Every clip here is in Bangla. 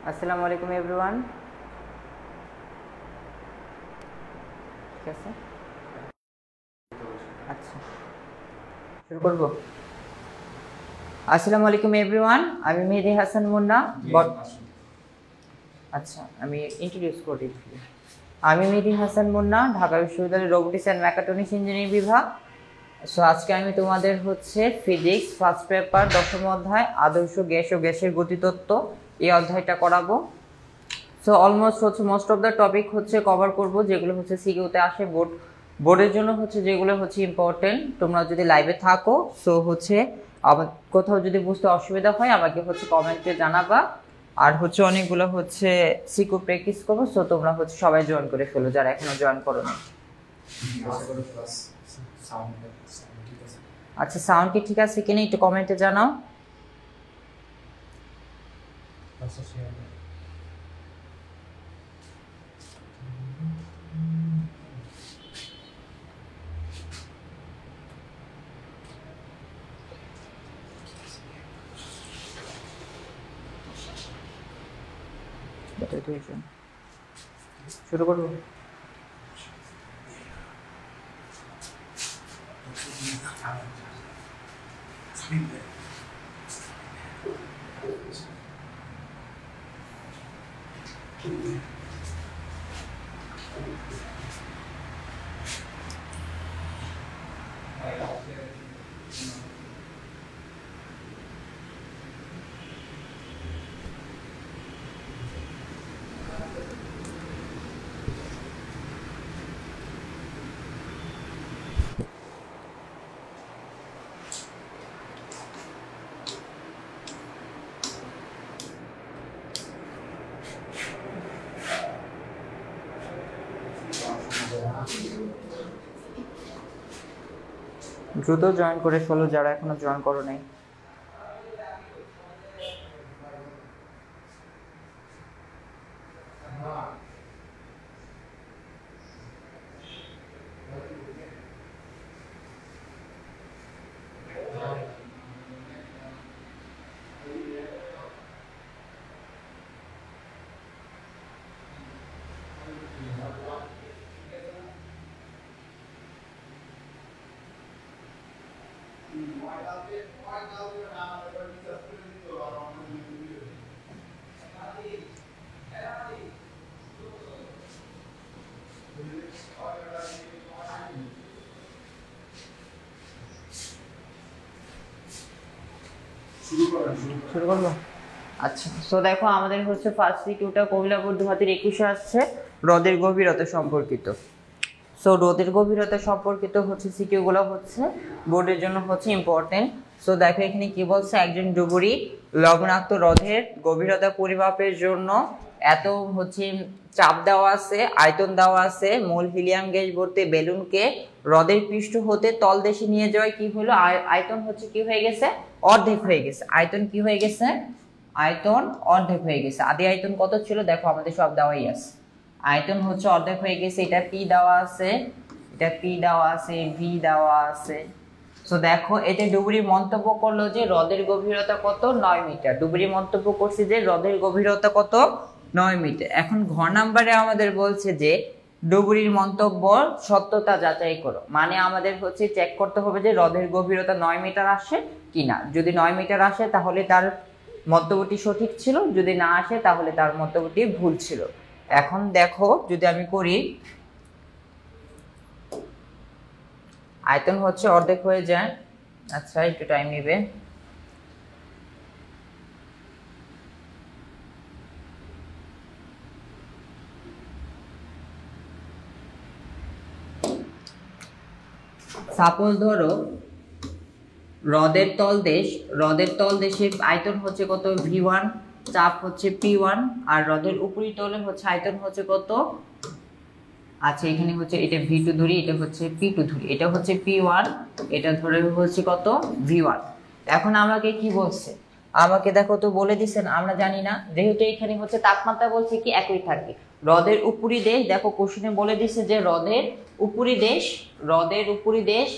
আসসালামু আলাইকুম এভরিওয়ান। ঠিক আছে, আচ্ছা শুরু করব। আসসালামু আলাইকুম এভরিওয়ান, আমি মেহেদী হাসান মুন্না। আচ্ছা, আমি ইন্ট্রোডিউস করি। আমি মেহেদী হাসান মুন্না, ঢাকা বিশ্ববিদ্যালয়ের রোবোটিক্স অ্যান্ড মেকাট্রনিক্স ইঞ্জিনিয়ারিং বিভাগ। সো আজকে আমি তোমাদের ফিজিক্স ফার্স্ট পেপার 10ম অধ্যায় আদর্শ গ্যাস ও গ্যাসের গতিতত্ত্ব এই অধ্যায়টা করাবো। So almost most of the topic cover করব, যেগুলো সিকিউতে আসে বোর্ডের জন্য যেগুলো ইম্পর্টেন্ট। তোমরা যদি লাইভে থাকো সো আবার কোথাও যদি বুঝতে অসুবিধা হয় আমাকে কমেন্টে জানাবা। আর অনেকগুলো সিকিউ প্র্যাকটিস করবো। সো তোমরা সবাই জয়েন করে ফেলো যারা এখনো জয়েন করো না। আচ্ছা, সাউন্ড কি ঠিক আছে কিনা একটু কমেন্টে জানাও। শুরু করবো। দ্রুত জয়েন করে ফেলো যারা এখনো জয়েন করো নাই। শুরু করবো। আচ্ছা, তো দেখো আমাদের ফার্স্ট সিকিউটা কবিলা বোর্ড 2021 আসছে হ্রদের গভীরতা সম্পর্কিত। সো হ্রদের গভীরতা সম্পর্কিত সিকিউগুলো বোর্ডের জন্য ইম্পর্টেন্ট। সো দেখো এখানে কি বলছে, একজন ডুবুরি লবণাক্ত হ্রদের গভীরতা পরিমাপের জন্য এত চাপ দেওয়া আছে, আয়তন দেওয়া আছে, মূল হিলিয়াম গ্যাস ভর্তি বেলুনকে হ্রদের পৃষ্ঠ হতে তলদেশে নিয়ে যাওয়ায় কি হলো, আয়তন কি হয়ে গেছে, অর্ধেক হয়ে গেছে। আয়তন কি হয়ে গেছে, আয়তন অর্ধেক হয়ে গেছে। আদি আয়তন কত ছিল দেখো আমাদের সব দেওয়াই আছে। আয়তন অর্ধেক হয়ে গেছে। এটা পি দেওয়া আছে, এটা পি দেওয়া আছে, ভি দেওয়া আছে। সো দেখো এতে ডুবুরি মন্তব্য করলো যে হ্রদের গভীরতা কত, 9 মিটার। ডুবুরি মন্তব্য করছে যে হ্রদের গভীরতা কত, 9 মিটার। এখন ঘ নাম্বারে আমাদের বলছে যে ডুবুরির মন্তব্য সত্যতা যাচাই করো। মানে আমাদের চেক করতে হবে যে হ্রদের গভীরতা 9 মিটার আসে কিনা। যদি 9 মিটার আসে তাহলে তার মন্তব্যটি সঠিক ছিল, যদি না আসে তাহলে তার মন্তব্যটি ভুল ছিল। এখন দেখো যদি আমি করি, আয়তন অর্ধেক হয়ে যায়। আচ্ছা একটু টাইম নেবে। সাপোজ ধরো হ্রদের তলদেশের আয়তন কত, V1, চাপ P1, আর হ্রদের উপরিতলে আয়তন কত, আচ্ছা এখানে এটা V2 ধরি, এটা P2 ধরি, এটা P1, এটা ধরে কত, V1। এখন আমাকে কি বলছে, আমাকে দেখো তো বলে দিছেন, আমরা জানি না, যেহেতু এখানে তাপমাত্রা বলছে কি একই থাকে। হ্রদের উপরি দেশ, দেখো কোশ্চেনে বলে দিছে যে হ্রদের উপরি দেশ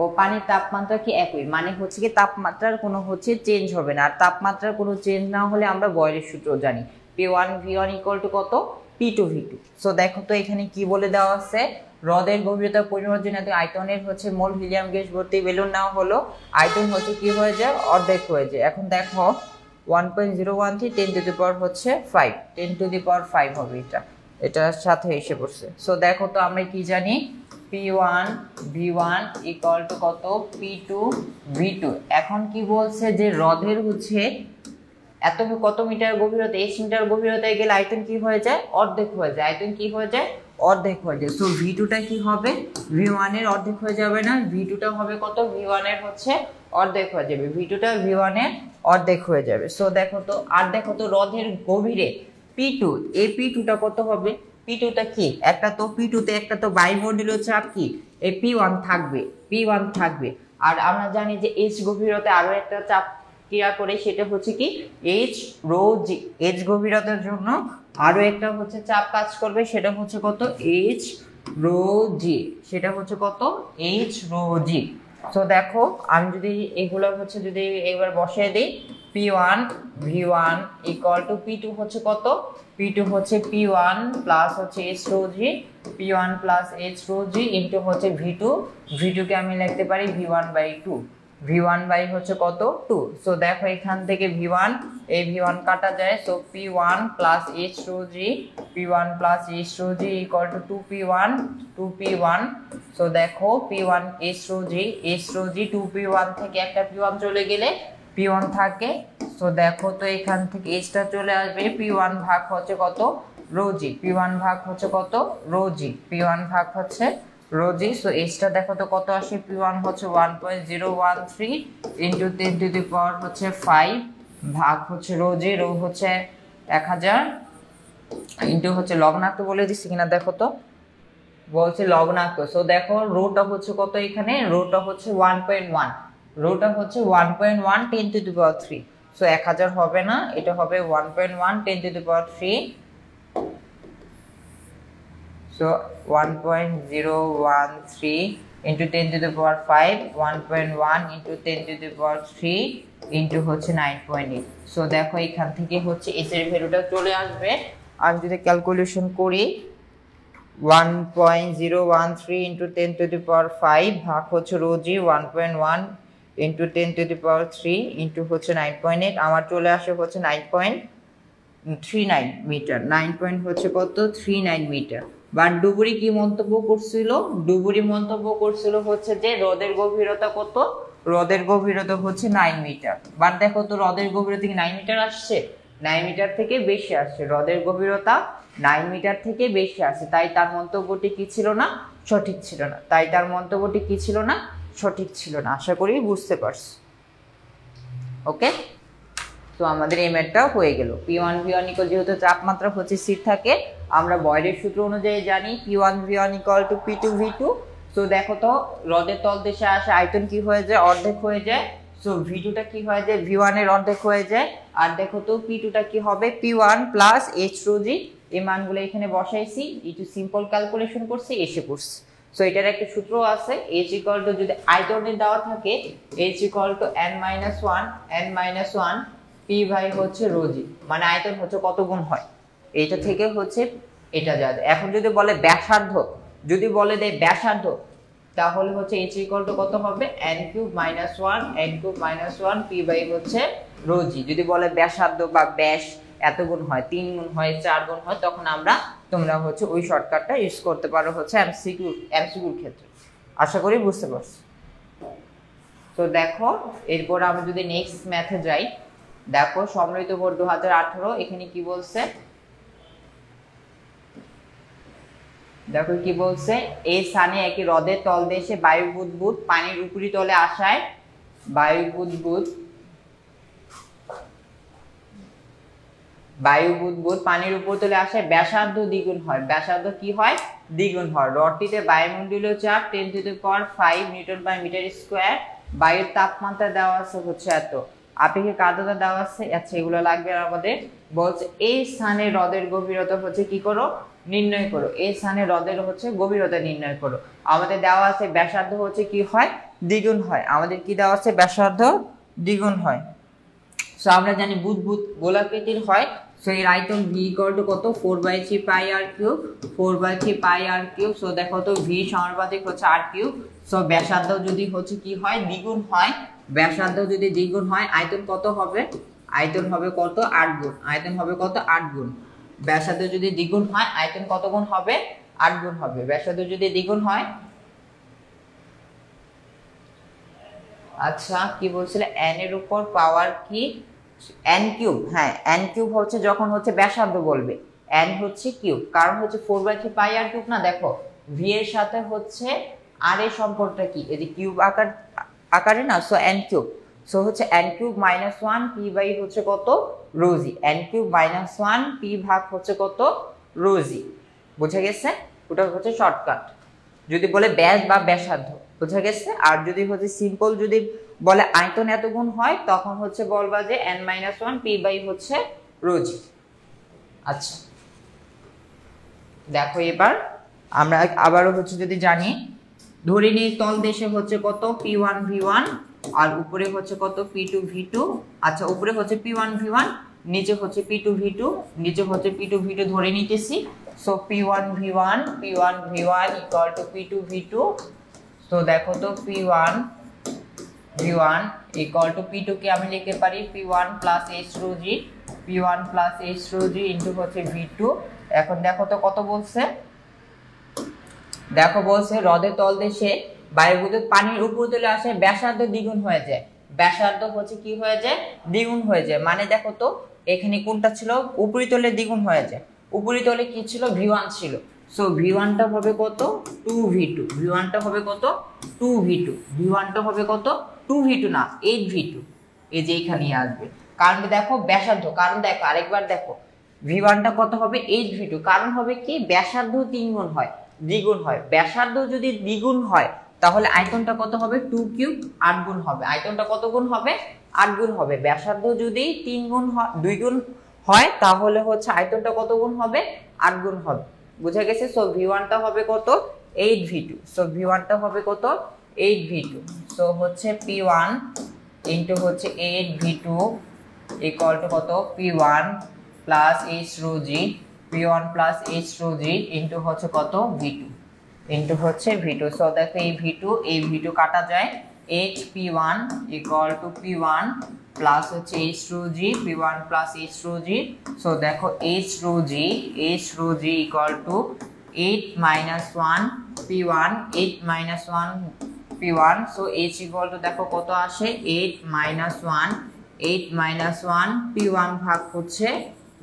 ও পানির তাপমাত্রা কি একই, মানে কি তাপমাত্রার কোনো চেঞ্জ হবে না। আর তাপমাত্রার কোনো চেঞ্জ না হলে আমরা বয়লের সূত্র জানি, P1 V1 ইকুয়াল টু কত P2 V2। সো দেখো তো এখানে কি বলে দেওয়া আছে, হ্রদের গভীরতা পরিমাপের জন্য আয়তনের হচ্ছে মোল হিলিয়াম গ্যাস ভর্তি বেলুন নেওয়া হলো, আয়তন হচ্ছে কি হয়ে যায় অর্ধেক হয়ে যায়। এখন দেখো 1.013 10 টু দি পাওয়ার হচ্ছে 5, 10 টু দি পাওয়ার 5 হবে এটার সাথে এসে পড়ছে। সো দেখো তো আমরা কি জানি P1 V1 ইকুয়াল টু কত P2 V2। এখন কি বলছে যে হ্রদের হচ্ছে এত কত মিটার গভীরতা, 8 মিটার গভীরতায় গেলে আয়তন কি হয়ে যায় অর্ধেক হয়ে যায়, আয়তন কি হয়ে যায় অর্ধেক হয়ে যায়। সো V2টা কি হবে V1 এর অর্ধেক হয়ে যাবে না, V2টা হবে কত V1 এর হচ্ছে অর্ধেক হয়ে যাবে, V2টা V1 এর অর্ধেক হয়ে যাবে। সো দেখো তো আর দেখো তো হ্রদের গভীরে P2, এই P2টা কত হবে, P2টা কি একটা তো P2তে একটা তো বায়ুমণ্ডলীয় চাপ কি এই P1 থাকবে, P1 থাকবে। আর আমরা জানি যে H গভীরতায় আরো একটা চাপ ক্রিয়া করে, সেটা হচ্ছে কি H রো জি, H গভীরতার জন্য আরো একটা হচ্ছে চাপ কাজ করবে, সেটা হচ্ছে কত H রো জি, সেটা হচ্ছে কত H রো জি। সো দেখো আমি যদি এগুলো হচ্ছে যদি এবার বসিয়ে দিই P1 V1 equal to P2 হচ্ছে কত, P2 হচ্ছে P1 প্লাস হচ্ছে H rho g, P1 plus H rho জি ইনটু হচ্ছে V2, V2 কে আমি লিখতে পারি V1/2, V1 বাই হচ্ছে কত 2। সো দেখো এখান থেকে V1 এই V1 কাটা যায়, so P1 plus H rho g, P1 plus H rho g equal to 2P1 2P1। So দেখো P1 H রো জি 2P1 থেকে একটা P1 চলে গেলে P1 থাকে। সো দেখো তো এখান থেকে H টা চলে আসবে, P1 ভাগ হচ্ছে কত রো জি, P1 ভাগ হচ্ছে কত রো জি, P1 ভাগ হচ্ছে রো জি। সো H টা দেখো তো কত আসে, P1 হচ্ছে 1.013 ইনটু 10 টু দি পাওয়ার হচ্ছে 5 ভাগ হচ্ছে রো জি, রো হচ্ছে 1000 ইনটু হচ্ছে লগ্নাঙ্ক বলে দিছি কিনা দেখো তো, বলছে লগ্নাঙ্ক। সো দেখো রোটা হচ্ছে কত, এখানে রোটা হচ্ছে 1.1, রোটা হচ্ছে 1.1 10 টু দি পাওয়ার 3। সো 1000 হবে না, এটা হবে 1.1 10 to the power 3। So 1.013 into 10 to the power 5, 1.1 into 10 to the power 3 into হচ্ছে 9.8। সো দেখো এখান থেকে হচ্ছে h এর ভ্যালুটা চলে আসবে। আমি যদি ক্যালকুলেশন করি 1.013 into 10 to the power 5 ভাগ হচ্ছে rho G 1.1 into 10 to the power 3 into হচ্ছে 9.8, আমার চলে আসে হচ্ছে 9.39 মিটার, 9 হচ্ছে কত 39 মিটার। বাট ডুবুরি কি মন্তব্য করছিল, ডুবুরি মন্তব্য করছিল হচ্ছে যে হ্রদের গভীরতা কত, হ্রদের গভীরতা হচ্ছে 9 মিটার। বাট দেখো তো হ্রদের গভীরতা কি 9 মিটার আসছে, 9 মিটার থেকে বেশি আসছে, হ্রদের গভীরতা 9 মিটার থেকে বেশি আসছে, তাই তার মন্তব্যটি কি ছিল না সঠিক ছিল না, তাই তার মন্তব্যটি কি ছিল না সঠিক ছিল না। আশা করি বুঝতে পারছো। ওকে, তো আমাদের এই ম্যাথটা হয়ে গেল। P1 V1 ইকুয়াল যেহেতু তাপমাত্রা হচ্ছে স্থির থাকে, আমরা বয়লের সূত্র অনুযায়ী জানি P1 V1 equal to P2 V2। So দেখো তো হ্রদের তলদেশে আসে আয়তন কি হয়ে যায় অর্ধেক হয়ে যায়, সো V2টা কি হয়ে যায় V1 এর অর্ধেক হয়ে যায়। আর দেখো তো P2টা কি হবে P1 প্লাস H রো জি, এই মানগুলো এখানে বসাইছি, একটু সিম্পল ক্যালকুলেশন করছি এসে পড়ছে। সো এটার একটা সূত্র আছে, H ইকুয়াল টু যদি আয়তনের দেওয়া থাকে H equal two n-1 P ভাই হচ্ছে রো জি, মানে আয়তন হচ্ছে কত গুণ হয় এটা থেকে হচ্ছে এটা যা। এখন যদি বলে ব্যাসার্ধ, যদি বলে দেয় ব্যাসার্ধ, তাহলে হচ্ছে H ইকুয়াল টু কত হবে n³ - 1 P বাই হচ্ছে রো জি। যদি বলে ব্যাসার্ধ বা ব্যাস এত গুণ হয়, 3 গুণ হয়, 4 গুণ হয়, তখন তোমরা হচ্ছে ওই শর্টকাটটা ইউজ করতে পারো হচ্ছে এমসিকিউর ক্ষেত্রে। আশা করি বুঝতে পারছো। তো দেখো এরপর আমরা যদি নেক্সট ম্যাথে যাই, দেখো সম্মিলিত ভোট 2018 এখানে কি বলছে, দেখো কি বলছে, এই স্থানে একই হ্রদের তলদেশে বায়ু বুদবুদ পানির উপরিতলে আসায় বায়ু বুদবুদ পানির উপরিতলে আসায় ব্যাসার্ধ দ্বিগুণ হয়, ব্যাসার্ধ কি হয় দ্বিগুণ হয়। হ্রদটিতে বায়ুমণ্ডলীয় চাপ 10 to the power 5 newton by metre square, বায়ুর তাপমাত্রা দেওয়া আছে হচ্ছে এত, আপেক্ষিক আর্দ্রতা দেওয়া আছে, আচ্ছা এগুলো লাগবে আমাদের। বলছে এই স্থানে হ্রদের গভীরতা হচ্ছে কি করো নির্ণয় করো, এই স্থানে হ্রদের হচ্ছে গভীরতা নির্ণয় করো। আমাদের দেওয়া আছে ব্যাসার্ধ হচ্ছে কি হয় দ্বিগুণ হয়, আমাদের কি দেওয়া আছে ব্যাসার্ধ দ্বিগুণ হয়। সো আমরা জানি বুদবুদ গোলাকৃতির হয়, সো এর আয়তন v ইকুয়াল টু কত 4/3 পাই r কিউব 4/3 পাই r কিউব। সো দেখো তো v সমানুপাতিক হচ্ছে r কিউব। সো ব্যাসার্ধ যদি হচ্ছে কি হয় দ্বিগুণ হয়, ব্যাসার্ধ যদি দ্বিগুণ হয় আয়তন কত হবে, আয়তন হবে কত 8 গুণ, আয়তন হবে কত 8 গুণ। ব্যাসার্ধ যদি দ্বিগুণ হয় আয়তন কত গুণ হবে 8 গুণ হবে। ব্যাসার্ধ যদি দ্বিগুণ হয়, আচ্ছা কি বলছিলে n এর উপর পাওয়ার কি n কিউব, হ্যাঁ n কিউব হচ্ছে যখন হচ্ছে ব্যাসার্ধ বলবে n হচ্ছে কিউব, কারণ হচ্ছে 4/3 পাই r কিউব না। দেখো v এর সাথে হচ্ছে r এর সম্পর্কটা কি, এই যে কিউব আকারে না, সো n কিউব। সো হচ্ছে n cube minus 1 p by হচ্ছে কত rho g, n cube minus 1 p ভাগ হচ্ছে কত রোজি। বুঝা গেছে? ওটা হচ্ছে শর্টকাট। যদি বলে ব্যাস বা ব্যাসার্ধ, বুঝা গেছে? আর যদি হচ্ছে সিম্পল যদি বলে আয়তন এত গুণ হয় তখন হচ্ছে বলবা যে n-1 p বাই হচ্ছে রোজি। আচ্ছা দেখো এবার আমরা আবারও হচ্ছে যদি জানি ধরে নিই তল দেশে হচ্ছে কত p1 v1 আর উপরে হচ্ছে কত p2 v2। আচ্ছা উপরে হচ্ছে p1 v1, নিচে হচ্ছে p2 v2, নিচে হচ্ছে p2 v2 ধরে নিতেছি। So p1 v1 equal to p2 v2। তো দেখো তো p1 v1 equal to p2 কে আমি লিখতে পারি p1 plus h rho g, p1 plus h rho জি ইনটু হচ্ছে v2। এখন দেখো তো কত বলছে, দেখো বলছে হ্রদের তলদেশে বায়ুবিদ্যুৎ পানির উপরিতলে আসে ব্যাসার্ধ দ্বিগুণ হয়ে যায়, ব্যাসার্ধ হচ্ছে কি হয়ে যায় দ্বিগুণ হয়ে যায়। মানে দেখো তো এখানে কোনটা ছিল উপরিতলে দ্বিগুণ হয়ে যায়, উপরিতলে কি ছিল v1 ছিল। সো v1 টা হবে কত 2v2, v1 টা হবে কত 2v2, v1 টা হবে কত 2v2 না 8v2, এই যে এখানে আসবে। কারণ দেখো ব্যাসার্ধ, কারণ দেখো আরেকবার দেখো v1 টা কত হবে 8v2, কারণ হবে কি ব্যাসার্ধ 3 গুণ হয় দ্বিগুণ হয়, ব্যাসার্ধ যদি দ্বিগুণ হয় তাহলে আয়তনটা কত হবে 2 কিউব 8 গুণ হবে, আয়তনটা কত গুণ হবে 8 গুণ হবে। ব্যাসার্ধ যদি 3 গুণ হয় 2 গুণ হয় তাহলে হচ্ছে আয়তনটা কত গুণ হবে 8 গুণ হবে। বুঝা গেছে? সো v1 টা হবে কত 8v2, সো v1 টা হবে কত 8v2। সো হচ্ছে p1 ইনটু হচ্ছে 8v2 ইকুয়াল টু কত p1 plus h rho g, p1 plus h rho জি ইনটু হচ্ছে কত v2 ইনটু হচ্ছে v2। সো দেখো এই v2 কাটা যায়, h p1 equal to p1 plus হচ্ছে h rho g, p1 plus h rho g. So দেখো h rho g equal to 8 minus 1 p1, 8 minus 1 p1। So h equal to দেখো কত আসে 8 মাইনাস 1, 8 মাইনাস 1 p1 ভাগ হচ্ছে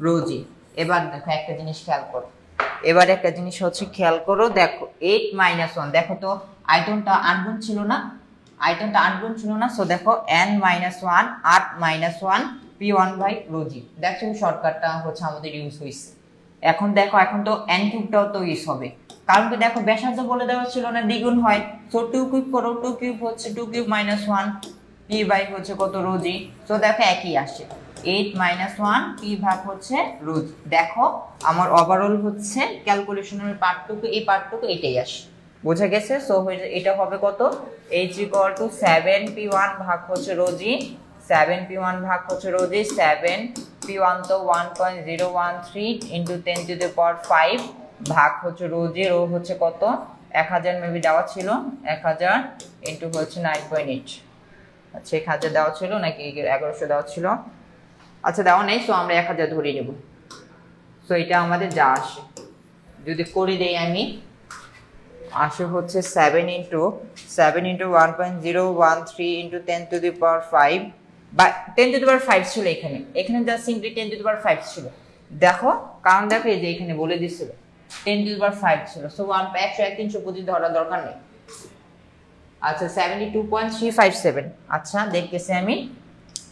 রো জি। এবার দেখো একটা জিনিস খেয়াল করো, এবার একটা জিনিস হচ্ছে খেয়াল করো, দেখো 8 মাইনাস 1, দেখো তো আয়তনটা 8 গুণ ছিল না, আয়তনটা 8 গুণ ছিল না। সো দেখো n minus 1 8 minus 1 p1 by rho G. দেখো শর্টকাটটা হচ্ছে আমাদের ইউজ হয়েছে। এখন দেখো এখন তো n কিউবটাও তো ইউজ হবে, কারণ কি দেখো ব্যাসার্ধ বলে দেওয়া ছিল না দ্বিগুণ হয়। সো 2 কিউব করো, 2 কিউব হচ্ছে 2 কিউব মাইনাস 1 p বাই হচ্ছে কত রো জি। সো দেখো একই আসে 8 মাইনাস 1 p ভাগ হচ্ছে রো জি। দেখো আমার ওভারঅল হচ্ছে ক্যালকুলেশনের পার্টটুকু এই পার্টটুকু এটাই আসে। বোঝা গেছে? সো এটা হবে কত h ইকুয়াল টু 7p1 ভাগ হচ্ছে রো জি, 7p1 ভাগ হচ্ছে রো জি, 7p1 তো 1.013 ইনটু 10 টু দ্য পাওয়ার 5 ভাগ হচ্ছে রো জি, রো হচ্ছে কত 1000 মেবি দেওয়া ছিল, 1000 ইনটু হচ্ছে 9.8। আচ্ছা 1000 দেওয়া ছিল নাকি 1100 দেওয়া ছিল? আচ্ছা দেওয়া নেই, সো আমরা 1000 ধরে নেব। সো এটা আমাদের যা আসে যদি করে দেই আমি, আসে হচ্ছে 7 into 1.013 into 10 to the power 5 বা 10 টু দি পাওয়ার 5 ছিল এখানে, এখানে just simply 10 to the power 5 ছিল। দেখো কারণ দেখো এই যে এখানে বলে দিছিল 10 টু দি পাওয়ার 5 ছিল। সো 1 325 ধরার দরকার নেই। আচ্ছা 72.357, আচ্ছা দেখতেছি আমি।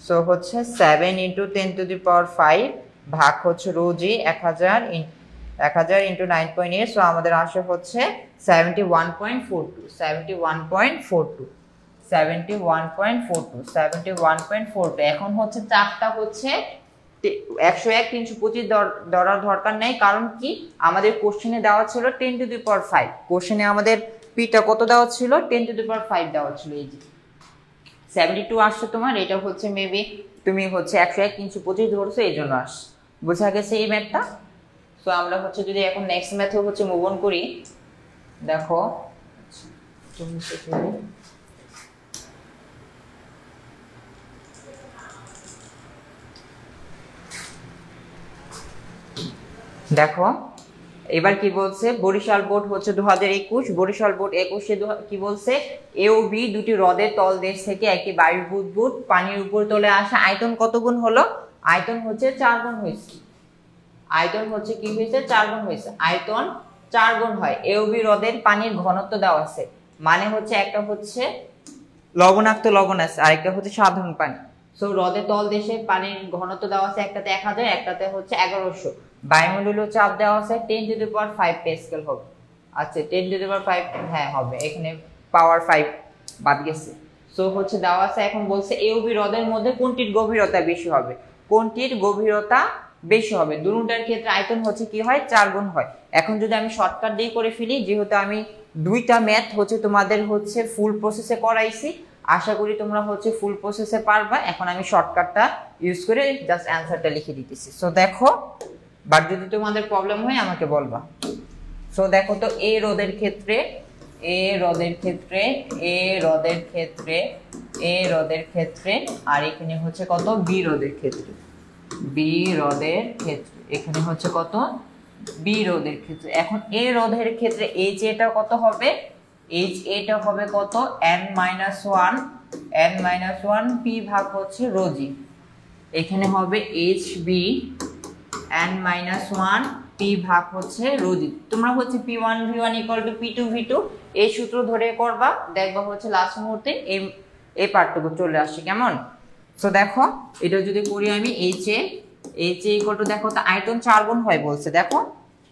সো হচ্ছে 7 ইনটু 10 টু দি পাওয়ার 5 ভাগ হচ্ছে রো জি 1000 ইনটু 9.8। সো আমাদের আসে হচ্ছে 71.42। এখন হচ্ছে চারটা হচ্ছে 101 325 ধরার দরকার নেই, কারণ কি আমাদের কোশ্চেনে দেওয়া ছিল 10 টু দি পাওয়ার 5, কোশ্চেনে আমাদের পিটা কত দেওয়া ছিল 10 টু দি পাওয়ার 5 দেওয়া ছিল। এই যে 72 আসছে তোমার, এটা হচ্ছে মেবি তুমি হচ্ছে 101 325 ধরছো এই জন্য আসছে। বোঝা গেছে এই ম্যাথটা? সো আমরা হচ্ছে যদি এখন নেক্সট ম্যাথে হচ্ছে মুভ অন করি, দেখো দেখো এবার কি বলছে, বরিশাল বোর্ড হচ্ছে 2021, বরিশাল বোর্ড 21-এ কি বলছে, এ ও বি দুটি হ্রদের তলদেশ থেকে একটি বায়ু বুদবুদ পানির উপর তলে আসে, আয়তন কত গুণ হলো? আয়তন হচ্ছে 4 গুণ হয়েছে। আয়তন হচ্ছে কি হয়েছে? 4 গুণ হয়েছে। আয়তন 4 গুণ হয়। এ ও বি হ্রদের পানির ঘনত্ব দেওয়া আছে, মানে হচ্ছে একটা হচ্ছে লবণাক্ত লবণ আছে, আরেকটা হচ্ছে সাধারণ পানি। সো হ্রদের তলদেশে পানির ঘনত্ব দেওয়া আছে, একটাতে 1000, একটাতে হচ্ছে 1100। বায়ুমণ্ডলীয় চাপ দেওয়া আছে 10⁵ প্যাসকেল হবে। আচ্ছা 10⁵, হ্যাঁ হবে, এখানে পাওয়ার 5 বাদ গেছে। সো হচ্ছে দেওয়া আছে, এখন বলছে এ ও বি হ্রদের মধ্যে কোনটির গভীরতা বেশি হবে? কোনটির গভীরতা বেশি হবে? দুটোটার ক্ষেত্রে আয়তন হচ্ছে কি হয়? 4 গুণ হয়। এখন যদি আমি শর্টকাট দিয়ে করে ফেলি, যেহেতু আমি দুইটা ম্যাথ হচ্ছে তোমাদের হচ্ছে ফুল প্রসেসে করাইছি, আশা করি তোমরা হচ্ছে ফুল প্রসেসে পারবা। এখন আমি শর্টকাটটা ইউজ করে জাস্ট অ্যানসারটা লিখে দিতেছি। সো দেখো, বাট যদি তোমাদের প্রবলেম হয় আমাকে বলবা। সো দেখো তো এ হ্রদের ক্ষেত্রে, এ হ্রদের ক্ষেত্রে, এ হ্রদের ক্ষেত্রে, এ হ্রদের ক্ষেত্রে, আর এখানে হচ্ছে কত? বি হ্রদের ক্ষেত্রে, বি হ্রদের ক্ষেত্রে, এখানে হচ্ছে কত? বি হ্রদের ক্ষেত্রে। এখন এ হ্রদের ক্ষেত্রে এইচ এটা কত হবে? এইচ এটা হবে কত? n-1 পি ভাগ হচ্ছে রোজি। এখানে হবে এইচ বি n-1 পি ভাগ হচ্ছে রোজি। তোমরা হচ্ছে p1 v1 = p2 v2 এই সূত্র ধরে করবা, দেখবা হচ্ছে লাস্ট মুহূর্তে এই পার্টটুকু চলে আসছে। কেমন? সো দেখো এটা যদি করি আমি, এইচ এ দেখো তো আয়তন 4 গুণ হয় বলছে। দেখো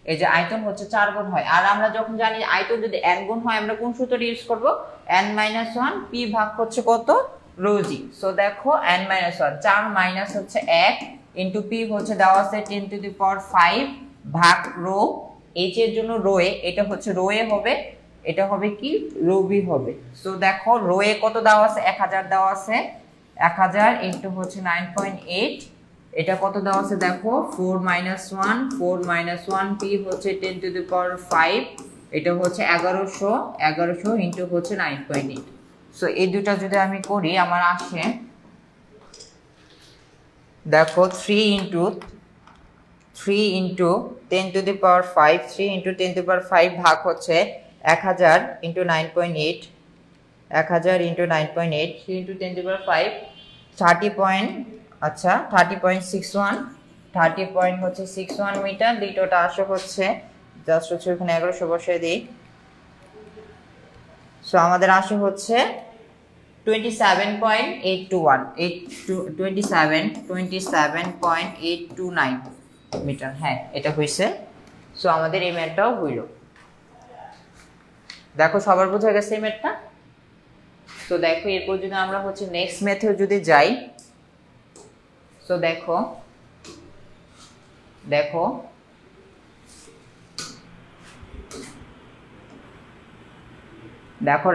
এই যে আয়তন হচ্ছে 4 গুণ হয়, আর আমরা যখন জানি আয়তন যদি n গুণ হয় আমরা কোন সূত্রটা ইউজ করব? n-1 পি ভাগ হচ্ছে কত? রোজি। সো দেখো n-1 4 মাইনাস হচ্ছে 1 ইনটু পি হচ্ছে দেওয়া আছে 10⁵ ভাগ রো, এইচ এর জন্য রো এ, এটা হচ্ছে রো এ হবে, এটা হবে কি? রো বি হবে। সো দেখো রো এ কত দেওয়া আছে? 1000 দেওয়া আছে, 1000 ইনটু হচ্ছে 9.8, এটা কত দেওয়া আছে? দেখো 4 - 1 পি হচ্ছে 10⁵, এটা হচ্ছে 1100 ইনটু হচ্ছে 9.8। সো এই দুটো যদি আমি করি আমার আসে, দেখো 3 ইনটু 10⁵, 3 ইনটু 10⁵ ভাগ হচ্ছে 1000 ইনটু 9.8, 1000 ইনটু 9.8, 3 ইনটু 10⁵, 30.61 মিটার। দ্বিতীয়টা আসে হচ্ছে জাস্ট হচ্ছে ওখানে 1100 বসিয়ে দিই। সো আমাদের আসে হচ্ছে 27.829 মিটার। হ্যাঁ এটা হয়েছে। সো আমাদের এই ম্যাথটাও হইল। দেখো সবার বোঝা গেছে এই ম্যাথটা? তো দেখো এরপর যদি আমরা হচ্ছে নেক্সট ম্যাথে যদি যাই, সো দেখো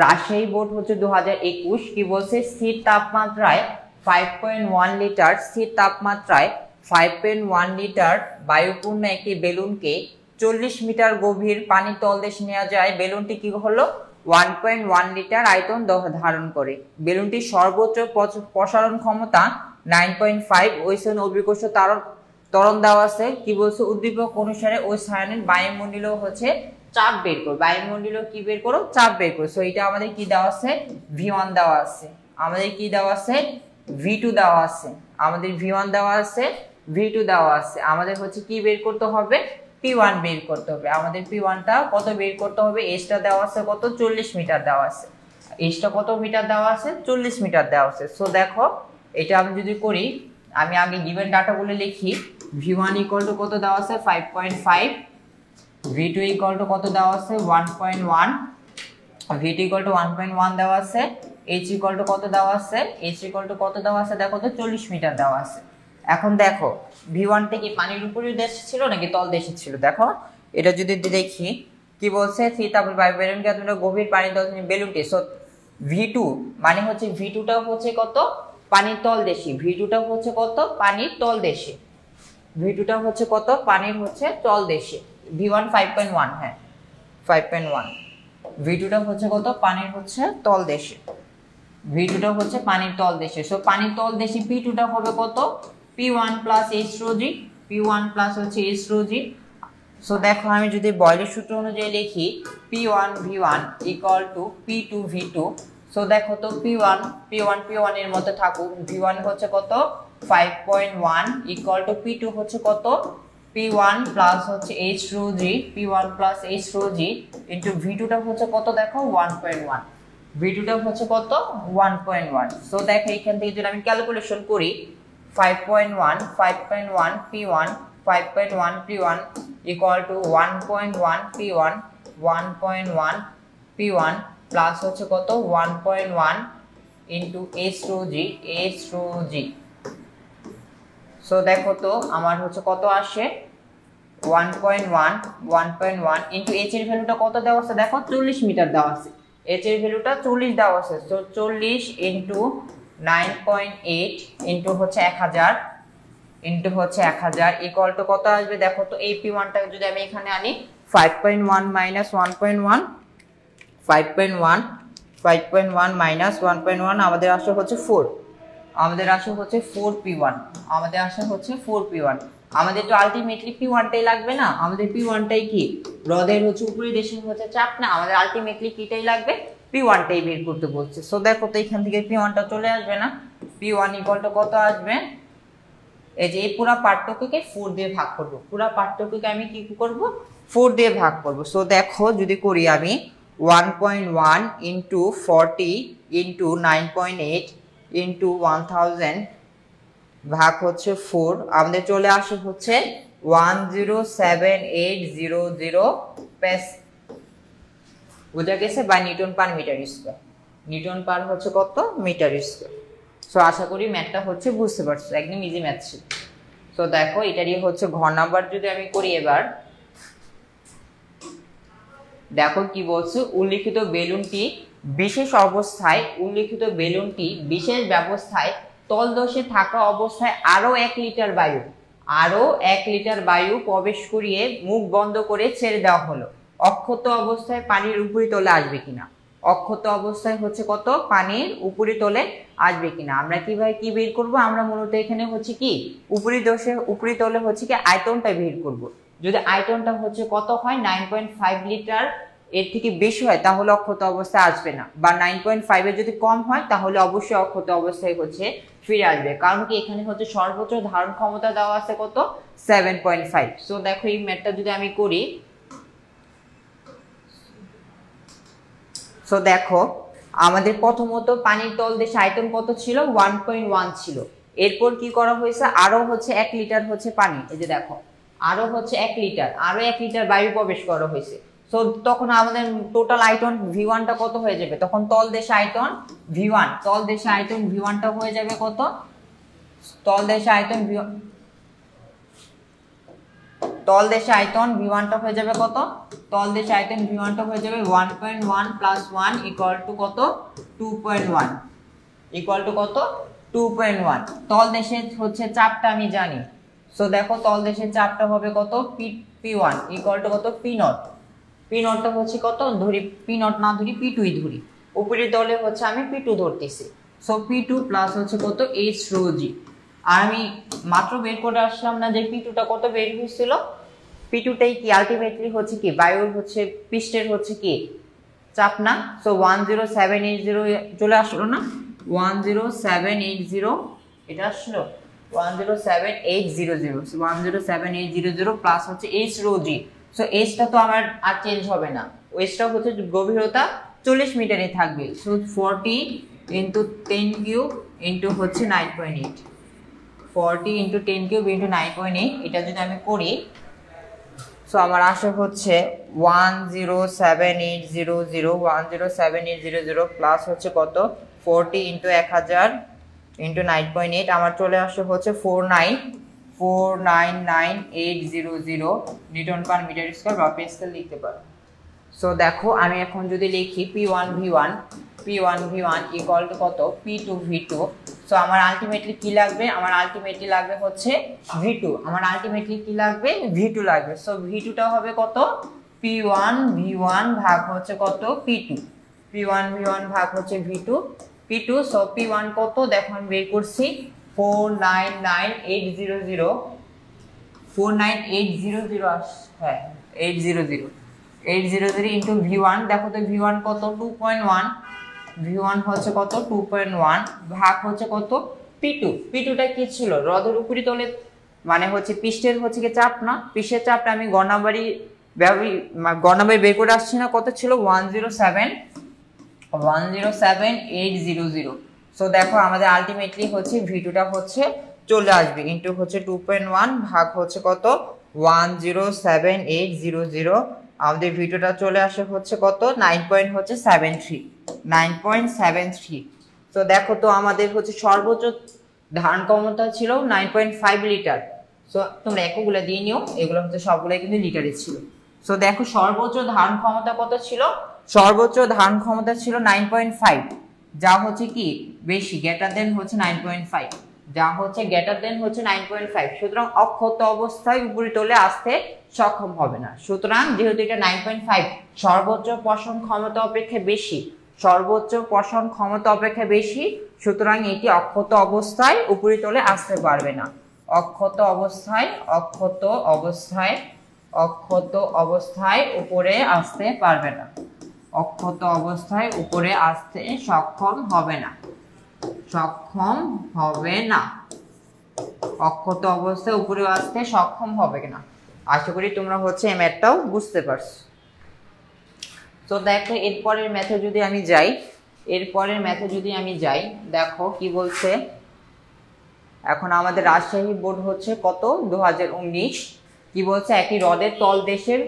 রাজশাহী বোর্ড হচ্ছে 2021 কি বলছে? স্থির তাপমাত্রায় 5.1 লিটার, স্থির তাপমাত্রায় 5.1 লিটার বায়ুপূর্ণ একটি বেলুনকে 40 মিটার গভীর পানির তলদেশে নেওয়া যায়। বেলুনটি কি হলো? 1.1 লিটার আয়তন ধারণ করে। বেলুনটির সর্বোচ্চ প্রসারণ ক্ষমতা 9.5, ওইসন অভিকর্ষ ত্বরণ দেওয়া আছে। কি বলছে? উদ্দীপক অনুসারে ওই স্থানের বায়ুমণ্ডলীয় হচ্ছে চাপ বের করো। বায়ুমণ্ডলীয় কি বের করো? চাপ বের করো। সো এটা আমাদের কি দেওয়া আছে? v1 দেওয়া আছে, আমাদের কি দেওয়া আছে? v2 দেওয়া আছে, আমাদের v1 দেওয়া আছে, v2 দেওয়া আছে। আমাদের হচ্ছে কি বের করতে হবে? p1 বের করতে হবে। আমাদের p1টা কত বের করতে হবে? h টা দেওয়া আছে কত? 40 মিটার দেওয়া আছে। h টা কত মিটার দেওয়া আছে? 40 মিটার দেওয়া আছে। সো দেখো এটা আমি যদি করি, আমি আগে গিভেন ডাটাগুলো লিখি। v1 = কত দেওয়া আছে? 5.5, v2 = কত দেওয়া আছে? 1.1, v2 = 1.1 দেওয়া আছে, h কত দেওয়া আছে? h কত দেওয়া আছে? দেখো তো 40 মিটার দেওয়া আছে। এখন দেখো v1 টা কি পানির উপরের দেশে ছিল নাকি তল দেশে ছিল? দেখো এটা যদি দেখি কি বলছে? তারপর বেলুনকে তোমরা গভীর পানির তল বেলুনটি। সো v2 মানে হচ্ছে v2 টা হচ্ছে কত? পানির তল দেশে। v2 টা হচ্ছে কত? পানির তল দেশে। V2টা হচ্ছে কত, পানির হচ্ছে তলদেশে, V1 5.1, হ্যাঁ 5.1, V2টা হচ্ছে কত, পানির হচ্ছে তলদেশে, V2টা হচ্ছে পানির তলদেশে। সো পানির তলদেশে P2টা হবে কত, P1 plus H rho g, P1 plus হচ্ছে H রো জি। সো দেখো আমি যদি বয়লের সূত্র অনুযায়ী লিখি P1 V1 equal to P2 V2, so দেখো তো P1 এর মধ্যে থাকুক, V1 হচ্ছে কত 5.1 ইকুয়াল টু P2 হচ্ছে কত P1 প্লাস হচ্ছে H rho g, P1 plus H rho জি ইনটু V2টা হচ্ছে কত দেখো 1.1, V2টা হচ্ছে কত 1.1। সো দেখো এখান থেকে যদি আমি ক্যালকুলেশন করি 5.1 P1 5.1 P1 equal to 1.1 P1 1.1 P1 plus হচ্ছে কত 1.1 into H rho g. So দেখো তো আমার হচ্ছে কত আসে 1.1 ইনটু H এর ভ্যালুটা কত দেওয়া আছে দেখো 40 মিটার দেওয়া আছে, H এর ভ্যালুটা 40 দেওয়া আছে। সো 40 ইনটু 9.8 ইনটু হচ্ছে 1000 ইনটু হচ্ছে 1000 ইকুয়াল টু কত আসবে দেখো তো, এই P1টা যদি আমি এখানে আনি 5.1 মাইনাস 1.1 5.1 মাইনাস 1.1 আমাদের আসে হচ্ছে 4, আমাদের আসে হচ্ছে 4P1, আমাদের আসে হচ্ছে 4P1। আমাদের তো আলটিমেটলি P1টাই লাগবে না, আমাদের P1টাই কি হ্রদের হচ্ছে উপরি দেশে হচ্ছে চাপ না, আমাদের আলটিমেটলি কিটাই লাগবে P1টাই বের করতে বলছে। সো দেখো তো এখান থেকে P1টা চলে আসবে না, P1 ইকুয়াল টু কত আসবে, এই যে এই পুরো পার্থক্যকে 4 দিয়ে ভাগ করব, পুরো পার্থক্যকে আমি কি করব 4 দিয়ে ভাগ করব। সো দেখো যদি করি আমি 1.1 ইনটু 40 ইনটু 9.8 ইনটু 1000 ভাগ হচ্ছে 4, আমাদের চলে আসে হচ্ছে 107,800 পেস, বুঝা গেছে, বা newton per metre square, newton per হচ্ছে কত মিটার স্কয়ার। সো আশা করি ম্যাথটা হচ্ছে বুঝতে পারছো, একদম ইজি ম্যাথ ছিল। সো দেখো এটারই হচ্ছে ঘ নাম্বার যদি আমি করি এবার, দেখো কি বলছে, উল্লিখিত বেলুনটি বিশেষ ব্যবস্থায় তলদেশে থাকা অবস্থায় আরো 1 লিটার বায়ু প্রবেশ করিয়ে মুখ বন্ধ করে ছেড়ে দেওয়া হলো, অক্ষত অবস্থায় পানির উপরিতলে আসবে কিনা, অক্ষত অবস্থায় হচ্ছে কত পানির উপরিতলে আসবে কিনা। আমরা কিভাবে কি বের করব, আমরা মূলত এখানে হচ্ছে কি উপরিতলে হচ্ছে কি আয়তনটা বের করব। যদি আয়তনটা হচ্ছে কত হয় 9.5 লিটার এর থেকে বেশি হয় তাহলে অক্ষত অবস্থায় আসবে না, বা 9.5 এর যদি কম হয় তাহলে অবশ্যই অক্ষত অবস্থায় হচ্ছে ফিরে আসবে, কারণ কি এখানে হচ্ছে সর্বোচ্চ ধারণ ক্ষমতা দেওয়া আছে কত 7.5। সো দেখো এই ম্যাথটা যদি আমি করি, সো দেখো আমাদের প্রথমত পানির তলদেশে আয়তন কত ছিল 1.1 ছিল, এরপর কি করা হয়েছে আরো হচ্ছে 1 লিটার হচ্ছে পানি, এই যে দেখো আরো হচ্ছে 1 লিটার বায়ু প্রবেশ করা হয়েছে। সো তখন আমাদের টোটাল আয়তন V1টা কত হয়ে যাবে, তখন তলদেশে আয়তন V1 টা হয়ে যাবে কত, তলদেশে আয়তন V1 টা হয়ে যাবে কত, তলদেশে আয়তন V1 টা হয়ে যাবে 1.1 প্লাস 1 ইকুয়াল টু কত 2.1, ইকুয়াল টু কত 2.1। তলদেশে হচ্ছে চাপটা আমি জানি, সো দেখো তলদেশের চাপটা হবে কত P1 ইকুয়াল টু কত P0 হচ্ছে কত ধরি, P0 না ধরি P2ই ধরি, উপরের তলে হচ্ছে আমি P2 ধরতেছি। সো P2 প্লাস হচ্ছে কত H রো জি, আর আমি মাত্র বের করে আসলাম না যে P2টা কত বের হয়েছিল, P2টাই কি আলটিমেটলি হচ্ছে কি বায়ুর হচ্ছে পৃষ্ঠের হচ্ছে কি চাপ না। সো 10780 চলে আসলো না, 10780 এটা আসলো 107,800 প্লাস হচ্ছে H রো জি। সো Hটা তো আমার আর চেঞ্জ হবে না, Hটা হচ্ছে গভীরতা 40 মিটারে থাকবে। সো 40 ইনটু 10 কিউব ইনটু হচ্ছে 9.8, 40 ইনটু 10 কিউব ইনটু 9.8, এটা যদি আমি করি সো আমার আসে হচ্ছে 107,800 প্লাস হচ্ছে কত 40 ইনটু 1000 ইনটু 9.8, আমার চলে আসে হচ্ছে 499,800 নিউটন পার মিটার স্কয়ার বা পাস্কেল লিখতে পারো। সো দেখো আমি এখন যদি লিখি P1 V1 ইকুয়াল টু কত P2 V2, সো আমার আলটিমেটলি কি লাগবে, আমার আলটিমেটলি লাগবে হচ্ছে V2, আমার আলটিমেটলি কি লাগবে V2 লাগবে। সো V2 টা হবে কত, P1 V1 ভাগ হচ্ছে কত P2, P1 V1 ভাগ হচ্ছে P2। সো P1 কত দেখো আমি বের করছি 499800, 49800 হ্যাঁ 800 ইন্টু V1, দেখো তো V1 কত 2.1, V1 হচ্ছে কত 2.1 ভাগ হচ্ছে কত P2, P2টা কি ছিল রোধের উপরিতলে মানে হচ্ছে পৃষ্ঠের হচ্ছে কি চাপ না, পৃষ্ঠের চাপটা আমি গড় নাম্বারই বের করে আসছি না, কত ছিল 107,800। সো দেখো আমাদের আলটিমেটলি হচ্ছে V2 টা হচ্ছে চলে আসবে ইন্টু হচ্ছে 2.1 ভাগ হচ্ছে কত 107,800, আমাদের V2 টা চলে আসে হচ্ছে কত 9.73। তো দেখো তো আমাদের হচ্ছে সর্বোচ্চ ধারণ ক্ষমতা ছিল 9.5 লিটার। সো তোমরা একগুলো দিয়ে নিও, এগুলো হচ্ছে সবগুলো কিন্তু লিটারে ছিল। সো দেখো সর্বোচ্চ ধারণ ক্ষমতা কত ছিল, সর্বোচ্চ ধারণ ক্ষমতা ছিল 9.5, যা হচ্ছে কি বেশি গ্রেটার দেন হচ্ছে 9.5, যা হচ্ছে গ্রেটার দেন হচ্ছে 9.5। সুতরাং অক্ষত অবস্থায় উপরিতলে আসতে সক্ষম হবে না। সুতরাং যেহেতু এটা 9.5 সর্বোচ্চ পোষণ ক্ষমতা অপেক্ষা বেশি, সর্বোচ্চ পোষণ ক্ষমতা অপেক্ষা বেশি, সুতরাং এটি অক্ষত অবস্থায় উপরিতলে আসতে পারবে না। অক্ষত অবস্থায় উপরে আসতে পারবে না, অক্ষত অবস্থায় উপরে আসতে সক্ষম হবে না, অক্ষত অবস্থায় উপরে আসতে সক্ষম হবে না। আশা করি তোমরা হচ্ছে এই ম্যাথটাও বুঝতে পারছো। তো দেখো এরপরের ম্যাথে যদি আমি যাই, দেখো কি বলছে। এখন আমাদের রাজশাহী বোর্ড হচ্ছে কত 2019, কি বলছে একই হ্রদের তলদেশের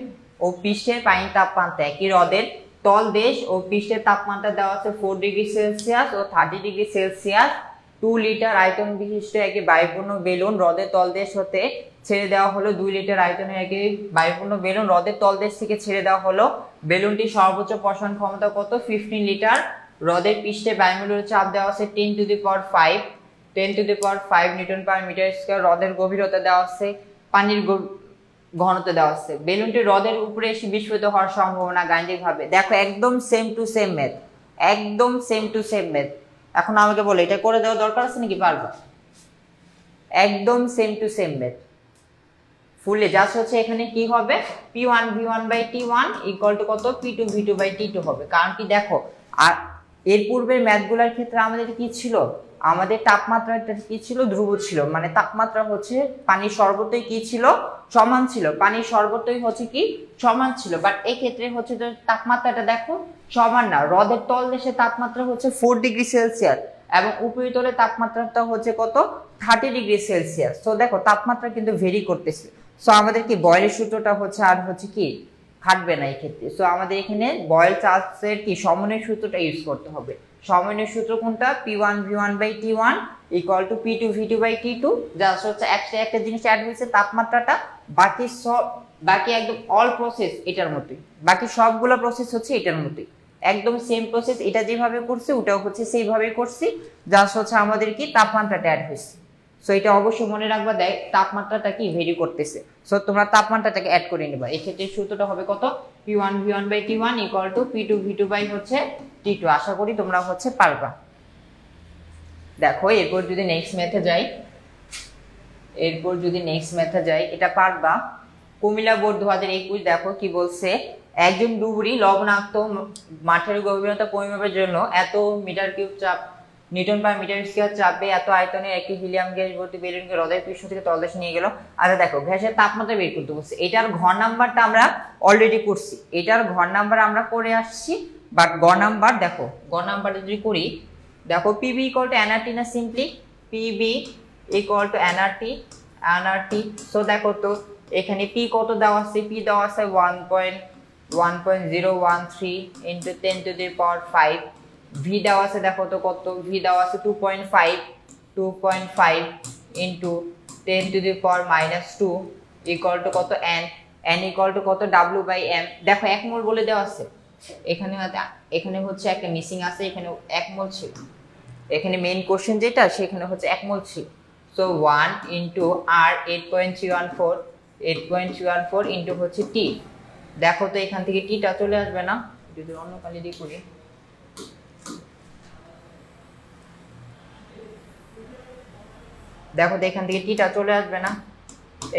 ও পৃষ্ঠের পানির তাপমাত্রা, একই হ্রদের তলদেশ ও পৃষ্ঠের তাপমাত্রা দেওয়া আছে 4 ডিগ্রি সেলসিয়াস ও 30 ডিগ্রি সেলসিয়াস। 2 লিটার আয়তন বিশিষ্ট একটি বায়ুপূর্ণ বেলুন হ্রদের তলদেশ হতে ছেড়ে দেওয়া হলো, 2 লিটার আয়তনের একটি বায়ুপূর্ণ বেলুন হ্রদের তলদেশ থেকে ছেড়ে দেওয়া হলো। বেলুনটি সর্বোচ্চ পোষণ ক্ষমতা কত 15 লিটার। হ্রদের পৃষ্ঠে বায়ুমণ্ডলের চাপ দেওয়া আছে 10 to the power 5 newton per metre square. হ্রদের গভীরতা দেওয়া আছে, পানির ঘনত্ব দেওয়া আছে। বেলুনটি হ্রদের উপরে এসে বিস্ফোরিত হওয়ার সম্ভাবনা গাণিতিকভাবে। দেখো একদম সেম টু সেম ম্যাথ, একদম সেম টু সেম ম্যাথ। এখন আমাকে বলো এটা করে দেওয়া দরকার আছে নাকি, পারবা? একদম সেম টু সেম ম্যাথ ফুলে জাস্ট হচ্ছে এখানে কি হবে P1 V1 by T1 equal to কত P2 V2 বাই T2 হবে। কারণ কি দেখো আর এর পূর্বের ম্যাথগুলোর ক্ষেত্রে আমাদের কি ছিল, আমাদের তাপমাত্রাটা কি ছিল ধ্রুব ছিল, মানে তাপমাত্রা হচ্ছে পানির সর্বত্রই কি ছিল সমান ছিল, পানির সর্বত্রই হচ্ছে কি সমান ছিল। বাট এই ক্ষেত্রে হচ্ছে যে তাপমাত্রাটা দেখো সমান না, হ্রদের তলদেশের তাপমাত্রা হচ্ছে 4 ডিগ্রি সেলসিয়াস এবং উপরিতলে তাপমাত্রাটা হচ্ছে কত 30 ডিগ্রি সেলসিয়াস। তো দেখো তাপমাত্রা কিন্তু ভেরি করতেছে। সো আমাদের কি বয়েলের সূত্রটা হচ্ছে আর হচ্ছে কি খাটবে না এই ক্ষেত্রে। সো আমাদের এখানে বয়েল চার্লসের কি সমন্বয় সূত্রটা ইউজ করতে হবে। সমন্বয় সূত্র কোনটা, P1 V1 by T1 equal to P2 V2 by T2। Just হচ্ছে একটা জিনিস অ্যাড হয়েছে তাপমাত্রাটা, বাকি একদম অল প্রসেস এটার মতোই, বাকি সবগুলো প্রসেস হচ্ছে এটার মতোই, একদম সেম প্রসেস। এটা যেভাবে করছে ওটাও হচ্ছে সেইভাবেই করছি, জাস্ট হচ্ছে আমাদের কি তাপমাত্রাটা অ্যাড হয়েছে। সো এটা অবশ্যই মনে রাখবা, দেখ তাপমাত্রাটা কি ভেরি করতেছে। সো তোমরা তাপমাত্রাটাকে অ্যাড করে নেবা। এই ক্ষেত্রে সূত্রটা হবে কত P1 V1 by T1 equal to P2 V2 by হচ্ছে T2। আশা করি তোমরা হচ্ছে পারবা। দেখো এরপর যদি নেক্সট ম্যাথে যাই, এটা পারবা। কুমিল্লা বোর্ড 2021 দেখো কি বলছে, একজন ডুবুরি লবণাক্ত মাঠের গভীরতা পরিমাপের জন্য এত মিটার কিউব চাপ নিউটন পার মিটার স্কয়ার চাপে এত আয়তনের একটি হিলিয়াম গ্যাস ভর্তি বেলুনকে হ্রদের পৃষ্ঠ থেকে তলদেশে নিয়ে গেল। আচ্ছা দেখো গ্যাসের তাপমাত্রা বের করতে বলছে, এটার ঘর নাম্বারটা আমরা অলরেডি করছি, এটার ঘর নাম্বার আমরা করে আসছি। বাট গ নাম্বার দেখো, গ নাম্বারটা যদি করি দেখো PB ইকুয়াল টু nRT না, simply PB equal to nRT। So দেখো তো এখানে P কত দেওয়া আছে, P দেওয়া আছে 1.013 into 10 to the power 5। V দেওয়া আছে দেখো তো কত, V দেওয়া আছে 2.5 into 10 to the power -2 equal to কত n ইকুয়াল টু কত W বাই m। দেখো 1 মোল বলে দেওয়া আছে, এখানে হচ্ছে একটা মিসিং আছে, এখানে 1 মোল ছিল। এখানে মেইন কোশ্চেন যেটা সেখানে হচ্ছে 1 মোল ছিল। সো 1 ইন্টু আর 8.314 ইন্টু হচ্ছে টি। দেখো তো এখান থেকে টিটা চলে আসবে না, যদি অন্য কালি দিয়ে করি। দেখো তো এখান থেকে টিটা চলে আসবে না,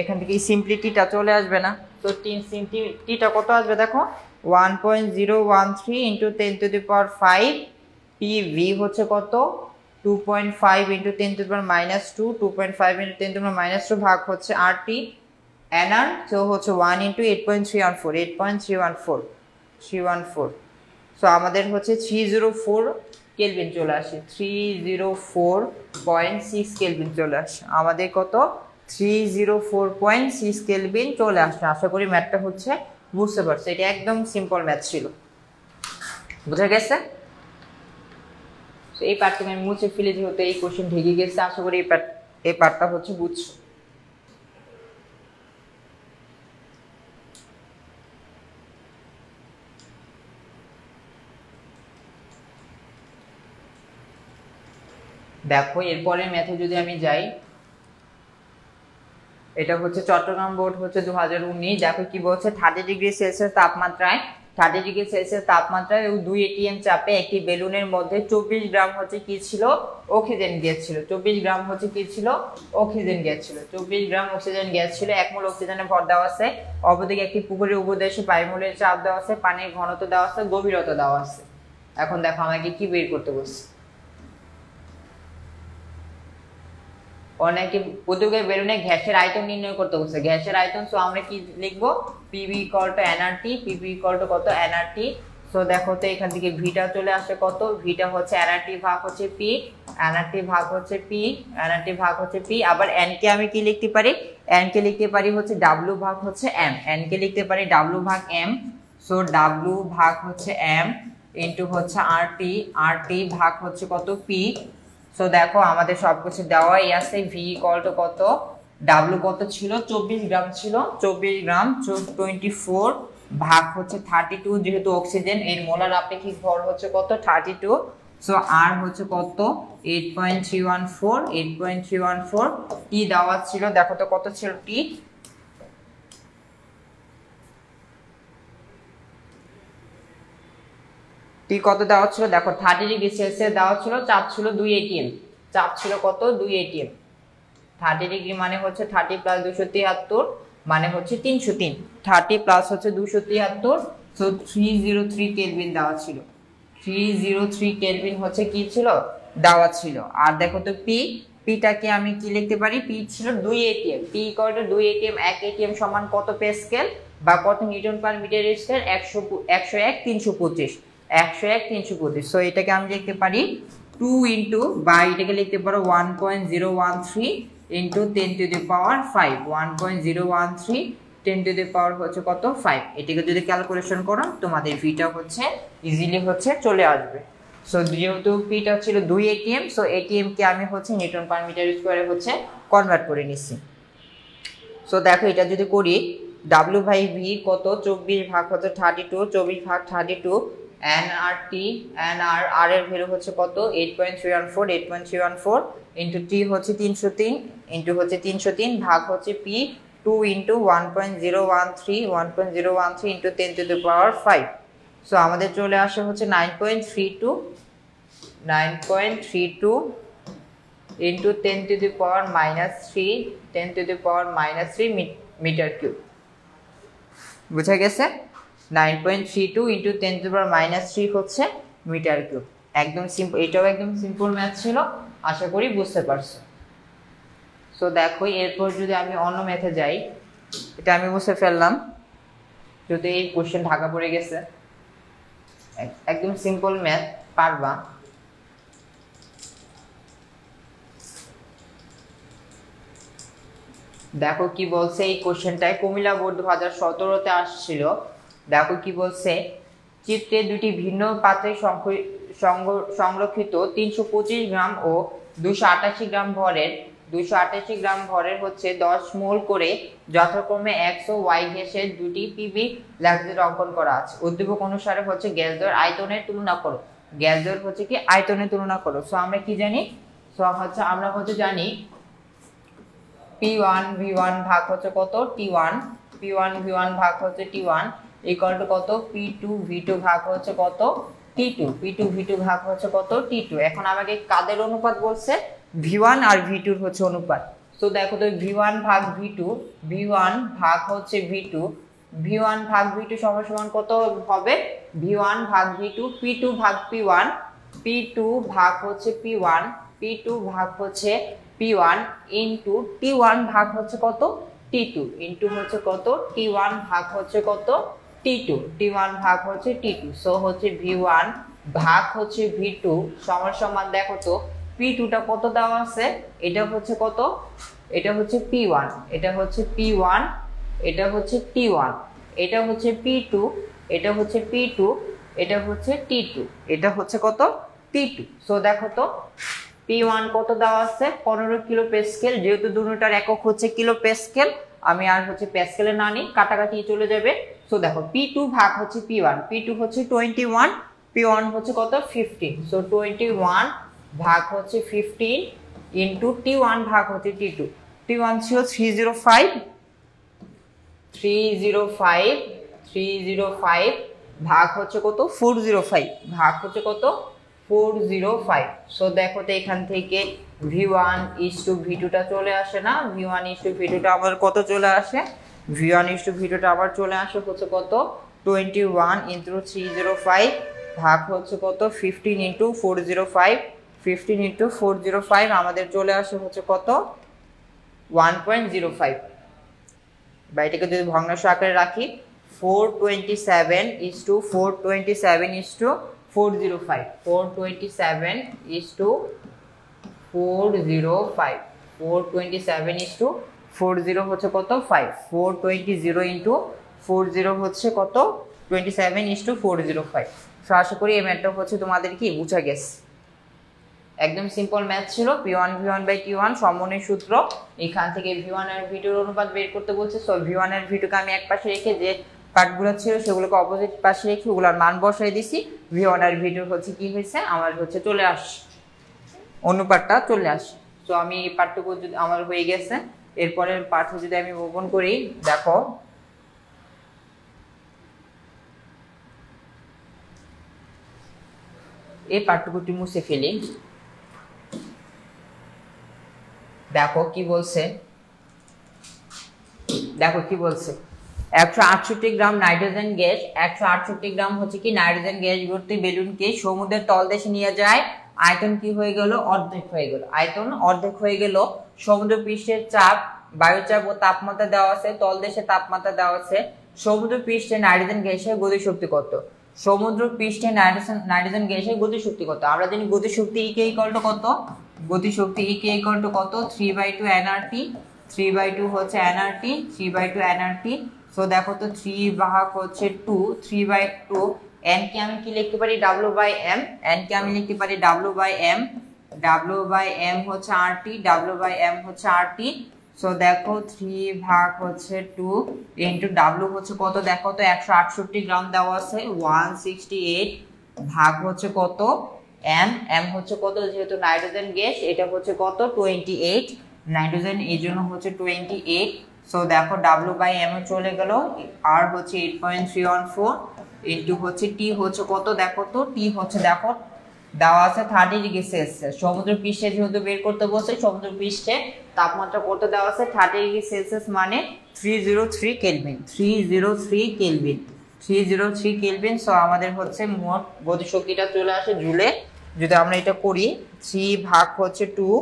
এখান থেকে সিম্পলি টিটা চলে আসবে না। তো টিটা কত আসবে দেখো 1.013 ইন্টু 10⁵ পিভি হচ্ছে কত 2.5 ইন্টু 10⁻², 2.5 ইন্টু 10⁻² ভাগ হচ্ছে আরটি এনআর। তো হচ্ছে 1 ইন্টু 8.314। সো আমাদের হচ্ছে 304 কেলভিন চলে আসে, 304.6 কেলভিন চলে আসে আমাদের, কত 304.6 কেলভিন চলে আসছে। আশা করি ম্যাথটা হচ্ছে বুঝতে পারছো, এটা একদম সিম্পল ম্যাথ ছিল, বুঝা গেছে। এই পার্টটা আমি মুছে ফেলে, যেহেতু এই কোশ্চেন ঢেকে গেছে, আশা করি এই পার্টটা হচ্ছে বুঝছো। দেখো এরপরে ম্যাথে যদি আমি যাই, এটা হচ্ছে চট্টগ্রাম বোর্ড হচ্ছে 2019। দেখো কি বলছে, 30°C তাপমাত্রায় 30°C তাপমাত্রায় 2 ATM চাপে একটি বেলুনের মধ্যে 24 গ্রাম হচ্ছে কি ছিল অক্সিজেন গ্যাস ছিল। 24 গ্রাম হচ্ছে কি ছিল অক্সিজেন গ্যাস ছিল। 24 গ্রাম অক্সিজেন গ্যাস ছিল। 1 মোল অক্সিজেনে ভর দেওয়া আছে। অপরদিকে একটি পুকুরের উপদেশে 5 মোলের চাপ দেওয়া আছে, পানির ঘনত্ব দেওয়া আছে, গভীরতা দেওয়া আছে। এখন দেখো আমাকে কি বের করতে বলছে। অনেকে উদ্যোগের বেলুনে গ্যাসের আয়তন নির্ণয় করতে বলছে। গ্যাসের আয়তন, সো আমরা কি লিখবো, PV equal to nRT. PV equal to কত এনআরটি। সো দেখো তো এখান থেকে ভিটা চলে আসে কত, ভিটা হচ্ছে এনআরটি ভাগ হচ্ছে পি, এনআরটি ভাগ হচ্ছে পি, এনআরটি ভাগ হচ্ছে পি। আবার এন কে আমি কি লিখতে পারি, এন কে লিখতে পারি হচ্ছে ডাব্লিউ ভাগ হচ্ছে এম। এন কে লিখতে পারি ডাব্লিউ ভাগ এম। সো ডাব্লিউ ভাগ হচ্ছে এম ইন্টু হচ্ছে আরটি, আরটি ভাগ হচ্ছে কত পি। সো দেখো আমাদের সবকিছু দেওয়াই আছে। ভি ইকুয়াল টু কত, ডাব্লিউ কত ছিল 24 গ্রাম ছিল, 24 গ্রাম 24 ভাগ হচ্ছে 32, যেহেতু অক্সিজেন এর মোলার আপেক্ষিক ভর হচ্ছে কত 32। সো আর হচ্ছে কত 8.314 টি দেওয়া ছিল। দেখো তো কত ছিল টি, টি কত দেওয়া ছিল দেখো 30°C দেওয়া ছিল। চাপ ছিল 2 ATM, চাপ ছিল কত 2 ATM। 30° মানে হচ্ছে 30 প্লাস 273 মানে হচ্ছে 303। 30 প্লাস হচ্ছে 273, সো 303 কেলভিন দেওয়া ছিল। 303 কেলভিন হচ্ছে কি ছিল দেওয়া ছিল। আর দেখো তো পি, পিটাকে আমি কি লিখতে পারি, পি ছিল 2 ATM। P equal to 2 ATM, 1 ATM সমান কত প্যাসকেল বা কত newton per metre square, 101 325, 101 325। So এটাকে আমি লিখতে পারি 2 ইন্টু, বা এটাকে লিখতে পারো 1.013 ইন্টু 10⁵। 1.013 10⁻⁴ হচ্ছে কত 5। এটাকে যদি ক্যালকুলেশন করো তোমাদের ভিটা হচ্ছে ইজিলি হচ্ছে চলে আসবে। সো যেহেতু পিটা ছিল 2 ATM, সো ATM কে আমি হচ্ছে নিউটন পার মিটার স্কয়ারে হচ্ছে কনভার্ট করে নিচ্ছি। সো দেখো এটা যদি করি, ডাব্লিউ বাই ভি কত 24 ভাগ হচ্ছে 32, 24 ভাগ 32, এনআরটি, আর এর ভ্যালু হচ্ছে কত 8.314 ইন্টু টি হচ্ছে 303 ইন্টু হচ্ছে 303 ভাগ হচ্ছে পি 2 ইন্টু 1.013 ইন্টু 10⁵। সো আমাদের চলে আসে হচ্ছে 9.32 ইন্টু 10⁻³ মিটার কিউব। বুঝা গেছে, 9.32 ইন্টু 10⁻³ হচ্ছে মিটার কিউব। একদম সিম্পল, এটাও একদম সিম্পল ম্যাথ ছিল, আশা করি বুঝতে পারছো। সো দেখো এরপর যদি আমি অন্য ম্যাথে যাই, এটা আমি মুছে ফেললাম যদি এই কোশ্চেন ঢাকা পড়ে গেছে। একদম সিম্পল ম্যাথ, পারবা। দেখো কি বলছে এই কোশ্চেনটায়, কুমিল্লা বোর্ড 2017-তে আসছিল। দেখো কি বলছে, চিত্রে দুটি ভিন্ন পাত্রে সংরক্ষিত 325 গ্রাম ও 288 গ্রাম ভরের হচ্ছে 10 মোল করে যথাক্রমে X ও Y গ্যাসের দুটি পিভি ল্যাকজেট অঙ্কন করা আছে। উদ্দীপক অনুসারে হচ্ছে গ্যাসদ্বয়ের আয়তনের তুলনা করো। গ্যাস দ্বয়ের হচ্ছে কি আয়তনের তুলনা করো। সো আমরা কি জানি, সো হচ্ছে আমরা হচ্ছে জানি P1 V1 ভাগ হচ্ছে কত T1, P1 V1 ভাগ হচ্ছে T1 ইকুয়াল টু কত P2 V2 ভাগ হচ্ছে কত T2, P2 V2 ভাগ হচ্ছে কত T2। এখন আমাকে কাদের অনুপাত বলছে, V1 আর V2 এর হচ্ছে অনুপাত। সো দেখো তো V1 ভাগ V2, V1 ভাগ হচ্ছে V2, V1 ভাগ V2 সমান সমান কত হবে, V1 ভাগ V2, P2 ভাগ P1, P2 ভাগ হচ্ছে P1, P2 ভাগ হচ্ছে P1 ইনটু T1 ভাগ হচ্ছে কত T2 ইনটু হচ্ছে কত T1 ভাগ হচ্ছে কত T2, T1 ভাগ হচ্ছে T2। সো হচ্ছে V1 ভাগ হচ্ছে V2 সমান সমান দেখো তো P2 টা কত দেওয়া আছে, এটা হচ্ছে কত, এটা হচ্ছে P1, এটা হচ্ছে P1, এটা হচ্ছে T1, এটা হচ্ছে P2, এটা হচ্ছে P2, এটা হচ্ছে T2, এটা হচ্ছে কত T2। সো দেখো তো P1 কত দেওয়া আছে 15 কিলো প্যাসকেল, যেহেতু দুটোটার একক হচ্ছে কিলো প্যাসকেল, আমি আর হচ্ছে প্যাসকেলে না নিই, কাটাকাটি চলে যাবে। সো দেখো P2 ভাগ হচ্ছে P1, P2 হচ্ছে 21, P1 হচ্ছে কত 15। সো 21 ভাগ হচ্ছে 15 ইনটু T1 ভাগ হচ্ছে T2, T1 ছিল 305, 305 ভাগ হচ্ছে কত 405, ভাগ হচ্ছে কত 405। সো দেখো তো এখান থেকে V1 is to V2 টা চলে আসে না, V1 is to V2 টা আবার কত চলে আসে, V1 is to V2 টা আবার চলে আসে হচ্ছে কত 21 ইনটু 305 ভাগ হচ্ছে কত 15 ইনটু 405, 15 ইনটু 405 আমাদের চলে আসে হচ্ছে কত 1.05। বা এটাকে যদি ভগ্নাংশ আকারে রাখি 427 is to 427 is to 405, 427 is to 405, 427 is to 40 হচ্ছে কত 5, 420 into 40 হচ্ছে কত 27 is to 405। সো আশা করি এই ম্যাথটা হচ্ছে তোমাদের কি বুঝা গেছে, একদম সিম্পল ম্যাথ ছিল। P1 V1 বাই T1 সমনের সূত্র, এখান থেকে V1 আর V2 এর অনুপাত বের করতে বলছে। সো V1 আর V2 কে আমি এক পাশে রেখে যে পার্টগুলো ছিল সেগুলোকে অপোজিট পাশে রেখে ওগুলোর মান বসাই দিছি, V1 আর V2 হচ্ছে কি হয়েছে আমার হচ্ছে চলে আসে, অনুপাতটা চলে আসে। সো আমি এই পার্টটুকু যদি আমার হয়ে গেছে, এরপরের পার্ট যদি আমি ওপেন করি, দেখো এই পার্টটুকুটি মুছে ফেলি। দেখো কি বলছে, দেখো কি বলছে 168 গ্রাম নাইট্রোজেন গ্যাস, 168 গ্রাম হচ্ছে কি নাইট্রোজেন গ্যাস ভর্তি বেলুনকে সমুদ্রের তলদেশে নিয়ে যায়, আয়তন কি হয়ে গেল অর্ধেক হয়ে গেল, আয়তন অর্ধেক হয়ে গেল। সমুদ্র পৃষ্ঠের চাপ, বায়ুচাপ ও তাপমাত্রা দেওয়া আছে, তলদেশে তাপমাত্রা দেওয়া আছে। সমুদ্র পৃষ্ঠে নাইট্রোজেন গ্যাসের গতিশক্তি কত, সমুদ্র পৃষ্ঠে নাইট্রোজেন গ্যাসের গতিশক্তি কত, আমরা জানি গতিশক্তি E কে ইকুয়াল টু কত, গতিশক্তি E কে ইকুয়াল টু কত 3/2 nRT, 3/2 হচ্ছে nRT, 3/2 nRT। সো দেখো তো 3 ভাগ হচ্ছে 2, 3/2 n কে আমি কি লিখতে পারি W/m, n কে আমি লিখতে পারি W/m, W/m হচ্ছে RT, W/m হচ্ছে RT। সো দেখো 3 ভাগ হচ্ছে 2 ইনটু W হচ্ছে কত, দেখো তো 168 গ্রাম দেওয়া আছে, 168 ভাগ হচ্ছে কত m, m হচ্ছে কত, যেহেতু নাইট্রোজেন গ্যাস এটা হচ্ছে কত 28, নাইট্রোজেন এই জন্য হচ্ছে 28। সো দেখো W/m চলে গেল, R হচ্ছে 8.314 ইনটু হচ্ছে T হচ্ছে কত, দেখো তো T হচ্ছে দেখো দেওয়া আছে 30 ডিগ্রি সেলসিয়াস। সমুদ্র পৃষ্ঠে যেহেতু বের করতে বলছে, সমুদ্র পৃষ্ঠে তাপমাত্রা কত দেওয়া আছে 30 ডিগ্রি সেলসিয়াস মানে 303 কেলভিন, 303 কেলভিন, 303 কেলভিন। সো আমাদের হচ্ছে মোট গতিশক্তিটা চলে আসে জুলে। যদি আমরা এটা করি 3 ভাগ হচ্ছে 2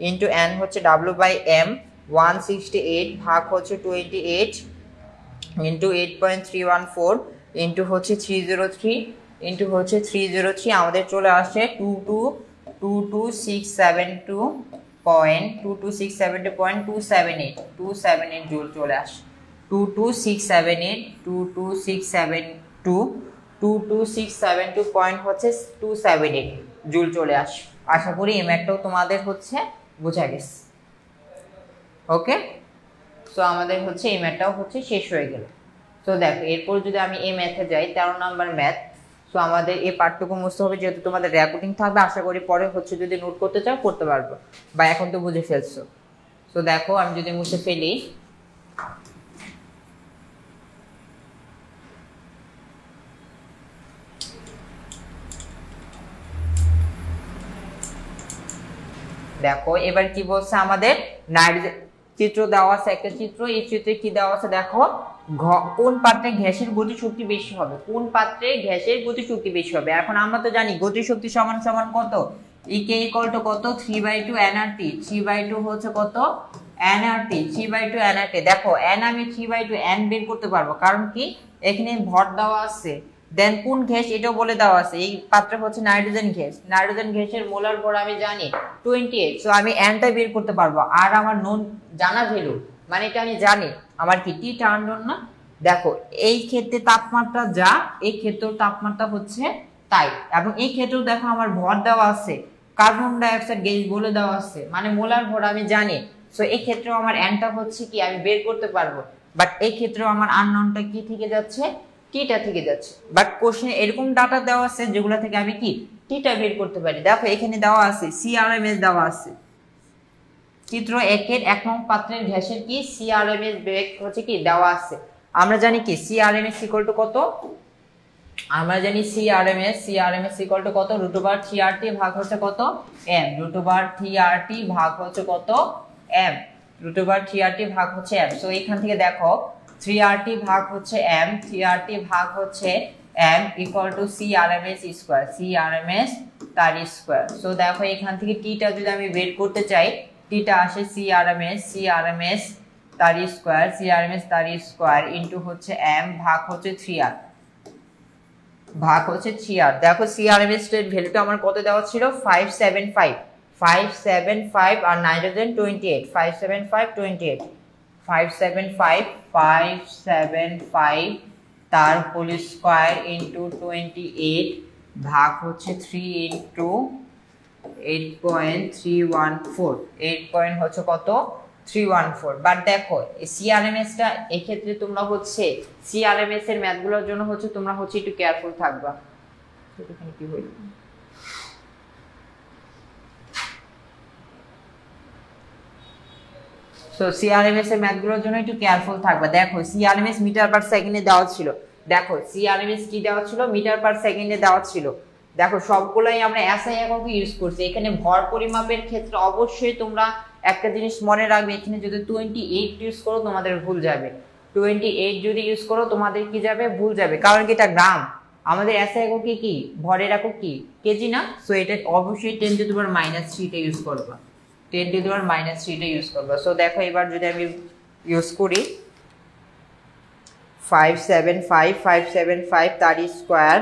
ইনটু n হচ্ছে W/m, 168 ভাগ হচ্ছে 28 ইনটু 8.314 ইনটু হচ্ছে 303 ইনটু হচ্ছে 303 আমাদের চলে আসে 22672.278 জুল চলে আসে, 22672 পয়েন্ট হচ্ছে 278 জুল চলে আসে। আশা করি এই ম্যাথটাও তোমাদের হচ্ছে বোঝা গেছে। ওকে, সো আমাদের হচ্ছে এই ম্যাথটাও হচ্ছে শেষ হয়ে গেল। তো দেখো এরপর যদি আমি এই ম্যাথে যাই 13 নাম্বার ম্যাথ। সো সো আমাদের এই পার্টটুকু মুছতে হবে, যেহেতু তোমাদের রেকর্ডিং থাকবে, আশা করি পরে হচ্ছে যদি নোট করতে চাও করতে পারবো, বা এখন তো বুঝে ফেলছো। তো দেখো আমি যদি মুছে ফেলি, দেখো এবার কি বলছে আমাদের, নাইট্রোজেন চিত্র দেওয়া আছে, একটা চিত্র, এই চিত্রে কি দেওয়া আছে দেখো, কোন পাত্রে গ্যাসের গতিশক্তি বেশি হবে, কোন পাত্রে গ্যাসের গতিশক্তি বেশি হবে। এখন আমরা তো জানি গতিশক্তি সমান সমান কত, ইকে ইকুয়াল টু কত 3/2 nRT, 3/2 হচ্ছে কত nRT, 3/2 nRT। দেখো n আমি 3/2 n বের করতে পারবো, কারণ কি এখানে ভর দেওয়া আছে, দেন কোন গ্যাস এটাও বলে দেওয়া আছে, এই পাত্রে হচ্ছে নাইট্রোজেন গ্যাস, নাইট্রোজেন গ্যাসের মোলার ভর আমি জানি 28, সো আমি nটা বের করতে পারবো। আর আমার নন জানা ভ্যালু মানে এটা আমি জানি আমার কি টি টার্ন অন না। দেখো এই ক্ষেত্রে তাপমাত্রা যা, এই ক্ষেত্রেও তাপমাত্রা হচ্ছে তাই, এবং এই ক্ষেত্রেও দেখো আমার ভর দেওয়া আছে, কার্বন ডাইঅক্সাইড গ্যাস বলে দেওয়া আছে, মানে মোলার ভর আমি জানি। সো এই ক্ষেত্রেও আমার nটা হচ্ছে কি আমি বের করতে পারবো, বাট এই ক্ষেত্রেও আমার আননোনটা কি থেকে যাচ্ছে, টিটা থেকে যাচ্ছে। বাট কোশ্চেনে এরকম ডাটা দেওয়া আছে যেগুলো থেকে আমি কি টিটা বের করতে পারি। দেখো এখানে দেওয়া আছে সিআরএমএস দেওয়া আছে, চিত্র 1-এর 1 নং পাত্রের গ্যাসের কি সিআরএমএস বেগ হচ্ছে কি দেওয়া আছে। আমরা জানি কি সিআরএমএস ইকুয়াল টু কত, আমরা জানি সিআরএমএস ইকুয়াল টু কত, √3RT ভাগ হচ্ছে কত m, √3RT ভাগ হচ্ছে কত m, √3RT ভাগ হচ্ছে m। সো এখান থেকে দেখো 3RT ভাগ হচ্ছে m, 3RT ভাগ হচ্ছে m equal to CRMS square, CRMS তার স্কয়ার। সো দেখো এখান থেকে টিটা যদি আমি বের করতে চাই, টিটা আসে সিআরএমএস তার স্কয়ার, সিআরএমএস তার স্কয়ার ইনটু হচ্ছে m ভাগ হচ্ছে 3r, ভাগ হচ্ছে 3r। দেখো সিআরএমএস এর ভ্যালুটা আমার কত দেওয়া ছিল 575 আর নাইট্রোজেন 28, 575 তার হোল স্কয়ার ইনটু 28 ভাগ হচ্ছে 3 ইনটু 8.314, 8 হচ্ছে কত 314। বাট দেখো সিআরএমএস টা এক্ষেত্রে তোমরা হচ্ছে সিআরএমএস এর ম্যাথগুলোর জন্য হচ্ছে তোমরা হচ্ছে একটু কেয়ারফুল থাকবা। এখানে কি হইল, সো সিআরএমএস এর ম্যাথগুলোর জন্য একটু কেয়ারফুল থাকবা। দেখো সিআরএমএস মিটার পার সেকেন্ডে দেওয়া ছিল, দেখো সিআরএমএস কি দেওয়া ছিল মিটার পার সেকেন্ডে দেওয়া ছিল। দেখো সবগুলাই আমরা এসআই এককে ইউজ করছি। এখানে ভর পরিমাপের ক্ষেত্রে অবশ্যই তোমরা একটা জিনিস মনে রাখবে, এখানে যদি 28 ইউজ করো তোমাদের ভুল যাবে, 28 যদি ইউজ করো তোমাদের কি যাবে ভুল যাবে, কারণ কি এটা গ্রাম, আমাদের এসআই এককে কি ভরের একক কি কেজি না। সো এটা অবশ্যই 10⁻³ টা ইউজ করবা, 10⁻³ টা ইউজ করবা। সো দেখো এবার যদি আমি ইউজ করি 575 তার স্কয়ার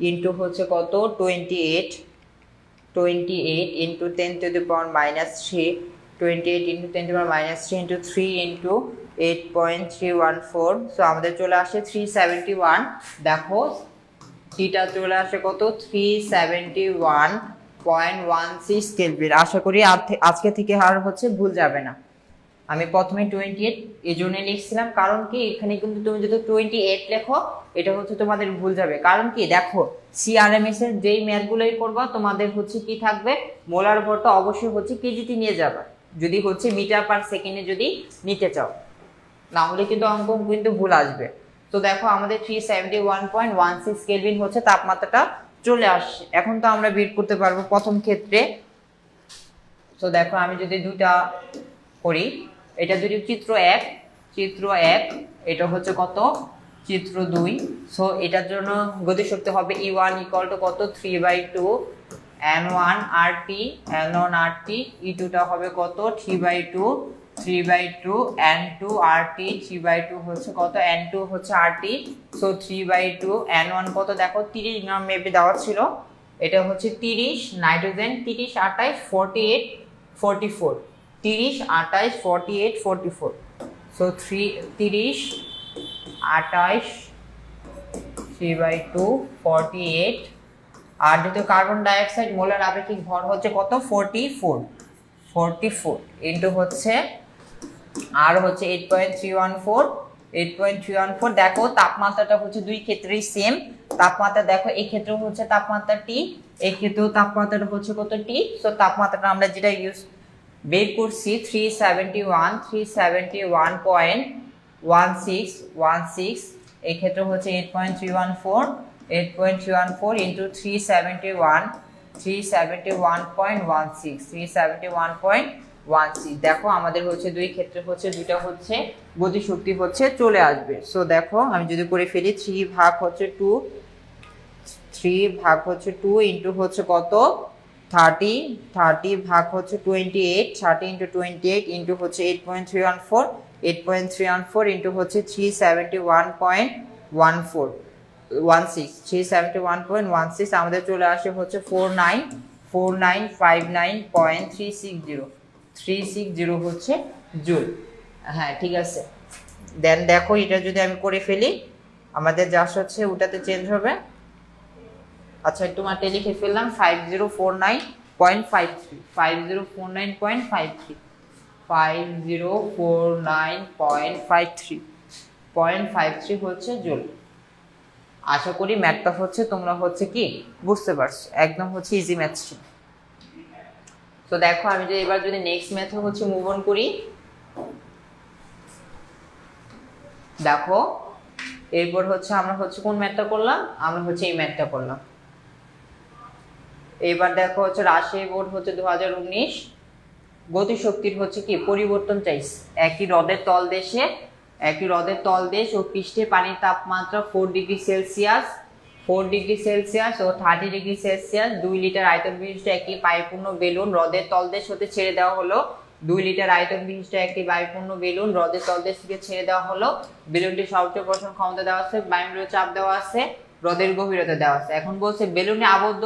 ইনটু হচ্ছে কত 28 into 10⁻³ 28 into 10⁻³ into 3 into 8.314। So আমাদের চলে আসে 371। দেখো টিটা চলে আসে কত 371.16 কেলভিন। আশা করি আজকে থেকে আর হচ্ছে ভুল যাবে না। আমি প্রথমে 28 এই জন্য লিখছিলাম, কারণ কি এখানে কিন্তু তুমি যদি 28 লেখো এটা হচ্ছে তোমাদের ভুল যাবে। কারণ কি দেখো সিআরএমএস এর যেই ম্যাথগুলোই করবা তোমাদের হচ্ছে কি থাকবে, মোলার ভরটা অবশ্যই হচ্ছে কেজিতে নিয়ে যাবে, যদি হচ্ছে মিটার পার সেকেন্ডে যদি নিতে চাও, না হলে কিন্তু অঙ্ক কিন্তু ভুল আসবে। তো দেখো আমাদের 371.16 কেলভিন হচ্ছে তাপমাত্রাটা চলে আসছে। এখন তো আমরা বের করতে পারবো প্রথম ক্ষেত্রে। তো দেখো আমি যদি দুটা করি, এটা যদি চিত্র 1 এটা হচ্ছে কত চিত্র 2। সো এটার জন্য গতিশক্তি হবে E1 ইকুয়াল টু কত 3/2 N1 RT E2 টা হবে কত 3/2 N2 RT 3/2 হচ্ছে কত N2 হচ্ছে RT। সো 3/2 N1 কত দেখো 30 গ্রাম মেপে দেওয়া ছিল, এটা হচ্ছে 30, নাইট্রোজেন 30 28 48 44, 30 28 48 44। সো 30 28 3/2 48। আর যেহেতু কার্বন ডাইঅক্সাইড মোলার আপেক্ষিক ভর হচ্ছে কত 44 ইনটু হচ্ছে আর হচ্ছে 8.314 8.314। দেখো তাপমাত্রাটা হচ্ছে দুই ক্ষেত্রেই সেম তাপমাত্রা। দেখো এই ক্ষেত্রেও হচ্ছে তাপমাত্রা টি, এই ক্ষেত্রেও তাপমাত্রাটা হচ্ছে কত টি। সো তাপমাত্রাটা আমরা যেটা ইউজ বের করছি 371 এই ক্ষেত্রে হচ্ছে 8.314 ইন্টু 371.16। দেখো আমাদের হচ্ছে দুই ক্ষেত্রে হচ্ছে দুইটা হচ্ছে গতিশক্তি হচ্ছে চলে আসবে। সো দেখো আমি যদি করে ফেলি 3 ভাগ হচ্ছে 2 ইন্টু হচ্ছে কত 30 ভাগ হচ্ছে 28, 30 ইন্টু 28 ইন্টু হচ্ছে 8.314 ইন্টু হচ্ছে 371.16 আমাদের চলে আসে হচ্ছে 4959.360 হচ্ছে জুল। হ্যাঁ ঠিক আছে। দেন দেখো এটা যদি আমি করে ফেলি আমাদের যা হচ্ছে ওটাতে চেঞ্জ হবে। আচ্ছা একটু মাঠে লিখে ফেললাম 5049.53 হচ্ছে জুল। আশা করি ম্যাথটা হচ্ছে তোমরা হচ্ছে কি বুঝতে পারছো, একদম হচ্ছে ইজি ম্যাথ ছিল। তো দেখো আমি যদি এবার যদি নেক্সট ম্যাথে হচ্ছে মুভ অন করি, দেখো এরপর হচ্ছে আমরা হচ্ছে কোন ম্যাথটা করলাম, আমরা হচ্ছে এই ম্যাথটা করলাম। এবার দেখো হচ্ছে রাজশাহী বোর্ড হচ্ছে 2019 গতিশক্তির হচ্ছে কি পরিবর্তন চাইছে। একই হ্রদের তলদেশ ও পৃষ্ঠে পানির তাপমাত্রা 4 ডিগ্রি সেলসিয়াস ও 30 ডিগ্রি সেলসিয়াস। 2 লিটার আয়তন বিশিষ্ট একটি পাইপূর্ণ বেলুন হ্রদের তলদেশ হতে ছেড়ে দেওয়া হলো। 2 লিটার আয়তন বিশিষ্ট একটি পাইপূর্ণ বেলুন হ্রদের তলদেশ থেকে ছেড়ে দেওয়া হলো। বেলুনটি সর্বোচ্চ পোষণ ক্ষমতা দেওয়া আছে, বায়ুমণ্ডলীয় চাপ দেওয়া আছে, হ্রদের গভীরতা দেওয়া আছে। এখন বলছে বেলুনে আবদ্ধ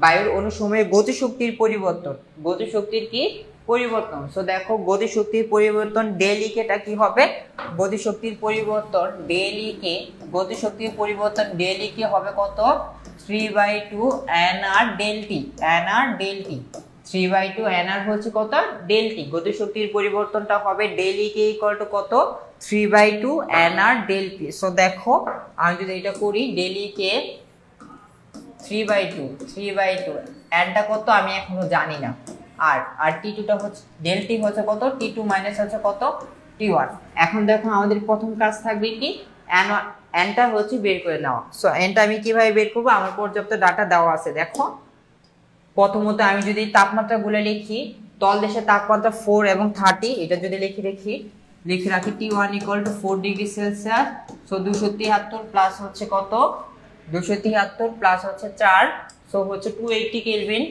বায়ুর অনুসময়ে গতিশক্তির পরিবর্তন। গতিশক্তির কি পরিবর্তন। সো দেখো গতিশক্তির পরিবর্তন ডেলিকেটা কি হবে, গতিশক্তির পরিবর্তন ডেলিকে হবে কত 3/2 nr ডেলটি 3/2 nr হচ্ছে কত ডেলটি। গতিশক্তির পরিবর্তনটা হবে ডেলিকে ইকুয়াল টু কত 3/2 nr ডেলটি। সো দেখো আমি যদি এটা করি ডেলিকে 3/2 nটা কত আমি এখনো জানি না, আর টি2টা হচ্ছে ডেলটি হচ্ছে কত টি2 মাইনাস হচ্ছে কত টি1। এখন দেখো আমাদের প্রথম কাজ থাকবে কি nটা হচ্ছে বের করে নেওয়া। সো nটা আমি কিভাবে বের করব, আমার পর্যাপ্ত ডাটা দেওয়া আছে। দেখো প্রথমত আমি যদি তাপমাত্রাগুলো লিখি, তলদেশের তাপমাত্রা 4 এবং 30 এটা যদি লিখে রাখি টি1 equal to 4 degree Celsius. So 273 plus হচ্ছে কত 273 প্লাস হচ্ছে 4, সো হচ্ছে 280 কেলভিন,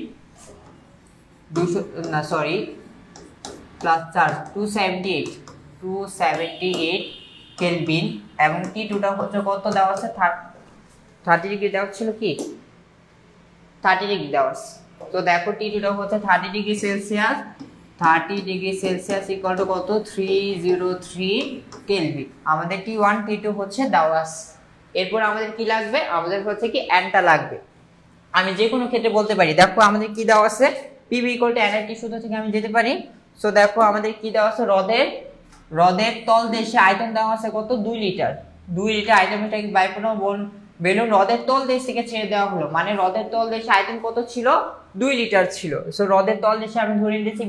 প্লাস 4 278 কেলভিন। এবং টি2টা হচ্ছে কত দেওয়া আছে 30 ডিগ্রি দেওয়া ছিল কি 30 ডিগ্রি দেওয়া আছে। তো দেখো টি2টা হচ্ছে 30 ডিগ্রি সেলসিয়াস ইকুয়াল টু কত 303 কেলভিন। আমাদের টি1 টি2 হচ্ছে দেওয়া আছে। এরপর আমাদের কি লাগবে, আমাদের হচ্ছে কি nটা লাগবে। আমি যে কোনো ক্ষেত্রে বলতে পারি, দেখো আমাদের কি দেওয়া আছে PV = nRT সূত্র থেকে আমি যেতে পারি। সো দেখো আমাদের কি দেওয়া আছে, হ্রদের তলদেশে আয়তন দেওয়া আছে কত 2 লিটার আয়তন। এটা কি বাইপূর্ণ বেলুন হ্রদের তলদেশ থেকে ছেড়ে দেওয়া হলো, মানে হ্রদের তলদেশে আয়তন কত ছিল 2 লিটার ছিল। সো হ্রদের তলদেশে আমি ধরে নিয়েছি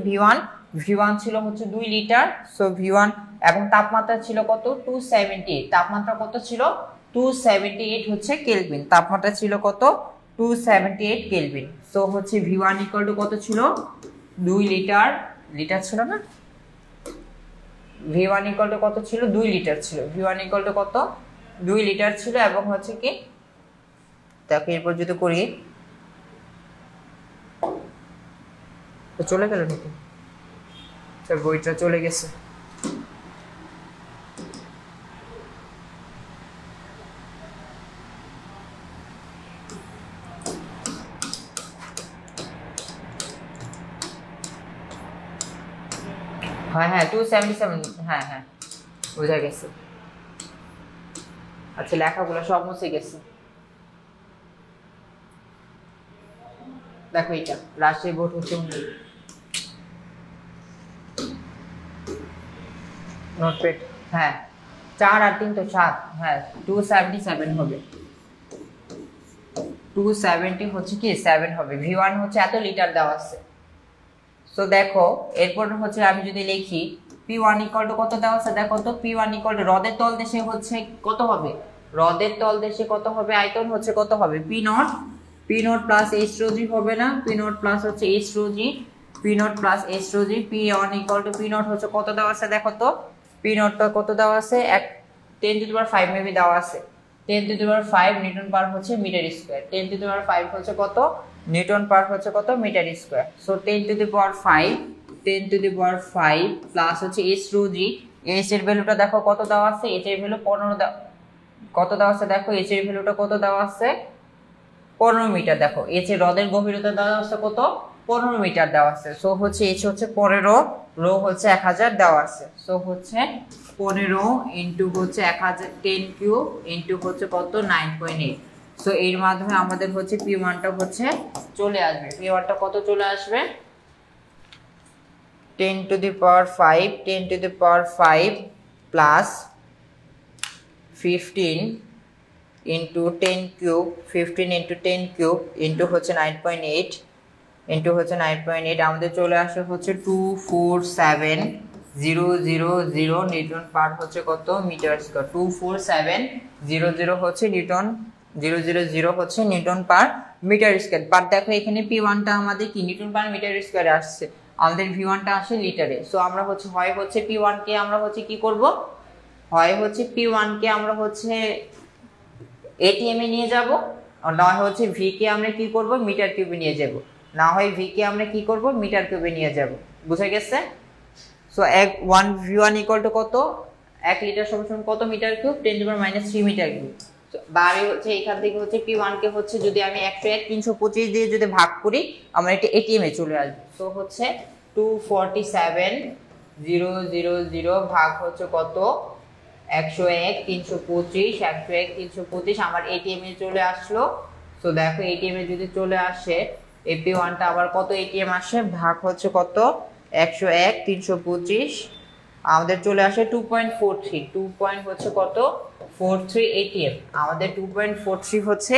V1 ছিল হচ্ছে 2 লিটার। সো V1 এবং তাপমাত্রা ছিল কত 278, তাপমাত্রা কত ছিল 278 হচ্ছে কেলভিন, তাপমাত্রা ছিল কত 278 কেলভিন। সো হচ্ছে V1 ইকুয়াল টু কত ছিল 2 লিটার ছিল না, V1 ইকুয়াল টু কত ছিল 2 লিটার ছিল, V1 ইকুয়াল টু কত 2 লিটার ছিল। এবং হচ্ছে কি দেখো এরপর যদি করি তো চলে গেল নাকি, বইটা চলে গেছে। হ্যাঁ 277, হ্যাঁ বোঝা গেছে। আচ্ছা লেখাগুলো সব মুছে গেছে। দেখো এটা রাজশাহী বোর্ড হচ্ছে নোটপ্যাড, হ্যাঁ 4 আর 3 তো 7, হ্যাঁ 277 হবে, 270 হচ্ছে কি 7 হবে। V1 হচ্ছে এত লিটার দেওয়া আছে। সো দেখো এরপর হচ্ছে আমি যদি লিখি P1 ইকুয়াল টু কত দেওয়া আছে, দেখো তো P1 ইকুয়াল টু হ্রদের তলদেশে হচ্ছে কত হবে, হ্রদের তলদেশে কত হবে, আয়তন হচ্ছে কত হবে, P0 plus H rho g হবে না, P0 প্লাস হচ্ছে H rho g, P0 plus H rho g, P1 equal two P0 হচ্ছে কত দেওয়া আছে, দেখো তো P0 টা কত দেওয়া আছে, 10 টু দি পাওয়ার 5 মেবি দেওয়া আছে, 10 to the power 5 newton per হচ্ছে metre square, 10 to the power 5 হচ্ছে কত নিউটন পার হচ্ছে কত metre square. So 10 to the power 5, 10 to the power 5 plus হচ্ছে H rho g, H এর ভ্যালুটা দেখো কত দেওয়া আছে, H এর ভ্যালু 15 কত দেওয়া আছে, দেখো H এর ভ্যালুটা কত দেওয়া আছে 15 মিটার। দেখো H এর হ্রদের গভীরতা দেওয়া আছে কত 15 মিটার দেওয়া আছে। সো হচ্ছে H হচ্ছে 15, রো হচ্ছে 1000 দেওয়া আছে। সো হচ্ছে 15 ইনটু হচ্ছে 1000 10 কিউব ইনটু হচ্ছে কত 9.8। সো এর মাধ্যমে আমাদের হচ্ছে P1 টা হচ্ছে চলে আসবে, P1 টা কত চলে আসবে 10 to the power 5, 10 to the power 5 plus 15 into 10 cube, 15 into 10 cube into হচ্ছে 9.8 ইনটু হচ্ছে 9.8 আমাদের চলে আসে হচ্ছে 247,000 নিউটন পার হচ্ছে কত মিটার স্কয়ার, 247,000 হচ্ছে নিউটন 000 হচ্ছে newton per metre square. But দেখো এখানে P1 টা আমাদের কি নিউটন পার মিটার স্কয়ারে আসছে, আমাদের V1 টা আসে লিটারে। সো আমরা হচ্ছে হয় হচ্ছে P1 কে আমরা হচ্ছে কি করব, হয় হচ্ছে P1 কে আমরা হচ্ছে ATM এ নিয়ে যাব, আর না হয় হচ্ছে V কে আমরা কি করব মিটার কিউবে নিয়ে যাব, না হয় V কে আমরা কি করব মিটার কিউবে নিয়ে যাব। বুঝা গেছে? সো 1 V1 ইকুয়াল টু কত 1 লিটার সমান কত metre cube, 10 to the power -3 metre cube. বারে হচ্ছে এখান থেকে হচ্ছে P1 কে হচ্ছে যদি আমি 101 325 দিয়ে যদি ভাগ করি আমরা এটা ATM এ চলে আসবে। সো হচ্ছে 247,000 ভাগ হচ্ছে কত 101 325, 101 325 আমার ATM এ চলে আসলো। সো দেখো ATM এ যদি চলে আসে এই P1 টা আবার কত ATM আসে, ভাগ হচ্ছে কত 101 325 আমাদের চলে আসে 2.43, 2 হচ্ছে কত 43 ATM, আমাদের 2.43 হচ্ছে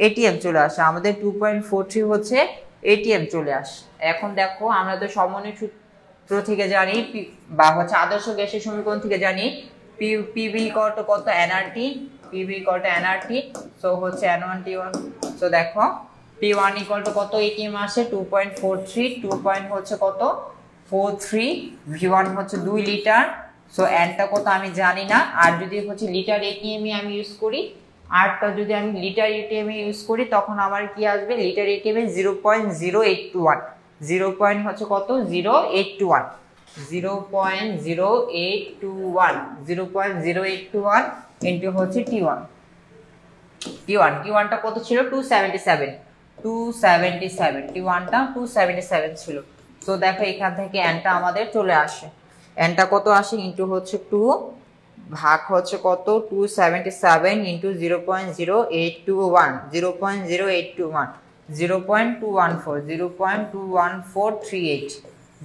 ATM চলে আসে, আমাদের 2.43 হচ্ছে ATM চলে আসে। এখন দেখো আমরা তো সমন্বয় সূত্র থেকে জানি বা হচ্ছে আদর্শ গ্যাসের সমীকরণ থেকে জানি PV ইকুয়াল টু কত nRT, PV equal to nRT। So হচ্ছে n1 t1। সো দেখো P1 ইকুয়াল টু কত ATM আসে 2.43, 2 হচ্ছে কত 43, V1 হচ্ছে 2 লিটার। সো n টা কত আমি জানি না, আর যদি হচ্ছে লিটার ATM এ আমি ইউজ করি, আরটা যদি আমি লিটার ATM এ ইউজ করি তখন আমার কি আসবে লিটার ATM এ 0.0821, 0 হচ্ছে কত 0821, 0.0821 ইনটু হচ্ছে T1, T1 টা কত ছিল 277, T1 টা 277 ছিল। সো দেখো এখান থেকে n টা আমাদের চলে আসে, n টা কত আসে ইনটু হচ্ছে 2 ভাগ হচ্ছে কত 277 ইনটু 0.0821, 0.0821, 0.21438,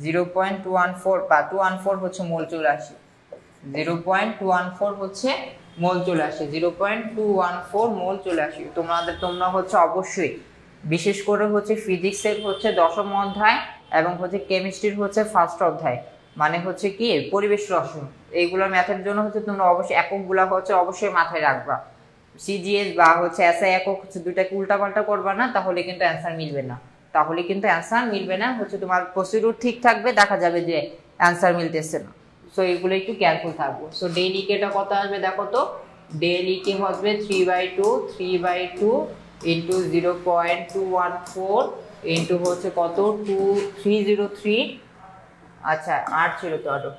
0.214 বা 214 হচ্ছে মোল চলে আসে, 0.214 হচ্ছে মোল চলে আসে, 0.214 মোল চলে আসে। তোমরা হচ্ছে অবশ্যই বিশেষ করে হচ্ছে ফিজিক্সের হচ্ছে 10ম অধ্যায় এবং হচ্ছে কেমিস্ট্রির হচ্ছে 1st অধ্যায়, মানে হচ্ছে কি পরিবেশ রসায়ন, এইগুলোর ম্যাথের জন্য হচ্ছে তোমরা অবশ্যই এককগুলা হচ্ছে অবশ্যই মাথায় রাখবা। সিজিএস বা হচ্ছে এসআই একক হচ্ছে দুটাকে উল্টাপাল্টা করবা না, তাহলে কিন্তু অ্যান্সার মিলবে না, হচ্ছে তোমার প্রসিডিউর ঠিক থাকবে, দেখা যাবে যে অ্যান্সার মিলতেছে না। সো এগুলো একটু কেয়ারফুল থাকবো। সো ডেল ইকেটা কত আসবে দেখো তো, ডেল ইকে হবে 3/2 ইন্টু 0.214 ইন্টু হচ্ছে কত 303, আচ্ছা 8 ছিল তো আরো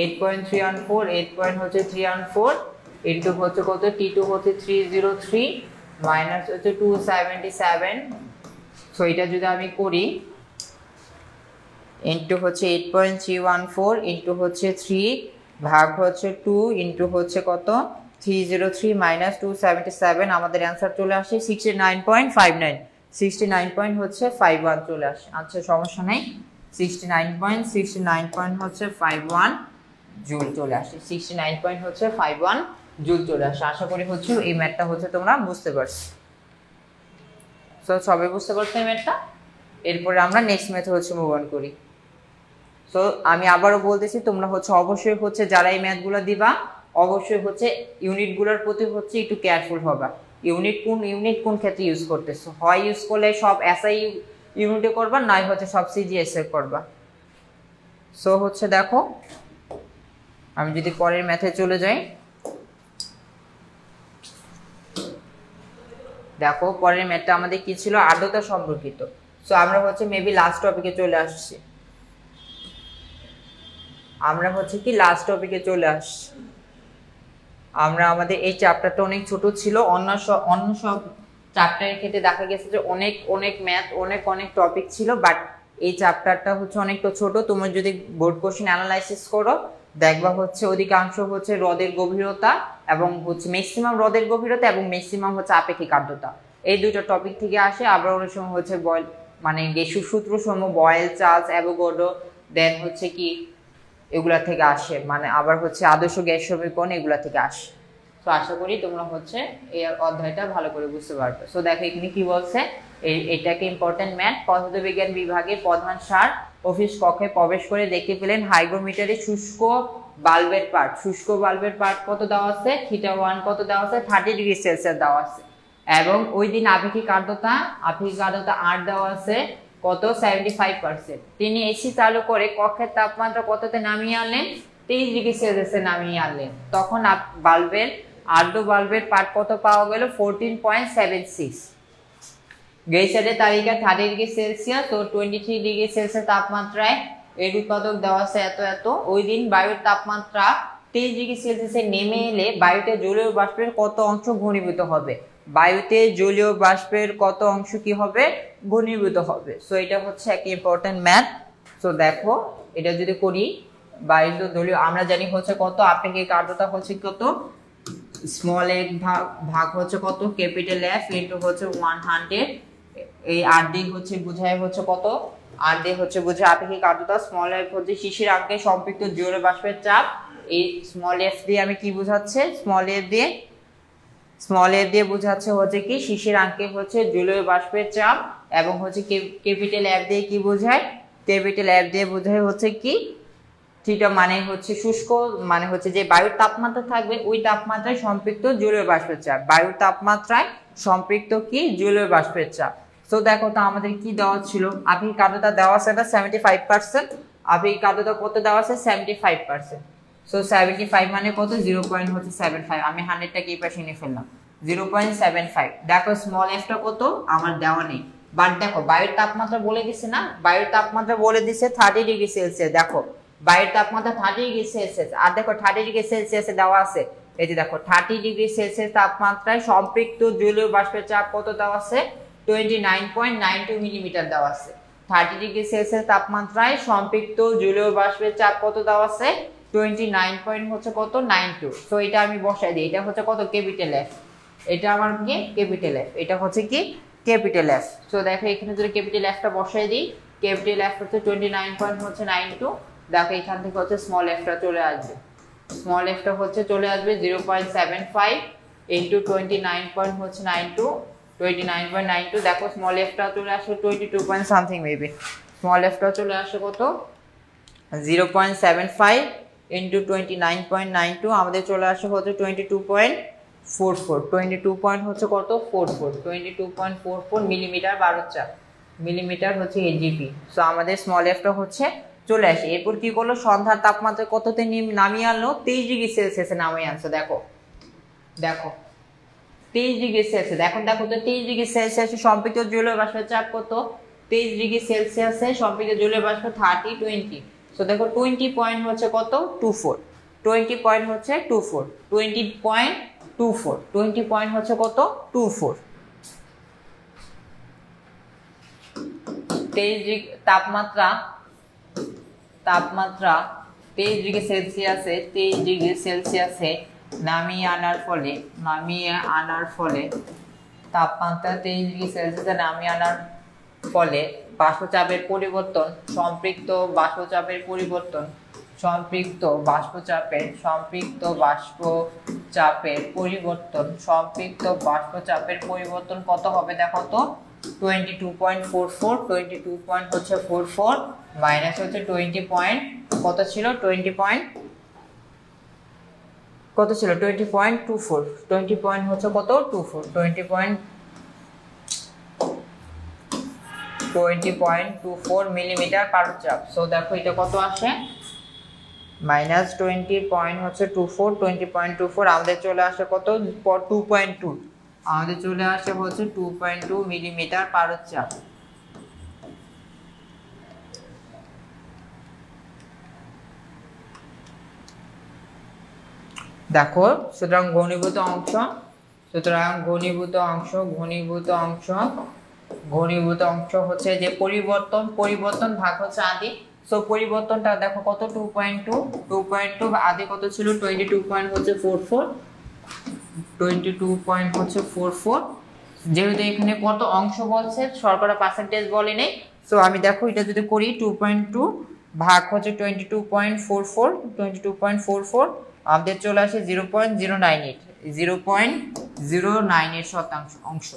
8.314, হচ্ছে 314 ইন্টু হচ্ছে কত T2 হচ্ছে 303 মাইনাস হচ্ছে 277। সো এটা যদি আমি করি ইন্টু হচ্ছে 8.314 ইন্টু হচ্ছে 3 ভাগ হচ্ছে 2 ইন্টু হচ্ছে কত 303 মাইনাস 277, আমাদের অ্যান্সার চলে আসে 69.59, 69 হচ্ছে 51 চলে আসে। আচ্ছা সমস্যা নেই, 69 হচ্ছে 51 জুল চলে আসে, 69.51 জুল চলে আসে। আশা করি হচ্ছে এই ম্যাথটা হচ্ছে তোমরা বুঝতে পারছো। সো সবাই বুঝতে পারছো এই ম্যাথটা। এরপরে আমরা নেক্সট ম্যাথে হচ্ছে মুভ অন করি। সো আমি আবারও বলতেছি, তোমরা হচ্ছে অবশ্যই হচ্ছে যারা এই ম্যাথগুলো দিবা অবশ্যই হচ্ছে ইউনিটগুলোর প্রতি হচ্ছে একটু কেয়ারফুল হবা। ইউনিট কোন ক্ষেত্রে ইউজ করতেছো, হয় ইউজ করলে সব এসআই ইউনিটে করবা, নয় হচ্ছে সব সিজিএস এ করবা। সো হচ্ছে দেখো, আমি যদি পরের ম্যাথে চলে যাই, দেখো পরের ম্যাথটা আমাদের কি ছিল, আর্দ্রতা সম্পর্কিত। সো আমরা হচ্ছে মেবি লাস্ট টপিকে চলে আসছি, আমরা আমাদের এই চ্যাপ্টারটা অনেক ছোট ছিল, অন্য সব চ্যাপ্টারের ক্ষেত্রে দেখা গেছে যে অনেক ম্যাথ অনেক টপিক ছিল, বাট এই চ্যাপ্টারটা হচ্ছে অনেকটা ছোট। তোমরা যদি বোর্ড কোশ্চেন অ্যানালাইসিস করো দেখবা হচ্ছে অধিকাংশ হচ্ছে হ্রদের গভীরতা এবং হচ্ছে ম্যাক্সিমাম হ্রদের গভীরতা এবং ম্যাক্সিমাম হচ্ছে আপেক্ষিক আর্দ্রতা, এই দুটো টপিক থেকে আসে। আবার অনেক সময় হচ্ছে বয়েল মানে গ্যাসীয় সূত্র সমূহ বয়েল, চার্লস, অ্যাভোগাড্রো, দেন হচ্ছে কি এগুলা থেকে আসে, মানে আবার হচ্ছে আদর্শ গ্যাস সমীকরণ এগুলা থেকে আসে। তো আশা করি তোমরা হচ্ছে এই অধ্যায়টা ভালো করে বুঝতে পারবে। সো দেখো এখানে কি বলছে, এটাকে ইম্পর্টেন্ট ম্যাথ। পদার্থবিজ্ঞান বিভাগের প্রধান স্যার অফিস কক্ষে প্রবেশ করে দেখতে পেলেন হাইগ্রোমিটারে শুষ্ক বাল্বের পার্ট কত দেওয়া আছে, θ1 কত দেওয়া আছে, 30 ডিগ্রি সেলসিয়াস দেওয়া আছে, এবং ওই দিন আপেক্ষিক আর্দ্রতা আর দেওয়া আছে কত, 75%। তিনি এসি চালু করে কক্ষের তাপমাত্রা কততে নামিয়ে আনলেন, 30 ডিগ্রি সেলসিয়াসে নামিয়ে আনলেন। তখন আর্দ্র বাল্বের পার্ট কত পাওয়া গেল, 14.76। গেইসারের তালিকা 30 ডিগ্রি সেলসিয়াস তো 23 ডিগ্রি সেলসিয়াস তাপমাত্রায় এর উৎপাদক দেওয়া আছে এত। ওই দিন বায়ুর তাপমাত্রা 23 ডিগ্রি সেলসিয়াসে নেমে এলে বায়ুতে জলীয় বাষ্পের কত অংশ ঘনীভূত হবে, বায়ুতে জলীয় বাষ্পের কত অংশ কি হবে, ঘনীভূত হবে। সো এটা হচ্ছে একটা ইম্পর্টেন্ট ম্যাথ। সো দেখো এটা যদি করি, বায়ুতে জলীয় আমরা জানি হচ্ছে কত, আপেক্ষিক আর্দ্রতা হচ্ছে কত, স্মল এফ ভাগ হচ্ছে কত, ক্যাপিটাল এফ ইনটু হচ্ছে 100। এই আর ডি হচ্ছে বোঝায় হচ্ছে কত, আর ডি হচ্ছে বোঝায় আপেক্ষিক আর্দ্রতা, স্মল এফ হচ্ছে শিশির আঙ্কে সম্পৃক্ত জলীয় বাষ্পের চাপ। এই স্মল এফ দিয়ে আমি কি বোঝাচ্ছে, স্মল এফ দিয়ে বোঝাচ্ছে হচ্ছে কি শিশির আঙ্কে হচ্ছে জলীয় বাষ্পের চাপ, এবং হচ্ছে ক্যাপিটাল এফ দিয়ে কি বোঝায়, ক্যাপিটাল এফ দিয়ে বোঝায় হচ্ছে কি থিটা, মানে হচ্ছে শুষ্ক, মানে হচ্ছে যে বায়ুর তাপমাত্রা থাকবে ওই তাপমাত্রায় সম্পৃক্ত জলীয় বাষ্পের চাপ, বায়ুর তাপমাত্রায় সম্পৃক্ত কি জলীয় বাষ্পের চাপ। তো দেখো তো আমাদের কি দেওয়া ছিল, আপেক্ষিক আর্দ্রতা দেওয়া আছে 75%, আপেক্ষিক আর্দ্রতা কত দেওয়া আছে, 75%। সো 75 মানে কত, 0.75, আমি 100টাকে এই পাশে নিয়ে ফেললাম, 0.75। দেখো স্মল এফটা কত আমার দেওয়া নেই, বাট দেখো বায়ুর তাপমাত্রা বলে দিছে না, বায়ুর তাপমাত্রা বলে দিছে 30 ডিগ্রি সেলসিয়াস। দেখো বায়ুর তাপমাত্রা 30 ডিগ্রি সেলসিয়াস, আর দেখো 30 ডিগ্রি সেলসিয়াসে দেওয়া আছে, এই যে দেখো 30 ডিগ্রি সেলসিয়াস তাপমাত্রায় সম্পৃক্ত জলীয় বাষ্পের চাপ কত দেওয়া আছে, 29.92 মিলিমিটার দেওয়া আছে। 30 ডিগ্রি সেলসিয়াস তাপমাত্রায় সম্পৃক্ত জলীয় বাষ্পের চাপ কত দেওয়া আছে, 29.92। সো এটা আমি বসাই দিই, এটা হচ্ছে কত, ক্যাপিটাল এফ, এটা আমার কি ক্যাপিটাল এফ, এটা হচ্ছে কি ক্যাপিটাল এফ। সো দেখো এখানে যদি ক্যাপিটাল এফটা বসাই দিই, ক্যাপিটাল এফ হচ্ছে 29.92। দেখো এখান থেকে হচ্ছে স্মল এফটা চলে আসবে, স্মল এফটা হচ্ছে চলে আসবে 0.75 ইন্টু 29.92। দেখো স্মল এফটা চলে আসবে 22 পয়েন্ট সামথিং, মেবি স্মল এফটা চলে আসে কত, 0.75 ইন্টু 29.92, আমাদের চলে আসে হচ্ছে 22.44, 22 পয়েন্ট হচ্ছে কত, 22.44 মিলিমিটার বায়ুর চাপ, মিলিমিটার হচ্ছে এজিপি। সো আমাদের স্মল এফটা হচ্ছে চলে আসে। এরপর কি করলো, সন্ধ্যার তাপমাত্রা কততে নামিয়ে আনলো, 23 ডিগ্রি সেলসিয়াসে নামিয়ে আনছে। দেখো 23 ডিগ্রি সেলসিয়াস, এখন দেখো তো 23 ডিগ্রি সেলসিয়াসে সম্পৃক্ত জলীয় বাষ্পের চাপ কত, 23 ডিগ্রি সেলসিয়াসে সম্পৃক্ত জলীয় বাষ্প 20। সো দেখো 20 পয়েন্ট হচ্ছে কত, 24, 20 পয়েন্ট হচ্ছে 24, 20.24, 20 পয়েন্ট হচ্ছে কত, 24। 23 ডিগ্রি তাপমাত্রা 23 ডিগ্রি সেলসিয়াসে নামিয়ে আনার ফলে তাপমাত্রা 23 ডিগ্রি সেলসিয়াসে নামিয়ে আনার ফলে বাষ্পচাপের পরিবর্তন, সম্পৃক্ত বাষ্পচাপের পরিবর্তন সম্পৃক্ত বাষ্পচাপের পরিবর্তন কত হবে দেখো তো 22.44 22.44 মাইনাস হচ্ছে 20 পয়েন্ট কত ছিল 20 পয়েন্ট কত ছিল 20.24 20 পয়েন্ট হচ্ছে কত 20.24 মিলিমিটার পারদ-চাপ। সো দেখো এটা কত আসে মাইনাস 20.24 আমাদের চলে আসে কত 2.2 আমাদের চলে আসে হচ্ছে 2.2 মিলিমিটার পারদ-চাপ। দেখো সুতরাং ঘনীভূত অংশ হচ্ছে যে পরিবর্তন ভাগ হচ্ছে আদি। সো পরিবর্তনটা দেখো কত 2.2 আদি কত ছিল 22.44 যেহেতু এখানে কত অংশ বলছে শতকরা পার্সেন্টেজ বলে নেই। সো আমি দেখো এটা যদি করি 2.2 ভাগ হচ্ছে 22.44 আমাদের চলে আসে 0.098 শতাংশ অংশ।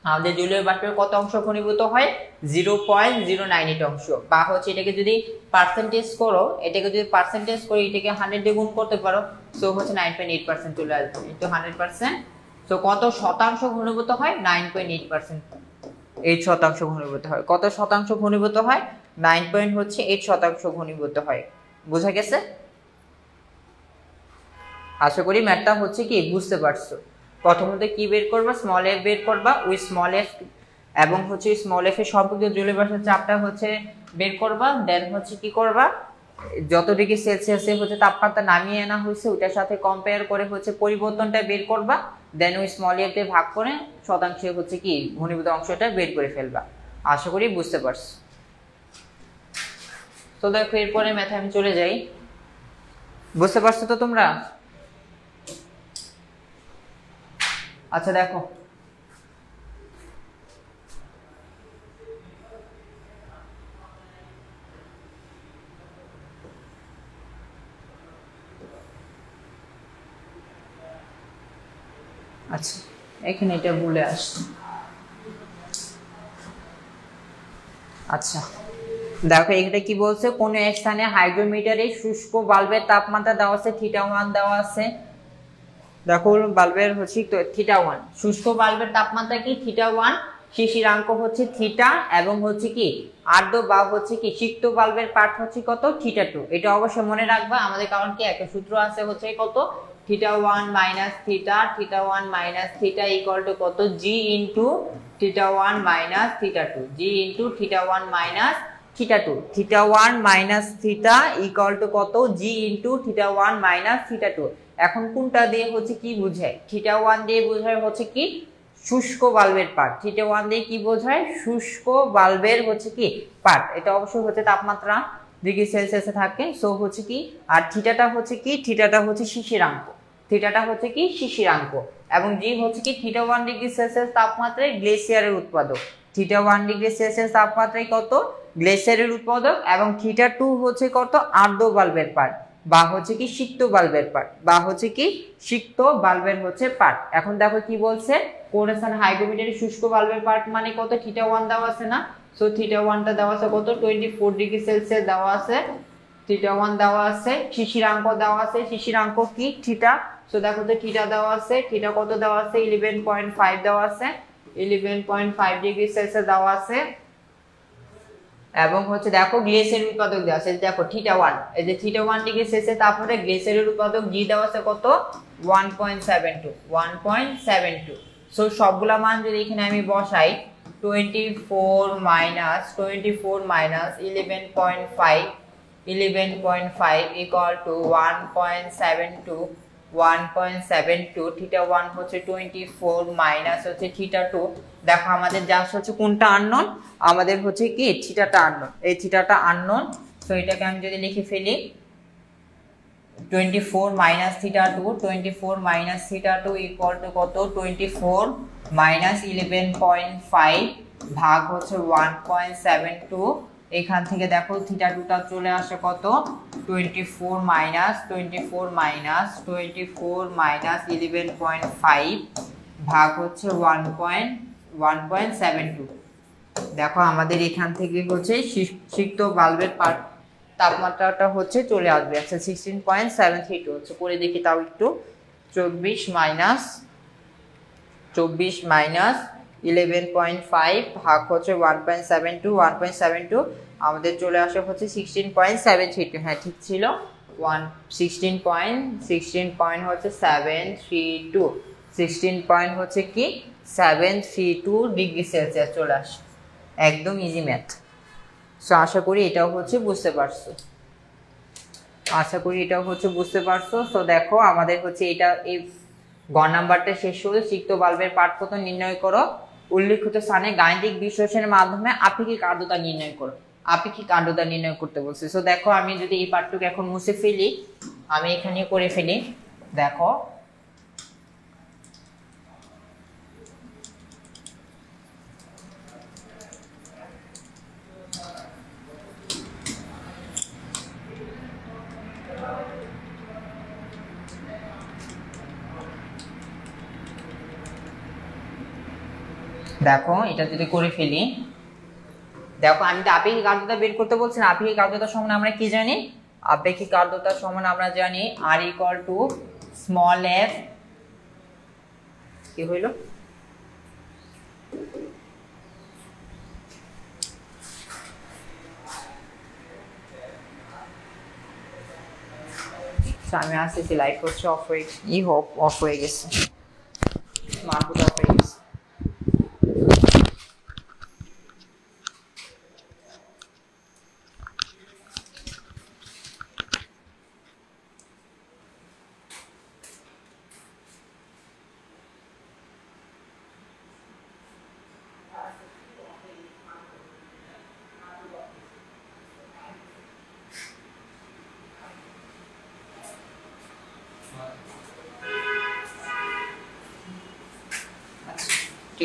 আমাদের জলীয় বাষ্পের কত অংশ ঘনীভূত হয় 0.098 অংশ, বা হচ্ছে এটাকে যদি পার্সেন্টেজ করো এটাকে 100 দিয়ে গুণ করতে পারো সো হচ্ছে 9.8% চলে আসবে ইনটু 100%। সো কত শতাংশ ঘনীভূত হয় 9.8%, 8 শতাংশ ঘনীভূত হয়। কত শতাংশ ঘনীভূত হয় 9.8 শতাংশ ঘনীভূত হয়। বোঝা গেছে? আশা করি ম্যাথটা হচ্ছে কি বুঝতে পারছো। প্রথমত কি বের করবা স্মল এফ বের করবা, ওই স্মল এফ এবং হচ্ছে স্মল এফ এর সম্পর্কিত জলীয় বাষ্পের চাপটা হচ্ছে বের করবা। দেন হচ্ছে কি করবা যত ডিগ্রি সেলসিয়াসে হচ্ছে তাপমাত্রা নামিয়ে আনা হয়েছে ওটার সাথে কম্পেয়ার করে হচ্ছে পরিবর্তনটা বের করবা। দেন ওই স্মল এফ দিয়ে ভাগ করে শতাংশে হচ্ছে কি ঘনীভূত অংশটা বের করে ফেলবা। আশা করি বুঝতে পারছো। তো দেখো এরপরে ম্যাথে আমি চলে যাই। বুঝতে পারছো তো তোমরা? আচ্ছা দেখো আচ্ছা এখানে এটা ভুলে আসছে। আচ্ছা দেখো এখানে কি বলছে কোন এক স্থানে হাইগ্রোমিটারে শুষ্ক বাল্বের তাপমাত্রা দেওয়া আছে θ1 দেওয়া আছে। দেখো বাল্বের হচ্ছে θ1 শুষ্ক বাল্বের তাপমাত্রা কি θ1, শিশিরাঙ্ক হচ্ছে θ এবং হচ্ছে কি আর্দ্র বা হচ্ছে কি সিক্ত বাল্বের পাঠ হচ্ছে কত θ2। এটা অবশ্যই মনে রাখবা আমাদের, কারণ কি একটা সূত্র আছে হচ্ছে কত θ1 মাইনাস θ θ1 মাইনাস θ ইকুয়াল টু কত g into θ1 minus θ2 g into θ1 minus θ2 θ1 minus θ equal to কত g ইনটু θ1 মাইনাস θ2। এখন কোনটা দিয়ে হচ্ছে কি বোঝায় θ1 দিয়ে বোঝায় হচ্ছে কি শুষ্ক বাল্বের পাঠ, θ1 দিয়ে কি বোঝায় শুষ্ক বাল্বের হচ্ছে কি পাঠ। এটা অবশ্যই হচ্ছে তাপমাত্রা ডিগ্রি সেলসিয়াসে থাকে। সো হচ্ছে কি আর থিটাটা হচ্ছে কি থিটাটা হচ্ছে শিশিরাঙ্ক, থিটাটা হচ্ছে কি শিশিরাঙ্ক এবং জি হচ্ছে কি θ1 ডিগ্রি সেলসিয়াস তাপমাত্রায় গ্লেসিয়ারের উৎপাদক। θ1 ডিগ্রি সেলসিয়াস তাপমাত্রায় কত গ্লেসিয়ারের উৎপাদক এবং θ2 হচ্ছে কত আর্দ্র বাল্বের পাঠ বা হচ্ছে কি সিক্ত বাল্বের পাঠ বা হচ্ছে কি সিক্ত বাল্বের হচ্ছে পাঠ। এখন দেখো কি বলছে কোন স্থানে হাইগ্রোমিটারে শুষ্ক বাল্বের পাঠ মানে কত θ1 দেওয়া আছে না। সো θ1 টা দেওয়া আছে কত 24 ডিগ্রি সেলসিয়াস দেওয়া আছে, θ1 দেওয়া আছে, শিশিরাঙ্ক দেওয়া আছে, শিশিরাঙ্ক কি থিটা। সো দেখো তো থিটা দেওয়া আছে, থিটা কত দেওয়া আছে 11.5 দেওয়া আছে, 11.5 ডিগ্রি সেলসিয়াস দেওয়া আছে এবং হচ্ছে দেখো গ্লেসিয়ারের উৎপাদক দেওয়া আছে দেখো θ1 এই যে θ1 ডিগ্রি সেলসিয়াস তাপমাত্রায় গ্লেসিয়ারের উৎপাদক জি দেওয়া আছে কত 1.72। সো সবগুলা মান যদি এখানে আমি বসাই 24 মাইনাস 11.5 ইকুয়াল টু 1.72 θ1 হচ্ছে 24 মাইনাস হচ্ছে θ2। দেখো আমাদের জাস্ট হচ্ছে কোনটা আননোন, আমাদের হচ্ছে কি থিটাটা আননোন, এই থিটাটা আননোন। সো এটাকে আমি যদি লিখে ফেলি 24 মাইনাস θ2 ইকুয়াল টু কত 24 মাইনাস 11.5 ভাগ হচ্ছে 1.72 এখান থেকে দেখো থিটা টুটা চলে আসে কত 24 মাইনাস 11.5 ভাগ হচ্ছে 1.72। দেখো আমাদের এখান থেকে হচ্ছে সিক্ত বাল্বের তাপমাত্রাটা হচ্ছে চলে আসবে। আচ্ছা 16.732 হচ্ছে, করে দেখি তাও একটু। 24 মাইনাস 11.5 ভাগ হচ্ছে 1.72 আমাদের চলে আসে হচ্ছে 16.732। হ্যাঁ ঠিক ছিল, 16 হচ্ছে 732, 16 হচ্ছে কি 732 ডিগ্রি সেলসিয়াস চলে আসে। একদম ইজি ম্যাথ। সো আশা করি এটাও হচ্ছে বুঝতে পারছো। সো দেখো আমাদের হচ্ছে এটা এই গ নাম্বারটা শেষ হলো। সিক্ত বাল্বের পাঠ কত নির্ণয় করো, উল্লেখিত স্থানে গাণিতিক বিশ্লেষণের মাধ্যমে আপেক্ষিক আর্দ্রতা নির্ণয় করো। আপেক্ষিক আর্দ্রতা নির্ণয় করতে বলছি। সো দেখো আমি যদি এই পাঠটুকু এখন মুছে ফেলি, আমি এখানে করে ফেলি। দেখো দেখো এটা যদি করে ফেলি, দেখো আমি তো আপেক্ষিক আর্দ্রতা বের করতে বলছি না। আপেক্ষিক আর্দ্রতা সমান আমরা কি জানি? আপেক্ষিক আর্দ্রতা সমান আমরা জানি আর ইকুয়াল টু স্মল এফ, কি হইল আমি আসতেছি, লাইট হচ্ছে অফ হয়ে গেছে, মার্কটা অফ হয়ে গেছে।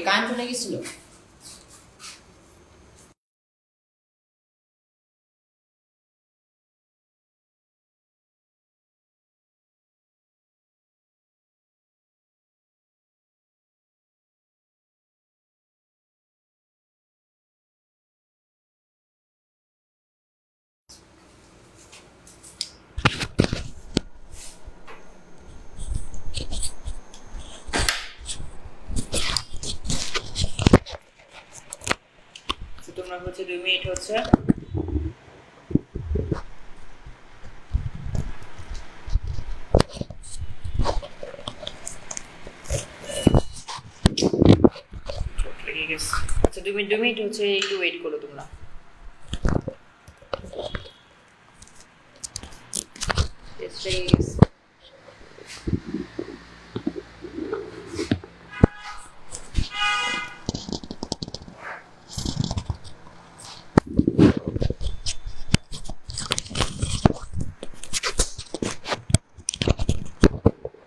কারেন্ট চলে গেছিল। তোমরা হচ্ছে 2 মিনিট হচ্ছে আচ্ছা 2 মিনিট হচ্ছে একটু ওয়েট করো তোমরা।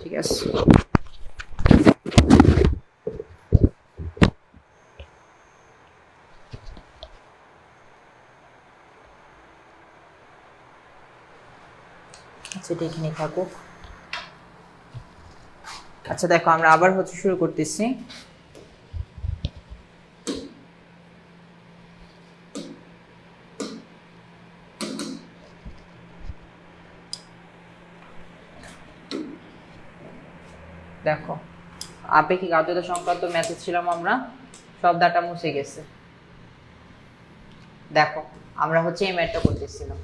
ঠিক আছে, সেটা এখানে থাকুক। আচ্ছা দেখো আমরা আবার হচ্ছে শুরু করতেছি। দেখো আপেক্ষিক আর্দ্রতা সংক্রান্ত ম্যাথে ছিলাম আমরা, সব ডাটা মুছে গেছে। দেখো আমরা হচ্ছে এই ম্যাথটা করতেছিলাম।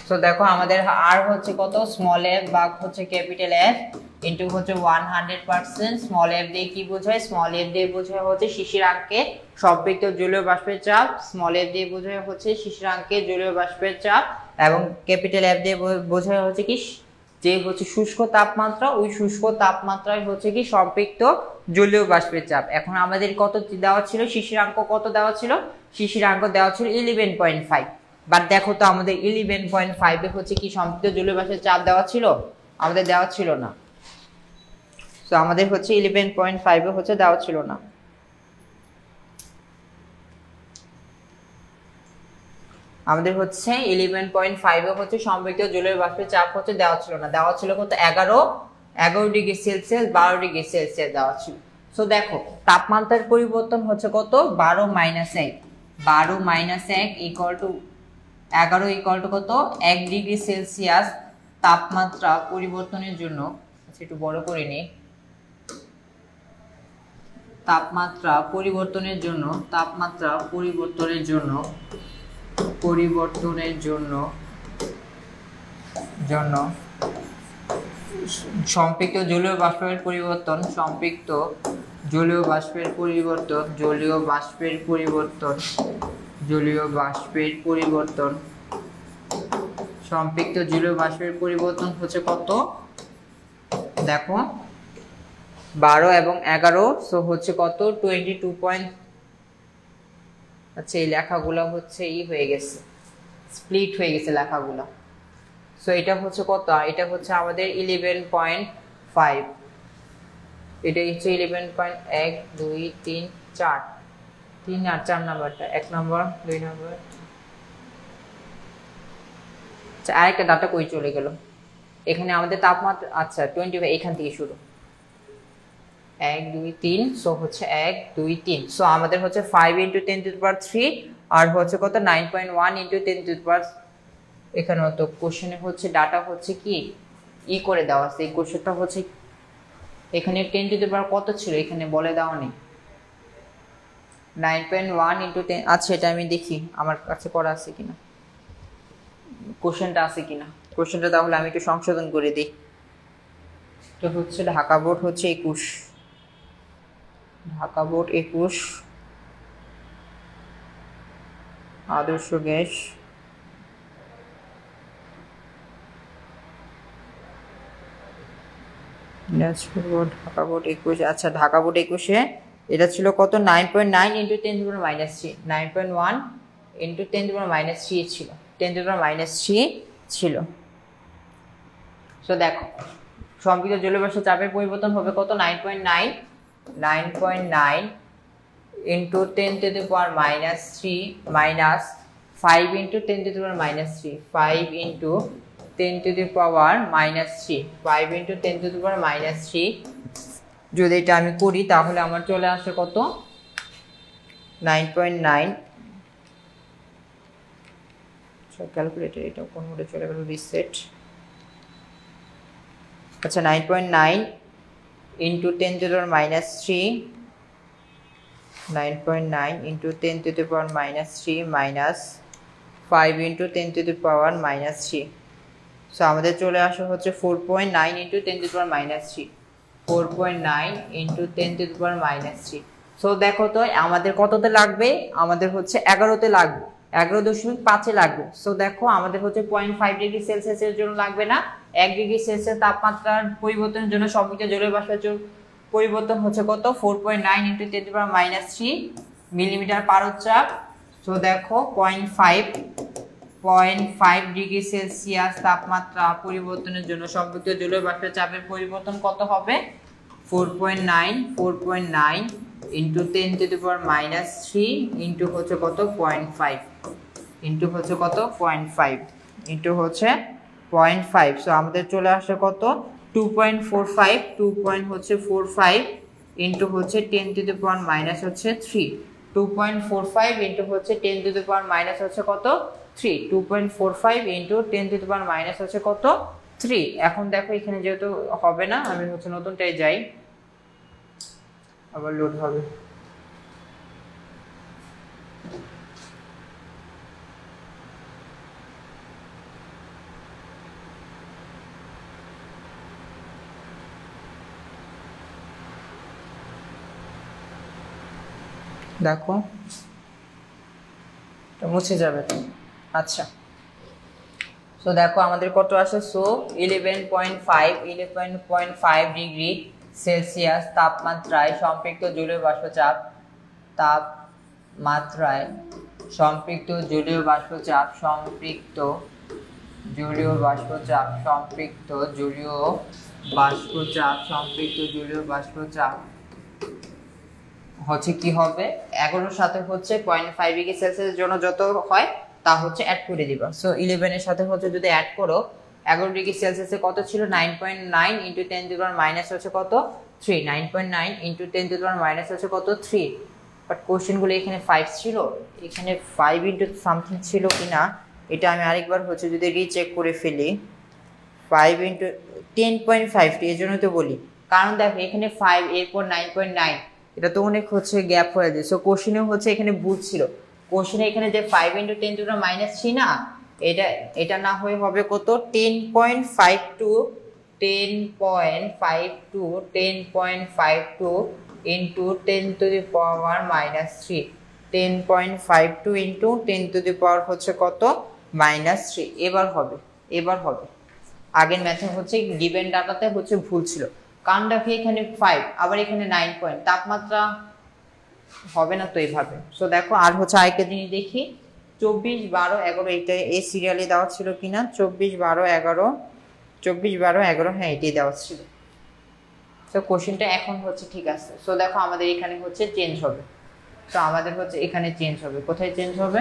তো দেখো আমাদের আর হচ্ছে কত, স্মল এফ ভাগ হচ্ছে ক্যাপিটাল এফ ইনটু হচ্ছে 100%। স্মল এফ দিয়ে কি বোঝায়? স্মল এফ দিয়ে বোঝায় হচ্ছে শিশিরাঙ্কে সম্পৃক্ত জলীয় বাষ্পের চাপ। স্মল এফ দিয়ে বোঝায় হচ্ছে শিশিরাঙ্কে জলীয় বাষ্পের চাপ, এবং ক্যাপিটাল এফ দিয়ে বোঝায় হচ্ছে কি যে হচ্ছে শুষ্ক তাপমাত্রা, ওই শুষ্ক তাপমাত্রায় হচ্ছে কি সম্পৃক্ত জলীয় বাষ্পের চাপ। এখন আমাদের কত দেওয়া ছিল? শিশিরাঙ্ক কত দেওয়া ছিল? শিশিরাঙ্ক দেওয়া ছিল 11.5। বাট দেখো তো আমাদের 11.5 এ হচ্ছে কি সম্পৃক্ত জলীয় বাষ্পের চাপ দেওয়া ছিল? আমাদের দেওয়া ছিল না। তো আমাদের হচ্ছে 11.5 এ হচ্ছে দেওয়া ছিল না। আমাদের হচ্ছে 11.5 এ হচ্ছে সম্পৃক্ত জলীয় বাষ্পের চাপ হচ্ছে দেওয়া ছিল না, দেওয়া ছিল কত 11 ডিগ্রি সেলসিয়াস 12 ডিগ্রি সেলসিয়াস দেওয়া ছিল। সো দেখো তাপমাত্রার পরিবর্তন হচ্ছে কত 12 - 1, 12 - 1 ইকুয়াল টু 11 ইকুয়াল টু কত 1 ডিগ্রি সেলসিয়াস তাপমাত্রা পরিবর্তনের জন্য, আচ্ছা একটু বড় করে নিই, তাপমাত্রা পরিবর্তনের জন্য সম্পৃক্ত জলীয় বাষ্পের পরিবর্তন, সম্পৃক্ত জলীয় বাষ্পের পরিবর্তন হচ্ছে কত দেখো 12 এবং 11, সো হচ্ছে কত 22. আচ্ছা এই লেখাগুলো হচ্ছে হয়ে গেছে, স্প্লিট হয়ে গেছে লেখাগুলো। সো এটা হচ্ছে কত, এটা হচ্ছে আমাদের 11.5, এটা হচ্ছে 11.1 2 3 4 3 আর 4 নাম্বারটা 1 নাম্বার 2 নাম্বার। আচ্ছা আরেকটা ডাটা কই চলে গেল, এখানে আমাদের তাপমাত্রা আচ্ছা 25 এখান থেকে শুরু 1 2 3, সো হচ্ছে 1 2 3, সো আমাদের হচ্ছে 5 × 10⁻³ আর হচ্ছে কত 9.1 × 10⁻, এখানে তো কোশ্চেনে হচ্ছে ডাটা হচ্ছে কি করে দেওয়া আছে, এই কোশ্চেনটা হচ্ছে এখানে 10⁻, কত ছিল এখানে বলে দেওয়া নেই, 9.1 × 10। আচ্ছা এটা আমি দেখি আমার কাছে করা আছে কিনা, কোশ্চেনটা আছে কিনা, কোশ্চেনটা তাহলে আমি একটু সংশোধন করে দিই। তো হচ্ছে ঢাকা বোর্ড হচ্ছে 21, ঢাকা বোর্ড 21 আদর্শ গ্যাস ঢাকা বোর্ড 21। আচ্ছা ঢাকা বোর্ড 21-এ এটা ছিল কত 9.9 × 10⁻³ 9.1 × 10⁻³ ছিল, 10⁻³ ছিল। সো দেখো সম্পৃক্ত জলীয় বাষ্পের চাপের পরিবর্তন হবে কত 9.9 × 10⁻³ - 5 × 10⁻³ 5 × 10⁻³ যদি এটা আমি করি তাহলে আমার চলে আসে কত 9.9, ক্যালকুলেটর এটা কোন মোডে চলে গেল, রিসেট। আচ্ছা 9.9 × 10⁻³ 9.9 × 10⁻³ মাইনাস 5 × 10⁻³ সো আমাদের চলে আসে হচ্ছে 4.9 × 10⁻³ 4.9 × 10⁻³। সো দেখো তো আমাদের কততে লাগবে, আমাদের হচ্ছে 11তে লাগবে, 11.5-এ লাগবে। সো দেখো আমাদের হচ্ছে 0.5 ডিগ্রি সেলসিয়াসের জন্য লাগবে না, 1 ডিগ্রি সেলসিয়াস তাপমাত্রার পরিবর্তনের জন্য সম্পৃক্ত জলীয় বাষ্পের পরিবর্তন হচ্ছে কত 4.9 × 10⁻³ মিলিমিটার পারদচাপ। সো দেখো 0.5 ডিগ্রি সেলসিয়াস তাপমাত্রা পরিবর্তনের জন্য সম্পৃক্ত জলীয় বাষ্পের চাপের পরিবর্তন কত হবে 4.9 × 10⁻³ ইন্টু হচ্ছে কত 0.5 ইন্টু হচ্ছে কত 0.5 ইন্টু হচ্ছে 0.5। সো আমাদের চলে আসে কত 2.45 2.45 ইন্টু হচ্ছে 10⁻³ হচ্ছে 3 2.45 ইন্টু হচ্ছে 10⁻³ হচ্ছে কত 3 2.45 ইন্টু 10⁻³ হচ্ছে কত 3। এখন দেখো এখানে যেহেতু হবে না আমি হচ্ছে নতুনটাই যাই, আবার লোড হবে। দেখো মুছে যাবে তো। আচ্ছা সো দেখো আমাদের কত আসে, সো 11.5 ডিগ্রি সেলসিয়াস তাপমাত্রায় সম্পৃক্ত জলীয় বাষ্পচাপ সম্পৃক্ত জলীয় বাষ্পচাপ হচ্ছে কি হবে 11-এর সাথে হচ্ছে 0.5 ডিগ্রি সেলসিয়াসের জন্য যত হয় তা হচ্ছে অ্যাড করে দিবা। সো 11 এর সাথে হচ্ছে যদি অ্যাড করো 11 ডিগ্রি সেলসিয়াসে কত ছিল 9.9 into 10 to the power minus হচ্ছে কত 3, 9.9 into 10 to the power minus হচ্ছে কত 3। বাট কোশ্চেনগুলো এখানে 5 ছিল, এখানে 5 ইনটু সামথিং ছিল কিনা এটা আমি আরেকবার হচ্ছে যদি রিচেক করে ফেলি। 5 ইনটু 10.5 এর জন্য তো বলি, কারণ দেখো এখানে 5 এরপর 9.9 এটা তো অনেক হচ্ছে গ্যাপ হয়ে যায়। সো কোশ্চেনে হচ্ছে এখানে ভুল ছিল, কোশ্চেনে এখানে যে 5 into 10 to the power minus 3 না, এটা না হয়ে হবে কত 10.52 into 10 to the power minus 3, 10.52 into 10 to the power হচ্ছে কত মাইনাস 3। এবার হবে আগের ম্যাথে হচ্ছে গিভেন ডাটাতে হচ্ছে ভুল ছিল, কারণ দেখো এখানে 5 আবার এখানে 9 পয়েন্ট, তাপমাত্রা হবে না তো এইভাবে। সো দেখো আর হচ্ছে আরেকটা জিনিস দেখি 24, 12, 11 এইটা এই সিরিয়ালে দেওয়া ছিল কিনা, 24, 12, 11 হ্যাঁ এটাই দেওয়া ছিল। তো কোশ্চেনটা এখন হচ্ছে ঠিক আছে। সো দেখো আমাদের এখানে হচ্ছে চেঞ্জ হবে, তো আমাদের হচ্ছে এখানে চেঞ্জ হবে, কোথায় চেঞ্জ হবে,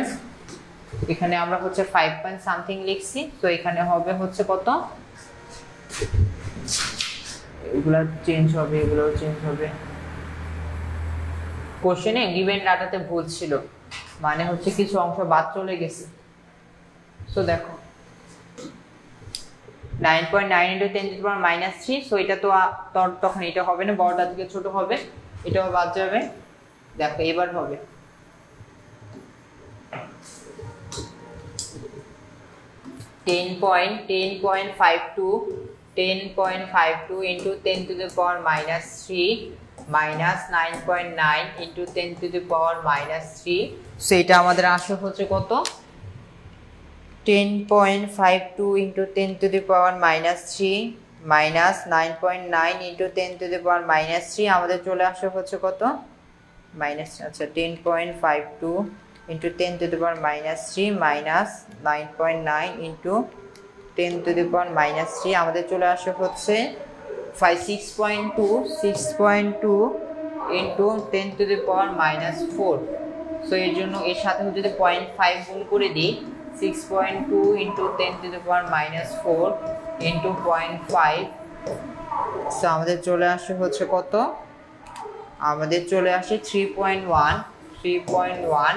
এখানে আমরা হচ্ছে 5 পয়েন্ট সামথিং লিখছি, তো এখানে হবে হচ্ছে কত, এগুলা চেঞ্জ হবে, এগুলোও চেঞ্জ হবে। কোশ্চেনে গিভেন ডাটাতে ভুল ছিল, মানে হচ্ছে কিছু অংশ বাদ চলে গেছে। সো দেখো 9.9 into 10 to the power minus 3, so এটা তো তখন এটা হবে না, বড়টা থেকে ছোট হবে, এটাও বাদ যাবে। দেখো এবার হবে 10.52 into 10 to the power minus 3 minus 9.9 into 10 to the power minus 3। So এটা আমাদের আসে হচ্ছে কত 10.52 into 10 to the power minus 3 minus 9.9 into 10 to the power minus 3, আমাদের চলে আসে হচ্ছে কত মাইনাস, আচ্ছা 10.52 into 10 to the power minus 3 minus 9.9 into 10 to the power minus 3, আমাদের চলে আসে হচ্ছে 6.2 into 10 to the power minus 4। So এর জন্য এর সাথে যদি 0.5 গুণ করে দিই 6.2 into 10 to the power minus 4 into 0.5, so আমাদের চলে আসে হচ্ছে কত, আমাদের চলে আসে 3.1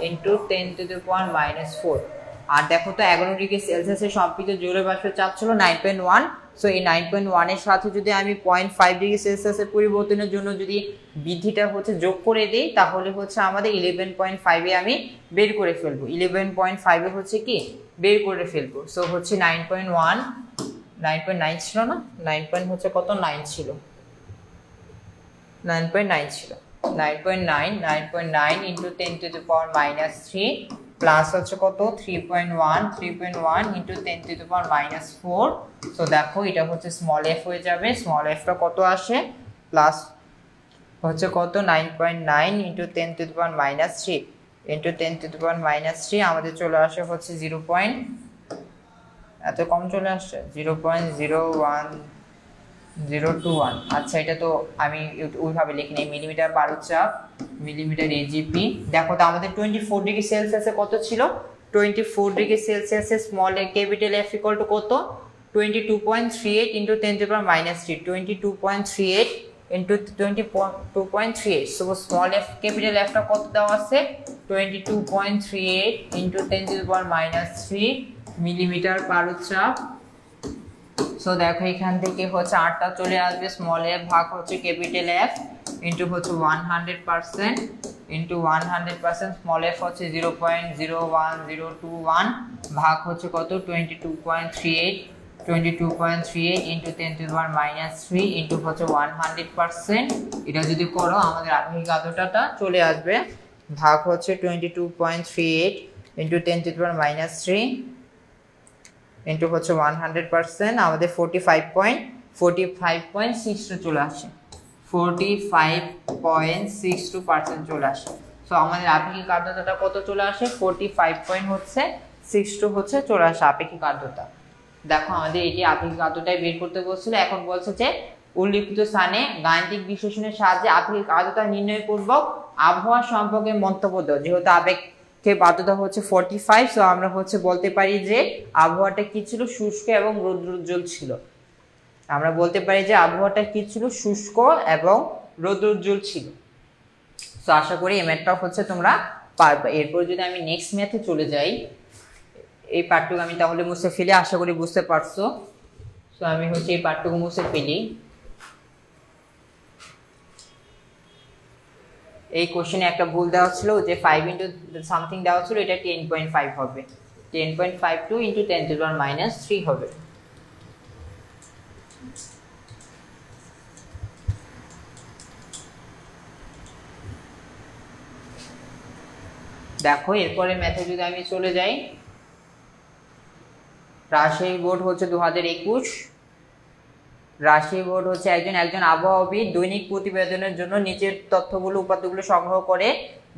into 10 to the power minus 4। আর দেখো তো 11 ডিগ্রি সেলসিয়াসের সম্পৃক্ত জলীয় বাষ্পের চাপ ছিল 9.1। সো এই 9.1 এর সাথে যদি আমি 0.5 ডিগ্রি সেলসিয়াসের পরিবর্তনের জন্য যদি বৃদ্ধিটা হচ্ছে যোগ করে দিই তাহলে হচ্ছে আমাদের 11.5 এ আমি বের করে ফেলবো, 11.5 এ হচ্ছে কি বের করে ফেলবো। সো হচ্ছে 9.9 ছিল না, 9 হচ্ছে কত 9 ছিল, 9.9 ছিল, 9.9 into 10 to the power minus 3 plus হচ্ছে কত 3.1 into 10 to the power minus 4। So দেখো এটা হচ্ছে স্মল এফ হয়ে যাবে, স্মল এফটা কত আসে প্লাস হচ্ছে কত 9.9 into 10 to the power minus 3 into 10 to the power minus 3, আমাদের চলে আসে হচ্ছে 0. এত কম চলে আসছে 0.01021। আচ্ছা এটা তো আমি ওইভাবে লিখি নাই, মিলিমিটার বারুদ চাপ মিলিমিটার এজিপি। দেখো তো আমাদের 24 ডিগ্রি সেলসিয়াসে কত ছিল, 24 ডিগ্রি সেলসিয়াসে small A capital F equal to কত 22.38 into 10 to the power minus 3, 22.38 into 22.38। So small F ক্যাপিটাল এফটা কত দেওয়া আছে 22.38 into 10 to the power minus 3 millimetre বারুদ চাপ। সো দেখো এখান থেকে হচ্ছে 8টা চলে আসবে, স্মল এফ ভাগ হচ্ছে ক্যাপিটাল এফ ইনটু হচ্ছে 100% ইনটু 100%, স্মল এফ হচ্ছে 0.01021 ভাগ হচ্ছে কত 22.38 into 10 to the power minus 3 into হচ্ছে 100%। এটা যদি করো আমাদের আপেক্ষিক আর্দ্রতাটা চলে আসবে ভাগ হচ্ছে 22.38 into 10 to the power minus 3 into হচ্ছে 100%, আমাদের 45.62 চলে আসে, 45.62% চলে আসে। সো আমাদের আপেক্ষিক আর্দ্রতাটা কত চলে আসে 45.62 হচ্ছে চলে আসে আপেক্ষিক আর্দ্রতা। দেখো আমাদের এটি আপেক্ষিক আর্দ্রতায় বের করতে বলছিল, এখন বলছে যে উল্লিখিত স্থানে গাণিতিক বিশ্লেষণের সাহায্যে আপেক্ষিক আর্দ্রতা নির্ণয় পূর্বক আবহাওয়া সম্পর্কে মন্তব্য দাও। যেহেতু কে আর্দ্রতা হচ্ছে 45। সো আমরা হচ্ছে বলতে পারি যে আবহাওয়াটা কি ছিল, শুষ্ক এবং রৌদ্রোজ্জ্বল ছিল। আমরা বলতে পারি যে আবহাওয়াটা কি ছিল, শুষ্ক এবং রৌদ্রোজ্জ্বল ছিল। সো আশা করি এই ম্যাথটা হচ্ছে তোমরা পারবে। এরপর যদি আমি নেক্সট ম্যাথে চলে যাই, এই পার্টটুকু আমি তাহলে মুছে ফেলি, আশা করি বুঝতে পারছো। সো আমি হচ্ছে এই পার্টটুকু মুছে ফেলি। এই কোশ্চেনে একটা ভুল দেওয়া ছিল যে 5 ইন্টু সামথিং দেওয়া ছিল, এটা 10.5 হবে, 10.52 ইন্টু 10⁻³ হবে। দেখো এরপরে ম্যাথে যদি আমি চলে যাই, রাজশাহী বোর্ড হচ্ছে 2021, রাজশাহী বোর্ড হচ্ছে একজন আবহাওয়াবিদ দৈনিক প্রতিবেদনের জন্য নিচের তথ্যগুলো উপাত্তগুলো সংগ্রহ করে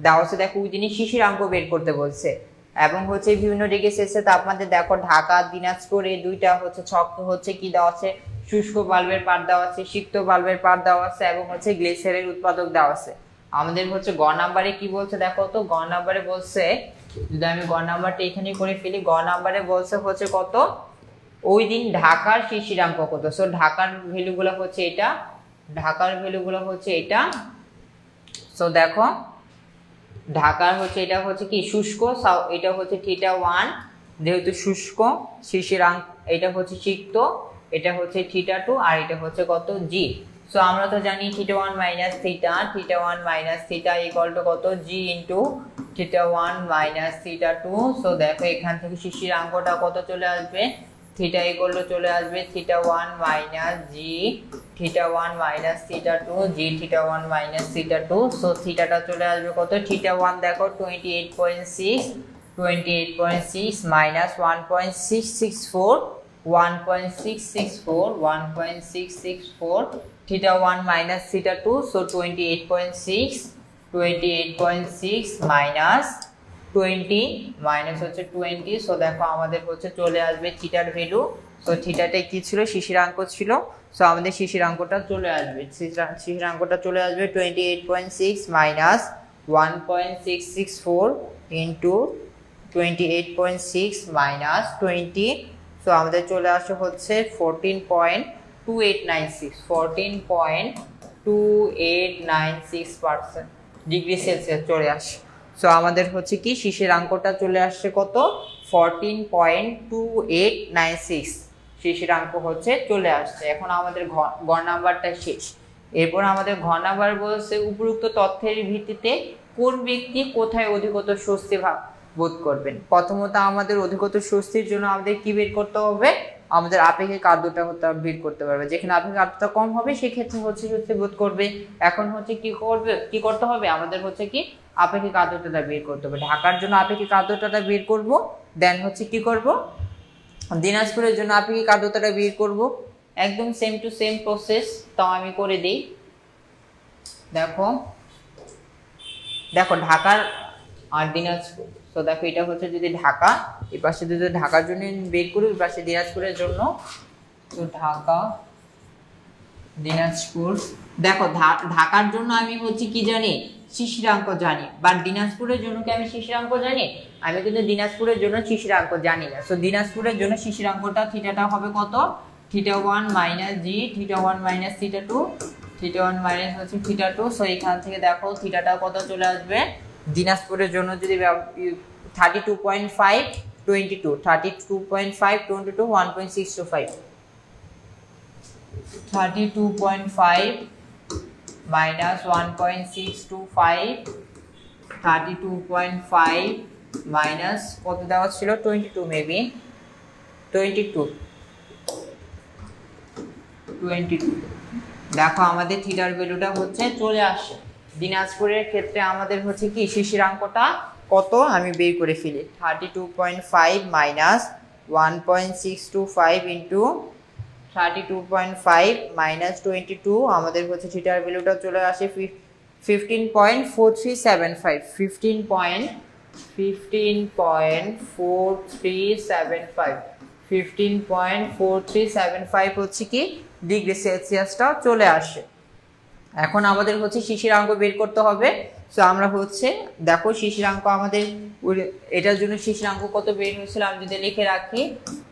দেওয়া আছে। দেখো তিনি শিশিরাঙ্ক বের করতে বলছে এবং হচ্ছে বিভিন্ন ডিগ্রি সেলসিয়াস তাপমাত্রা। দেখো ঢাকা, দিনাজপুর এই দুইটা হচ্ছে ছক হচ্ছে কি দেওয়া আছে, শুষ্ক বাল্বের পাট দেওয়া আছে, সিক্ত বাল্বের পাট দেওয়া আছে এবং হচ্ছে গ্লেসিয়ারের উৎপাদক দেওয়া আছে। আমাদের হচ্ছে গ নাম্বারে কি বলছে দেখো তো, গ নাম্বারে বলছে, যদি আমি গ নাম্বারটা এখানে করে ফেলি, গ নাম্বারে বলছে হচ্ছে কত, ওই দিন ঢাকার শিশিরাঙ্ক কত। সো ঢাকার ভ্যালুগুলো হচ্ছে এটা, ঢাকার ভ্যালুগুলো হচ্ছে এটা। সো দেখো ঢাকার হচ্ছে এটা হচ্ছে কি শুষ্ক, এটা হচ্ছে θ1 যেহেতু শুষ্ক, শিশিরাঙ্ক এটা হচ্ছে সিক্ত, এটা হচ্ছে θ2 আর এটা হচ্ছে কত জি। সো আমরা তো জানি θ1 মাইনাস θ, θ1 মাইনাস θ ইকুয়াল টু কত জি ইন্টু θ1 মাইনাস θ2। সো দেখো এখান থেকে শিশিরাঙ্কটা কত চলে আসবে, থিটা ইকুয়াল টু চলে আসবে θ1 মাইনাস জি, θ1 মাইনাস θ2, জি θ1 মাইনাস θ2। সো থিটাটা চলে আসবে কত, θ1 দেখো 28.6, 28.6 minus 1.664, 1.664, 1.664, θ1 minus θ2। So 28.6, 28.6 minus 20 minus হচ্ছে 20। সো দেখো আমাদের হচ্ছে চলে আসবে থিটার ভ্যালু। সো থিটাটা কি ছিল, শিশিরাঙ্ক ছিল। সো আমাদের শিশিরাঙ্কটা চলে আসবে, শিশিরাঙ্কটা চলে আসবে 28.6 মাইনাস 1.664 ইন্টু 28.6 মাইনাস 20। সো আমাদের চলে আসে হচ্ছে 14.2896, 14.2896% ডিগ্রি সেলসিয়াস চলে আসে। সো আমাদের হচ্ছে কি শিশিরাঙ্কটা চলে আসছে কত, 14.2896 শিশিরাঙ্ক হচ্ছে চলে আসছে। এখন আমাদের গ নাম্বারটা শেষ। এরপর আমাদের ঘ নাম্বার বলছে উপরোক্ত তথ্যের ভিত্তিতে কোন ব্যক্তি কোথায় অধিকতর স্বস্তি বোধ করবেন। প্রথমত আমাদের অধিকতর স্বস্তির জন্য আমাদের কি বের করতে হবে, আমাদের আপেক্ষিক আর্দ্রতা বের করতে পারবে। যেখানে আপেক্ষিক আর্দ্রতা কম হবে সেক্ষেত্রে হচ্ছে স্বস্তি বোধ করবে। এখন হচ্ছে কি করতে হবে, আমাদের হচ্ছে কি আপেক্ষিক আর্দ্রতাটা বের করতে হবে। ঢাকার জন্য আপেক্ষিক আর্দ্রতাটা বের করব, দেন হচ্ছে কি করব, দিনাজপুরের জন্য আপেক্ষিক আর্দ্রতাটা বের করব। একদম সেম টু সেম প্রসেস, তাও আমি করে দিই। দেখো দেখো ঢাকার আর দিনাজপুর। তো দেখো এটা হচ্ছে যদি ঢাকা, এই পাশে যদি ঢাকার জন্য বের করি, এই পাশে দিনাজপুরের জন্য। তো ঢাকা, দিনাজপুর। দেখো ঢাকার জন্য আমি হচ্ছে কি জানি, শিশিরাঙ্ক জানি, বাট দিনাজপুরের জন্য কি আমি শিশিরাঙ্ক জানি? আমি কিন্তু দিনাজপুরের জন্য শিশিরাঙ্ক জানি না। সো দিনাজপুরের জন্য শিশিরাঙ্কটা থিটাটা হবে কত, θ1 মাইনাস জি, θ1 মাইনাস θ2, θ1 মাইনাস হচ্ছে θ2। সো এখান থেকে দেখো থিটাটা কত চলে আসবে, দিনাজপুরের জন্য যদি 32.5 22, 32.5 22, 1.625, 32.5 minus 1.625, 32.5 minus কত দেওয়া ছিল, 22 মেবি, 22। দেখো আমাদের থিটার ভ্যালুটা হচ্ছে চলে আসে। দিনাজপুরের ক্ষেত্রে আমাদের হচ্ছে কি শিশিরাঙ্কটা কত আমি বের করে ফেলি, 32.5 মাইনাস 1.625 ইন্টু 32.5 মাইনাস 22, আমাদের হচ্ছে থিটার ভ্যালুটা চলে আসে 15.4375, 15.4375 হচ্ছে কি ডিগ্রি সেলসিয়াসটা চলে আসে। এখন আমাদের হচ্ছে শিশিরাঙ্ক বের করতে হবে। সো আমরা হচ্ছে দেখো শিশিরাঙ্ক আমাদের এটার জন্য শিশিরাঙ্ক কত বের হয়েছিল আমি যদি লিখে রাখি,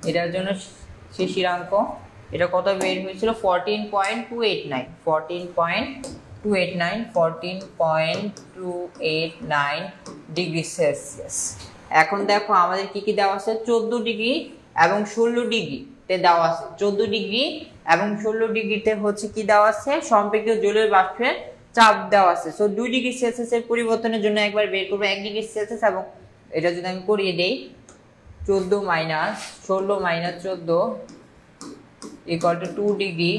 এটার জন্য শিশিরাঙ্ক এটা কত বের হয়েছিল 14.289 14.289 ডিগ্রি সেলসিয়াস। এখন দেখো আমাদের কি কি দেওয়া আছে, 14 ডিগ্রি এবং 16 ডিগ্রিতে দেওয়া আছে। 14 ডিগ্রি এবং 16 ডিগ্রিতে হচ্ছে কি দেওয়া আছে, সম্পৃক্ত জলীয় বাষ্পের চাপ দেওয়া আছে। সো 2 ডিগ্রি সেলসিয়াসের পরিবর্তনের জন্য একবার বের করবো 1 ডিগ্রি সেলসিয়াস, এবং এটা যদি আমি করিয়ে দেই 14 minus 16 minus 14 equal to 2 degree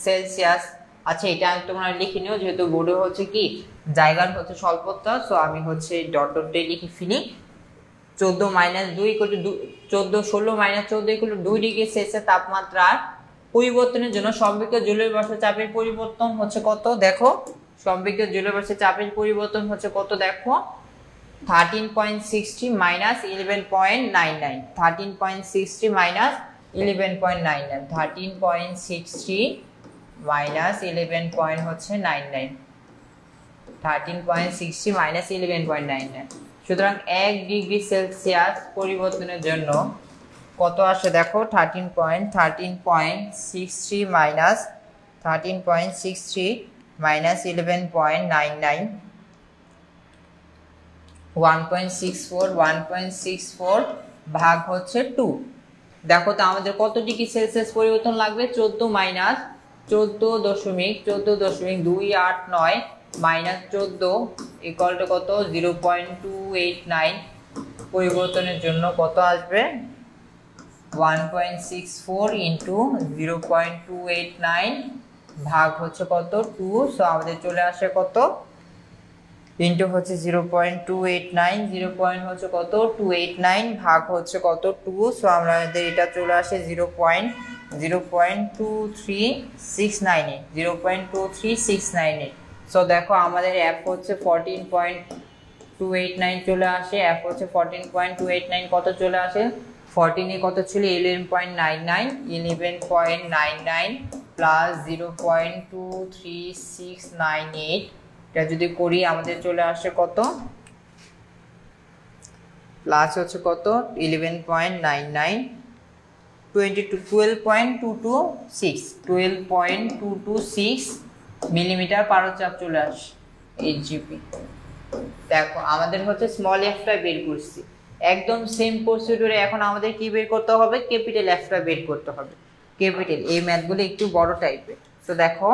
Celsius. আচ্ছা এটা আমি তোমরা লিখে নিও, যেহেতু বোর্ডে হচ্ছে কি জায়গার হচ্ছে স্বল্পতা, সো আমি হচ্ছে ডট ডট দিয়ে লিখে ফেলি। 14 minus 2 equal to 14 16 minus 14 equal to 2 degree Celsius তাপমাত্রার পরিবর্তনের জন্য সম্পৃক্ত জলীয় বাষ্পের চাপের পরিবর্তন হচ্ছে কত, দেখো সম্পৃক্ত জলীয় বাষ্পের চাপের পরিবর্তন হচ্ছে কত, দেখো 13.60 মাইনাস 11.99 13.60 মাইনাস 11.99 13.60 মাইনাস 11.99 13.60 মাইনাস 11.99। সুতরাং 1 ডিগ্রি সেলসিয়াস পরিবর্তনের জন্য কত আসে দেখো 13.60 মাইনাস 11.99 1.64 ভাগ হচ্ছে 2। দেখো তো আমাদের কত ডিগ্রি সেলসিয়াস পরিবর্তন লাগবে, 14 মাইনাস 14.289 মাইনাস 14 ইকুয়াল টু কত 0.289 পরিবর্তনের জন্য কত আসবে 1.64 ইন্টু 0.289 ভাগ হচ্ছে কত 2। সো আমাদের চলে আসে কত ইন্টু হচ্ছে 0.289 0. হচ্ছে কত 289 ভাগ হচ্ছে কত 2। সো আমাদের এটা চলে আসে 0.2369 সো দেখো আমাদের অ্যাপ হচ্ছে 14.289 চলে আসে, অ্যাপ হচ্ছে 14.289 কত চলে আসে 14 এ কত ছিল 11.99 প্লাস 0.23698 এটা যদি করি আমাদের চলে আসে কত প্লাস হচ্ছে কত 11.99 12.226 মিলিমিটার পারদ-চাপ চলে আসে এইচজিপি। দেখো আমাদের হচ্ছে স্মল এফটা বের করছি, একদম সেম প্রসিডিউরে এখন আমাদের কি বের করতে হবে ক্যাপিটাল এফটা বের করতে হবে। ক্যাপিটাল এই ম্যাথগুলো একটু বড় টাইপের। তো দেখো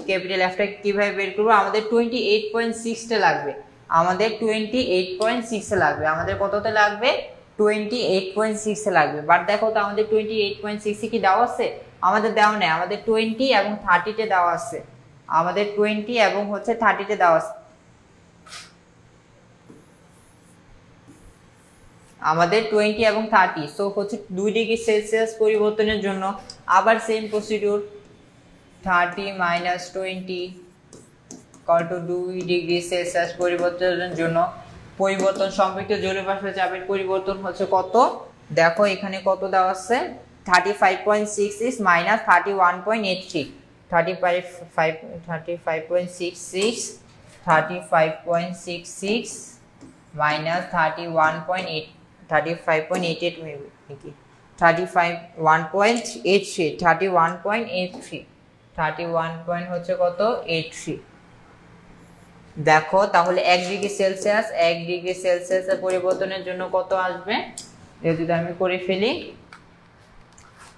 ক্যাপিটাল এফটা কিভাবে বের করব, আমাদের 28.6 টা লাগবে, আমাদের 28.6 এ লাগবে, আমাদের কততে লাগবে 28.6 এ লাগবে। বাট দেখো তো আমাদের 28.6 এ কি দেওয়া আছে, আমাদের দেওয়া নেই, আমাদের 20 এবং 30 তে দেওয়া আছে, আমাদের 20 এবং হচ্ছে 30 তে দেওয়া আছে, আমাদের 20 এবং 30। সো হচ্ছে 2 ডিগ্রি সেলসিয়াস পরিবর্তনের জন্য আবার same procedure 30 minus 20 equal to 2 degree Celsius পরিবর্তনের জন্য পরিবর্তন সম্পৃক্ত জলীয় বাষ্পের চাপের পরিবর্তন হচ্ছে কত, দেখো এখানে কত দেওয়া আছে 35.66 মাইনাস 31.83 35.66 মাইনাস 35.88 মেবি নাকি 31.83 হচ্ছে কত 83। দেখো তাহলে 1 ডিগ্রি সেলসিয়াসের পরিবর্তনের জন্য কত আসবে, যদি আমি করে ফেলি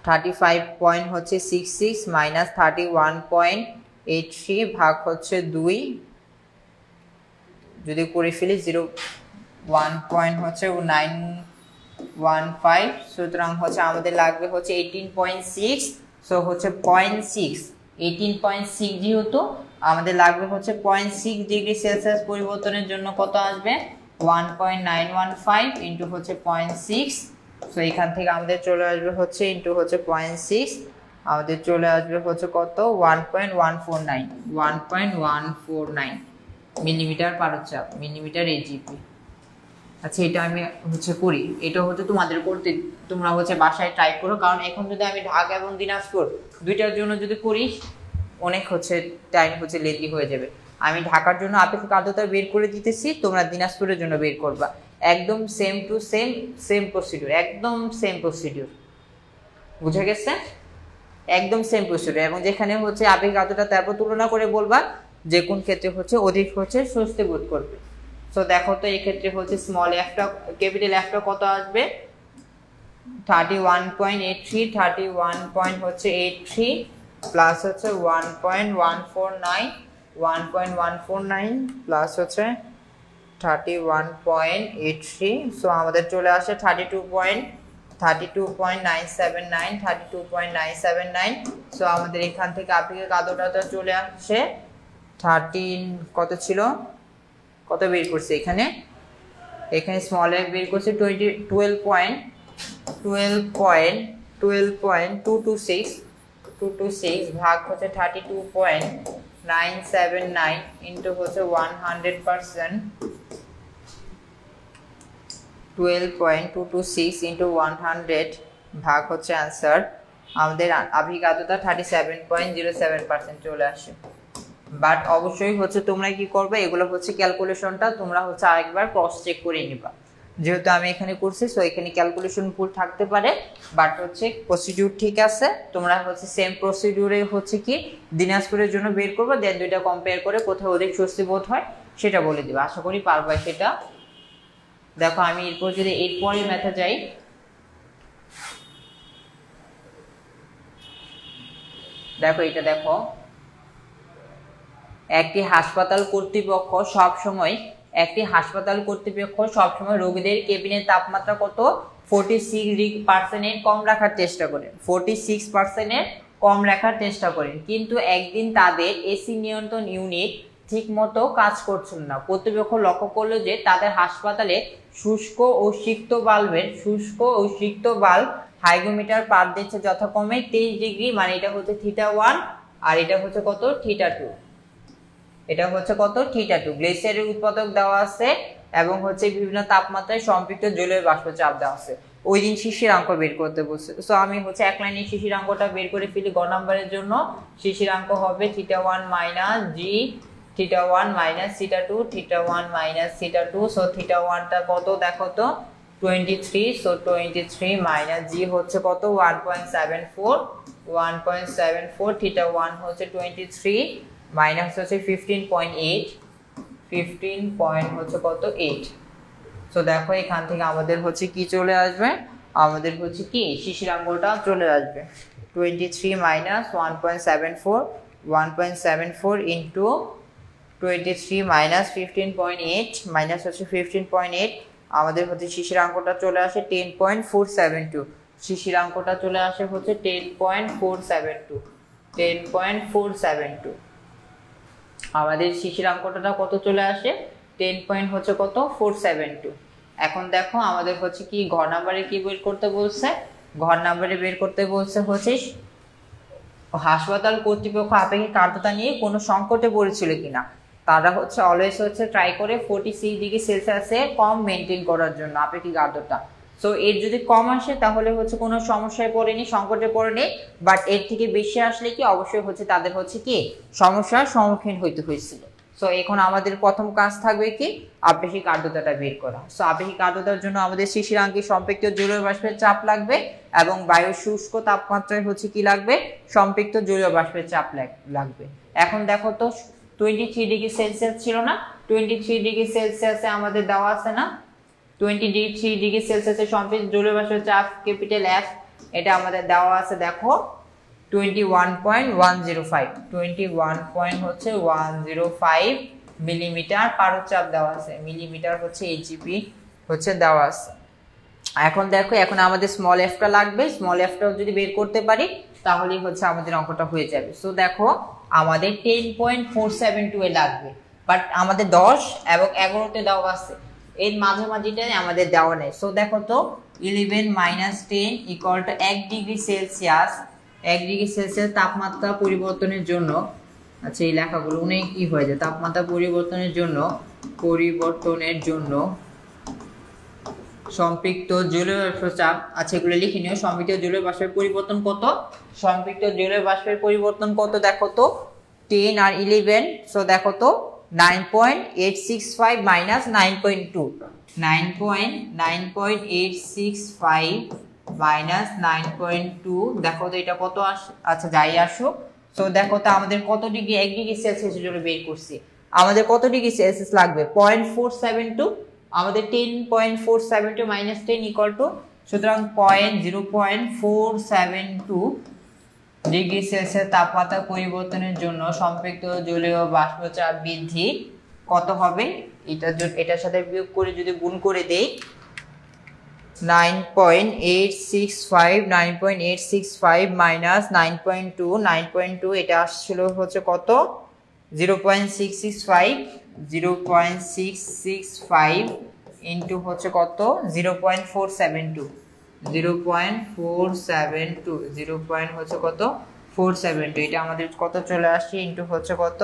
35.66 মাইনাস 31.83 ভাগ হচ্ছে 2, যদি করে ফেলি 1.915 সুতরাং হচ্ছে আমাদের লাগবে হচ্ছে 18.6। সো হচ্ছে 0.6 18.6 যেহেতু আমাদের লাগবে হচ্ছে 0.6 ডিগ্রি সেলসিয়াস পরিবর্তনের জন্য কত আসবে 1.915 ইন্টু হচ্ছে 0.6। সো এখান থেকে আমাদের চলে আসবে হচ্ছে ইন্টু হচ্ছে 0.6 আমাদের চলে আসবে হচ্ছে কত 1.149 মিলিমিটার পারদ-চাপ মিলিমিটার এজিপি। আচ্ছা এটা আমি হচ্ছে করি, এটা হচ্ছে তোমাদের করতে তোমরা হচ্ছে বাসায় ট্রাই করো, কারণ এখন যদি আমি ঢাকা এবং দিনাজপুর দুইটার জন্য যদি করি অনেক হচ্ছে টাইম হচ্ছে লেজি হয়ে যাবে। আমি ঢাকার জন্য আপেক্ষিক আর্দ্রতা বের করে দিতেছি, তোমরা দিনাজপুরের জন্য বের করবা। একদম সেম টু সেম প্রসিডিউর, একদম সেম প্রসিডিউর, বুঝে গেছে? একদম সেম প্রসিডিউর। এবং যেখানে হচ্ছে আপেক্ষিক আর্দ্রতা তারপর তুলনা করে বলবা যে কোন ক্ষেত্রে হচ্ছে অধিক হচ্ছে স্বস্তি বোধ করবে। সো দেখো তো এই ক্ষেত্রে হচ্ছে স্মল এফটা ক্যাপিটাল এফটা কত আসবে, 31.83, 31.83 প্লাস হচ্ছে 1.149 প্লাস হচ্ছে 31.83। সো আমাদের চলে আসে 32.979। সো আমাদের এখান থেকে আপেক্ষিক আর্দ্রতা চলে আসছে 13 কত ছিল, কত বের করছে এখানে স্মল এফ বের করছে 12.226 ভাগ হচ্ছে 32.979 ইন্টু হচ্ছে 100%, 12.226 ইন্টু 100 ভাগ হচ্ছে অ্যান্সার আমাদের আপেক্ষিক আর্দ্রতা 37.07% চলে আসে। বাট অবশ্যই হচ্ছে তোমরা কি করবে, এগুলো হচ্ছে ক্যালকুলেশনটা তোমরা হচ্ছে আরেকবার ক্রস চেক করে নিবা। যেহেতু আমি এখানে করছি সো এখানে ক্যালকুলেশন ভুল থাকতে পারে, বাট হচ্ছে প্রসিডিউর ঠিক আছে। তোমরা হচ্ছে সেম প্রসিডিউরে হচ্ছে কি দিনাজপুরের জন্য বের করবে, দেন দুইটা কম্পেয়ার করে কোথায় অধিক স্বস্তি বোধ হয় সেটা বলে দিবে। আশা করি পারবা সেটা। দেখো আমি এরপর যদি এরপরে ম্যাথে যাই, দেখো এটা দেখো, একটি হাসপাতাল কর্তৃপক্ষ সবসময় রোগীদের কেবিনের তাপমাত্রা কত 46% কম রাখার চেষ্টা করেন, 46% কম রাখার চেষ্টা করেন, কিন্তু একদিন তাদের এসি নিয়ন্ত্রণ ইউনিট ঠিক মতো কাজ করছিল না। কর্তৃপক্ষ লক্ষ্য করলো যে তাদের হাসপাতালে শুষ্ক ও সিক্ত বাল্ব হাইগ্রোমিটার পার দিচ্ছে যথাক্রমে 23 ডিগ্রি, মানে এটা হচ্ছে θ1 আর এটা হচ্ছে কত θ2, এটা হচ্ছে কত θ2। গ্লেসিয়ারের উৎপাদক দেওয়া আছে এবং হচ্ছে বিভিন্ন তাপমাত্রায় সম্পৃক্ত জলীয় বাষ্প চাপ দেওয়া আছে। ওই দিন শিশিরাঙ্ক বের করতে বলছে। সো আমি হচ্ছে এক লাইনে শিশিরাঙ্কটা বের করে ফেলি। গ নাম্বারের জন্য শিশিরাঙ্ক হবে θ1 মাইনাস জি, θ1 মাইনাস θ2, θ1 মাইনাস θ2। সো θ1টা কত দেখো তো 23, সো 23 মাইনাস জি হচ্ছে কত 1.74, θ1 হচ্ছে 23 মাইনাস হচ্ছে 15.8, 15 হচ্ছে কত 8। সো দেখো এখান থেকে আমাদের হচ্ছে কি চলে আসবে, আমাদের হচ্ছে কি শিশিরাঙ্কটা চলে আসবে 23 মাইনাস 1.74 ইন্টু 23 মাইনাস 15.8 মাইনাস হচ্ছে 15.8, আমাদের হচ্ছে শিশিরাঙ্কটা চলে আসে 10.472। শিশিরাঙ্কটা চলে আসে হচ্ছে 10.472। আমাদের শিশিরাঙ্কটা কত চলে আসে 10.472। এখন দেখো আমাদের হচ্ছে কি ঘর নাম্বারে কি বের করতে বলছে, ঘর নাম্বারে বের করতে বলছে হচ্ছে হাসপাতাল কর্তৃপক্ষ আপেক্ষিক আর্দ্রতা নিয়ে কোনো সংকটে পড়েছিল কিনা। তারা হচ্ছে অলওয়েজ হচ্ছে ট্রাই করে 46 ডিগ্রি সেলসিয়াসে কম মেনটেন করার জন্য আপেক্ষিক আর্দ্রতা। সো এর যদি কম আসে তাহলে হচ্ছে কোনো সমস্যায় পড়েনি, সংকটে পড়েনি, বাট এর থেকে বেশি আসলে কি অবশ্যই হচ্ছে তাদের হচ্ছে কি সমস্যার সম্মুখীন হইতে হয়েছিল। সো এখন আমাদের প্রথম কাজ থাকবে কি আপেক্ষিক আর্দ্রতাটা বের করা। সো আপেক্ষিক আর্দ্রতার জন্য আমাদের শিশিরাঙ্কে সম্পৃক্ত জলীয় বাষ্পের চাপ লাগবে এবং বায়ুর শুষ্ক তাপমাত্রায় হচ্ছে কি লাগবে সম্পৃক্ত জলীয় বাষ্পের চাপ লাগবে। এখন দেখো তো 23 ডিগ্রি সেলসিয়াস ছিল না, 23 ডিগ্রি সেলসিয়াসে আমাদের দেওয়া আছে না 23 ডিগ্রি সেলসিয়াসে সম্পৃক্ত জলীয় বাষ্পের চাপ ক্যাপিটাল এফ, এটা আমাদের দেওয়া আছে দেখো 21.105 মিলিমিটার পারদ দেওয়া আছে, মিলিমিটার হচ্ছে এইচজিপি হচ্ছে দেওয়া আছে। এখন দেখো এখন আমাদের স্মল এফটা লাগবে, স্মল এফটাও যদি বের করতে পারি তাহলেই হচ্ছে আমাদের অঙ্কটা হয়ে যাবে। সো দেখো আমাদের 10.472 এ লাগবে, বাট আমাদের 10 এবং 11তে দেওয়া আছে, এর মাঝামাঝিটাই আমাদের দেওয়া নেই। সো দেখো তো 11 minus 10 equal to 1 degree Celsius, 1 degree Celsius তাপমাত্রা পরিবর্তনের জন্য, আচ্ছা এই লেখাগুলো অনেক কি হয়ে যায়, তাপমাত্রা পরিবর্তনের জন্য সম্পৃক্ত জলীয় বাষ্পের চাপ, আচ্ছা এগুলো লিখে নিও। সম্পৃক্ত জলীয় বাষ্পের পরিবর্তন কত, সম্পৃক্ত জলীয় বাষ্পের পরিবর্তন কত দেখো তো 10 আর 11। সো দেখো তো 9.865 মাইনাস 9.2, 9.865 মাইনাস 9.2, দেখো তো এটা কত আসে। আচ্ছা যাই আসুক, সো দেখো তো আমাদের কত ডিগ্রি, 1 ডিগ্রি সেলসিয়াসের জন্য বের করছি, আমাদের কত ডিগ্রি সেলসিয়াস লাগবে 0.472, আমাদের 10.472 মাইনাস 10 ইকুয়াল টু, সুতরাং 0.472 ডিগ্রি সেলসিয়াস তাপমাত্রা পরিবর্তনের জন্য সম্পৃক্ত জলীয় বাষ্পচাপ বৃদ্ধি কত হবে, এটার সাথে বিয়োগ করে যদি গুণ করে দেই 9.865 মাইনাস 9.2 এটা আসছিল হচ্ছে কত 0.665 ইন্টু হচ্ছে কত 0.472 হচ্ছে কত 472, এটা আমাদের কত চলে আসে ইন্টু হচ্ছে কত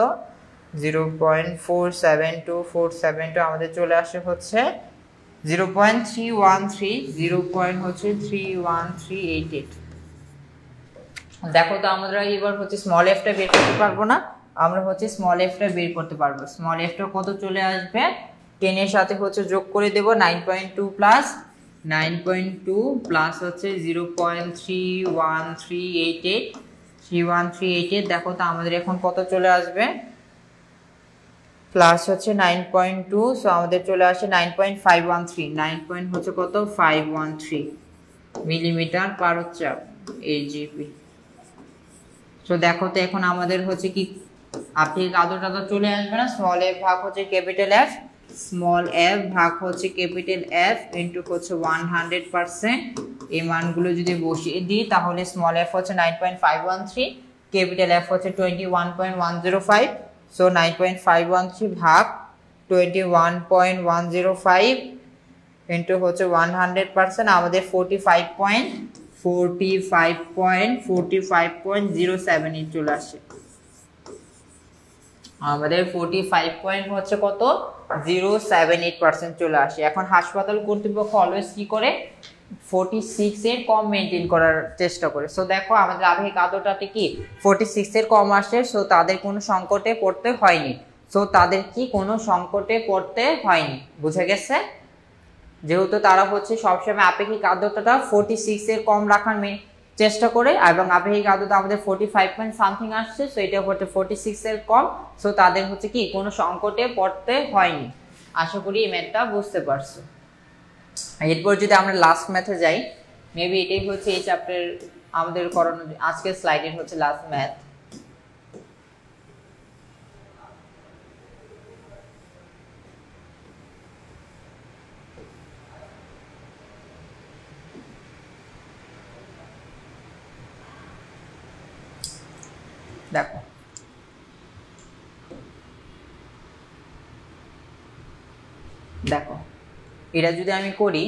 0.472 আমাদের চলে আসে হচ্ছে 0.313 দেখো তো আমরা এবার হচ্ছে স্মল এফটা বের করতে পারবো না, আমরা হচ্ছে স্মল এফটা বের করতে পারবো। স্মল এফটা কত চলে আসবে 10 এর সাথে হচ্ছে যোগ করে দেব 9.2 প্লাস হচ্ছে 0.31388 দেখো তো আমাদের এখন কত চলে আসবে প্লাস হচ্ছে 9.2, সো আমাদের চলে আসে 9.513 হচ্ছে কত 513 মিলিমিটার পার চাপ AGP। সো দেখো তো এখন আমাদের হচ্ছে কি আপেক্ষিক আর্দ্রতা তো চলে আসবে না, স্মল এফ ভাগ হচ্ছে ক্যাপিটাল এফ, স্মল এফ ভাগ হচ্ছে ক্যাপিটাল এফ ইন্টু হচ্ছে 100%, এই মানগুলো যদি বসিয়ে দিই তাহলে স্মল এফ হচ্ছে 9.513, ক্যাপিটাল এফ হচ্ছে 21.105, সো 9.513 ভাগ 21.105 ইন্টু হচ্ছে 100%, আমাদের 45.07 চলে আসে, আমাদের 45 হচ্ছে কত 078% চলে আসে। এখন হাসপাতাল কর্তৃপক্ষ অলওয়েজ কি করে 46 এর কম মেনটেন করার চেষ্টা করে। সো দেখো আমাদের আপেক্ষিক আর্দ্রতাতে কি 46 এর কম আসে, সো তাদের কোনো সংকটে পড়তে হয়নি, বুঝে গেছে, যেহেতু তারা হচ্ছে সবসময় আপেক্ষিক আর্দ্রতাটা 46 এর কম রাখার চেষ্টা করে এবং আপেক্ষিক আর্দ্রতা আমাদের 45 পয়েন্ট সামথিং আসছে, সো এটা হচ্ছে 46 এর কম, সো তাদের হচ্ছে কি কোনো সংকটে পড়তে হয়নি। আশা করি এই ম্যাথটা বুঝতে পারছো। এরপর যদি আমরা লাস্ট ম্যাথে যাই, মেবি এটাই হচ্ছে এই চ্যাপ্টার আমাদের করানো আজকের স্লাইডের হচ্ছে লাস্ট ম্যাথ। দেখো এটা যদি আমি করি,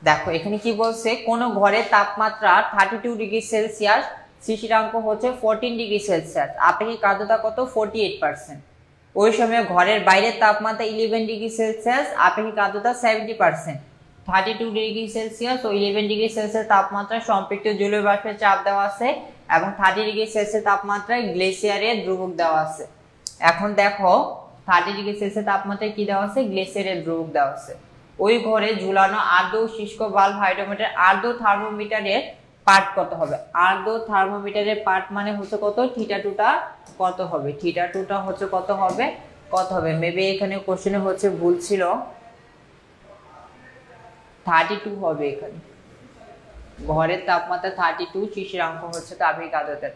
দেখো এখানে কি বলছে কোন ঘরের তাপমাত্রা 32 ডিগ্রি সেলসিয়াস, শিশিরাঙ্ক হচ্ছে 14 ডিগ্রি সেলসিয়াস, আপেক্ষিক আর্দ্রতা কত 48%। ওই সময় ঘরের বাইরের তাপমাত্রা 11 ডিগ্রি সেলসিয়াস, আপেক্ষিক আর্দ্রতা 70%। 32 ডিগ্রি সেলসিয়াস ও 11 ডিগ্রি সেলসিয়াস তাপমাত্রায় সম্পৃক্ত জলীয় বাষ্পের চাপ দেওয়া আছে এবং 30 ডিগ্রি সেলসিয়াস তাপমাত্রায় গ্লেসিয়ারের ধ্রুবক দেওয়া আছে। এখন দেখো 30 ডিগ্রি সেলসিয়াস তাপমাত্রায় কি দেওয়া আছে, গ্লেসিয়ারের ধ্রুবক দেওয়া আছে। ওই ঘরে ঝুলানো আর্দ্র শুষ্ক বাল্ব হাইড্রোমিটার আর্দ্র থার্মোমিটারের পার্ট কত হবে, আর্দ্র থার্মোমিটারের পার্ট মানে হচ্ছে কত থিটা2টা কত হবে, থিটা2টা হচ্ছে কত হবে, মেবি এখানে কোশ্চেনে হচ্ছে ভুল ছিল, 32 হবে, এখানে ঘরের তাপমাত্রা 32, শিশিরাঙ্ক হচ্ছে আপেক্ষিক আর্দ্রতা,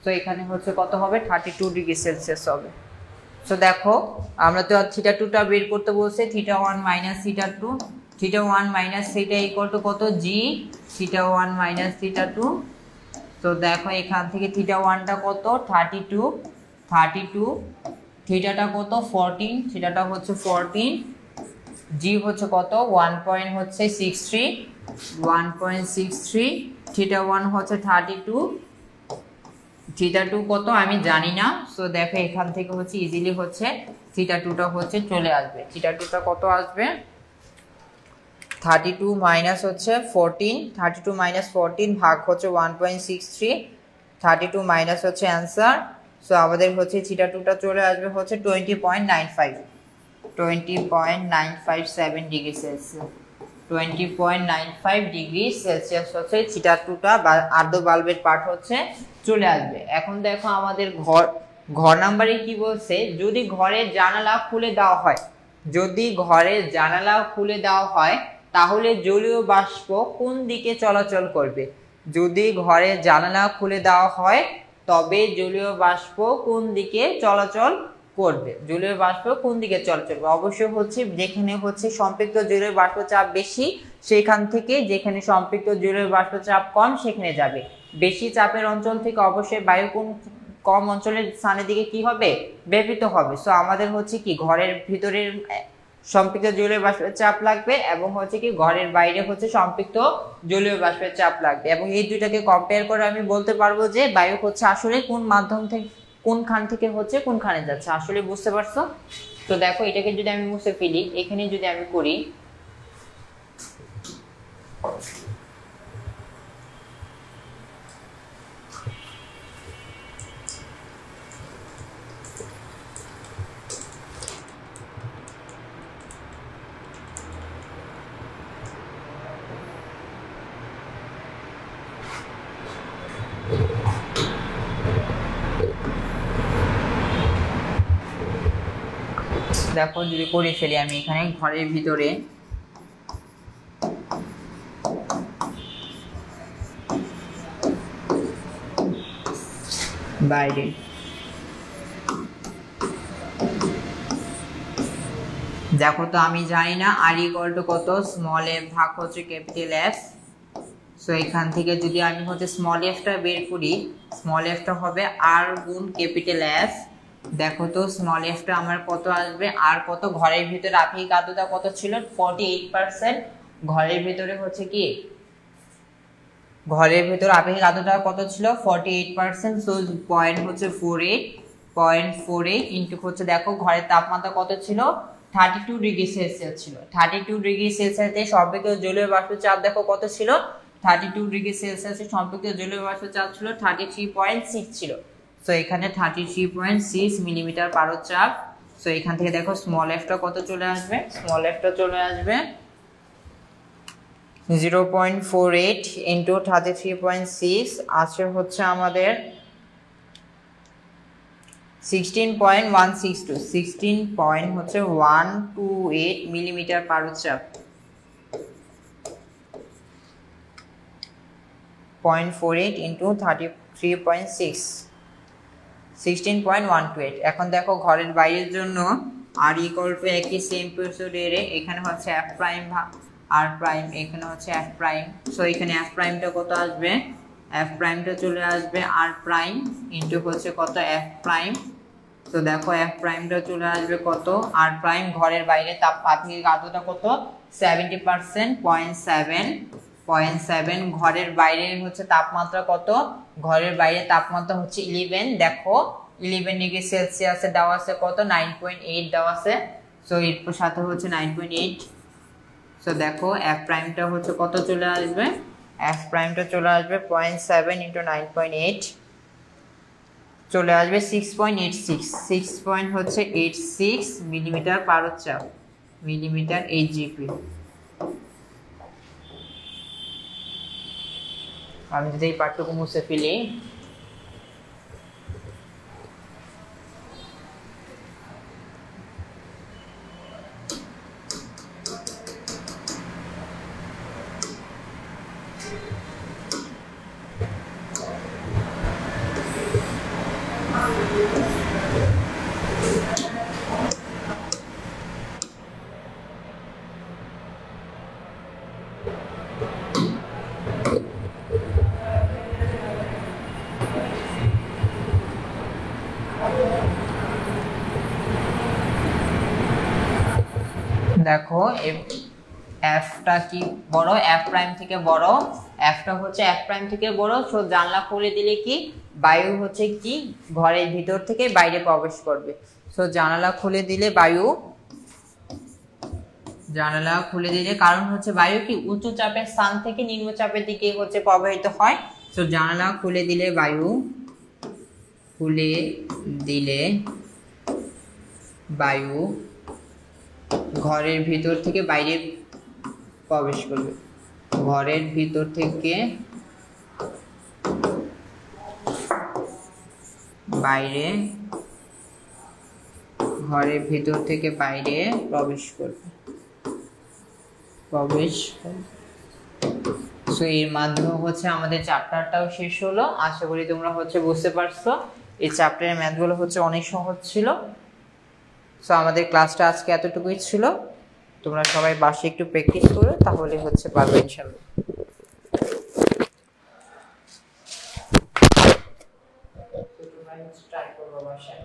তো এখানে হচ্ছে কত হবে 32 ডিগ্রি সেলসিয়াস হবে। সো দেখো আমরা তো থিটা2টা বের করতে বলছে, থিটা1 মাইনাস থিটা2, থিটা1 মাইনাস থিটা ইকুয়াল টু কত জি থিটা1 মাইনাস থিটা2। তো দেখো এখান থেকে থিটা1টা কত 32, থিটাটা কত 14, থিটাটা হচ্ছে 14, জি হচ্ছে কত 1.63, থিটা1 হচ্ছে 32, থিটা2 কত আমি জানি না। সো দেখো এখান থেকে হচ্ছে ইজিলি হচ্ছে থিটা2টা হচ্ছে চলে আসবে, থিটা2টা কত আসবে 32 মাইনাস হচ্ছে 14, 32 মাইনাস 14 ভাগ হচ্ছে 1.63, 32 মাইনাস হচ্ছে অ্যান্সার, সো আমাদের হচ্ছে থিটা টুটা চলে আসবে হচ্ছে 20.957 ডিগ্রি সেলসিয়াস। 20.95 ডিগ্রি সেলসিয়াস হচ্ছে থিটা টুটা বা আর্দ্র বাল্বের পার্ট হচ্ছে চলে আসবে। এখন দেখো আমাদের ঘর নাম্বারে কি বলছে, যদি ঘরের জানালা খুলে দেওয়া হয়, যদি ঘরের জানালা খুলে দেওয়া হয় তাহলে জলীয় বাষ্প কোন দিকে চলাচল করবে। যদি ঘরের জানালা খুলে দেওয়া হয় তবে জলীয় বাষ্প কোন দিকে চলাচল করবে, জলীয় বাষ্প কোন দিকে চলাচল করবে। অবশ্যই হচ্ছে যেখানে হচ্ছে সম্পৃক্ত জলীয় বাষ্প চাপ বেশি সেখান থেকে, যেখানে সম্পৃক্ত জলীয় বাষ্প চাপ কম সেখানে যাবে। বেশি চাপের অঞ্চল থেকে অবশ্যই বায়ু কোন কম অঞ্চলের স্থানের দিকে কি হবে, ব্যাপিত হবে। সো আমাদের হচ্ছে কি ঘরের ভিতরের সম্পৃক্ত জলীয় বাষ্পের চাপ লাগবে এবং হচ্ছে কি ঘরের বাইরে হচ্ছে সম্পৃক্ত জলীয় বাষ্পের চাপ লাগবে, এবং এই দুইটাকে কম্পেয়ার করে আমি বলতে পারবো যে বায়ু হচ্ছে আসলে কোন মাধ্যম থেকে কোনখান থেকে হচ্ছে কোনখানে যাচ্ছে। আসলে বুঝতে পারছো? তো দেখো এটাকে যদি আমি মুছে ফেলি, এখানে যদি আমি করি, দেখো যদি করে ফেলি আমি এখানে ঘরের ভিতরে, বাইরে, দেখো তো আমি জানি না আর ইকুয়াল টু কত, স্মল এফ ভাগ হচ্ছে ক্যাপিটাল এফ। সো এখান থেকে যদি আমি হচ্ছে স্মল এফটা বের করি, স্মল এফটা হবে আর গুণ ক্যাপিটাল এফ। দেখো তো স্মল এফটা আমার কত আসবে, আর কত, ঘরের ভিতরে আপেক্ষিক আর্দ্রতা কত ছিল, 48%। ঘরের ভিতরে হচ্ছে কি, ঘরের ভিতরে আপেক্ষিক আর্দ্রতা কত ছিল, 48%। সো পয়েন্ট হচ্ছে 0.48 ইন্টু হচ্ছে, দেখো ঘরের তাপমাত্রা কত ছিল, 32 ডিগ্রি সেলসিয়াস ছিল। 32 ডিগ্রি সেলসিয়াসে সম্পৃক্ত জলীয় বাষ্প চাপ দেখো কত ছিল, 32 ডিগ্রি সেলসিয়াসে সম্পৃক্ত জলীয় বাষ্প চাপ ছিল 33.6 ছিল। সো এখানে 33.6 মিলিমিটার পারদ-চাপ। সো এখান থেকে দেখো স্মল এফটা কত চলে আসবে, স্মল এফটা চলে আসবে 0.48 ইন্টু 33.6 আছে হচ্ছে আমাদের 16.162, 16.128 মিলিমিটার পারদ-চাপ। 0.48 ইন্টু 33.6, 16.128। এখন দেখো ঘরের বাইরের জন্য আর ইকুয়াল টু একই সেম প্রসিডিউরে, এখানে হচ্ছে এফ প্রাইম ভাগ আর প্রাইম, এখানে হচ্ছে এফ প্রাইম। সো এখানে এফ প্রাইমটা কত আসবে, এফ প্রাইমটা চলে আসবে আর প্রাইম ইন্টু হচ্ছে কত, এফ প্রাইম। তো দেখো এফ প্রাইমটা চলে আসবে কত, আর প্রাইম, ঘরের বাইরে আপেক্ষিক আর্দ্রতা কত, 70%, 0.7, ঘরের বাইরে হচ্ছে তাপমাত্রা কত, ঘরের বাইরে তাপমাত্রা হচ্ছে 11। দেখো 11 ডিগ্রি সেলসিয়াসে দেওয়া আছে কত, 9.8 দেওয়া আছে। সো এর সাথে হচ্ছে 9.8। সো দেখো এফ প্রাইমটা হচ্ছে কত চলে আসবে, এফ প্রাইমটা চলে আসবে 0.7 ইন্টু 9.8 চলে আসবে 6.86, 6.86 মিলিমিটার পারদ-চাপ, মিলিমিটার এইচজিপি। আমি যদি এই পার্টটুকু মুছে ফেলি, দেখো এফটা কি বড়, এফ প্রাইম থেকে বড়, এফটা হচ্ছে এফ প্রাইম থেকে বড়। সো জানলা খুলে দিলে কি বায়ু হচ্ছে কি ঘরের ভিতর থেকে বাইরে প্রবেশ করবে। সো জানালা খুলে দিলে বায়ু, জানালা খুলে দিলে, কারণ হচ্ছে বায়ু কি উচ্চ চাপের স্থান থেকে নিম্ন চাপের দিকে হচ্ছে প্রবাহিত হয়। সো জানালা খুলে দিলে বায়ু খুলে দিলে বায়ু ঘরের ভিতর থেকে বাইরে প্রবেশ করবে। ঘরের ভিতর থেকে বাইরে, ঘরের ভিতর থেকে বাইরে প্রবেশ করবে। সো এর মাধ্যমে হচ্ছে আমাদের চ্যাপ্টারটাও শেষ হলো। আশা করি তোমরা হচ্ছে বুঝতে পারছো। এই চ্যাপ্টারের ম্যাথগুলো হচ্ছে অনেক সহজ ছিল। সো আমাদের ক্লাসটা আজকে এতটুকুই ছিল। তোমরা সবাই বাসায় একটু প্র্যাকটিস করো, তাহলে হচ্ছে পারবে ইনশাআল্লাহ। ট্রাই করবো বাসায়।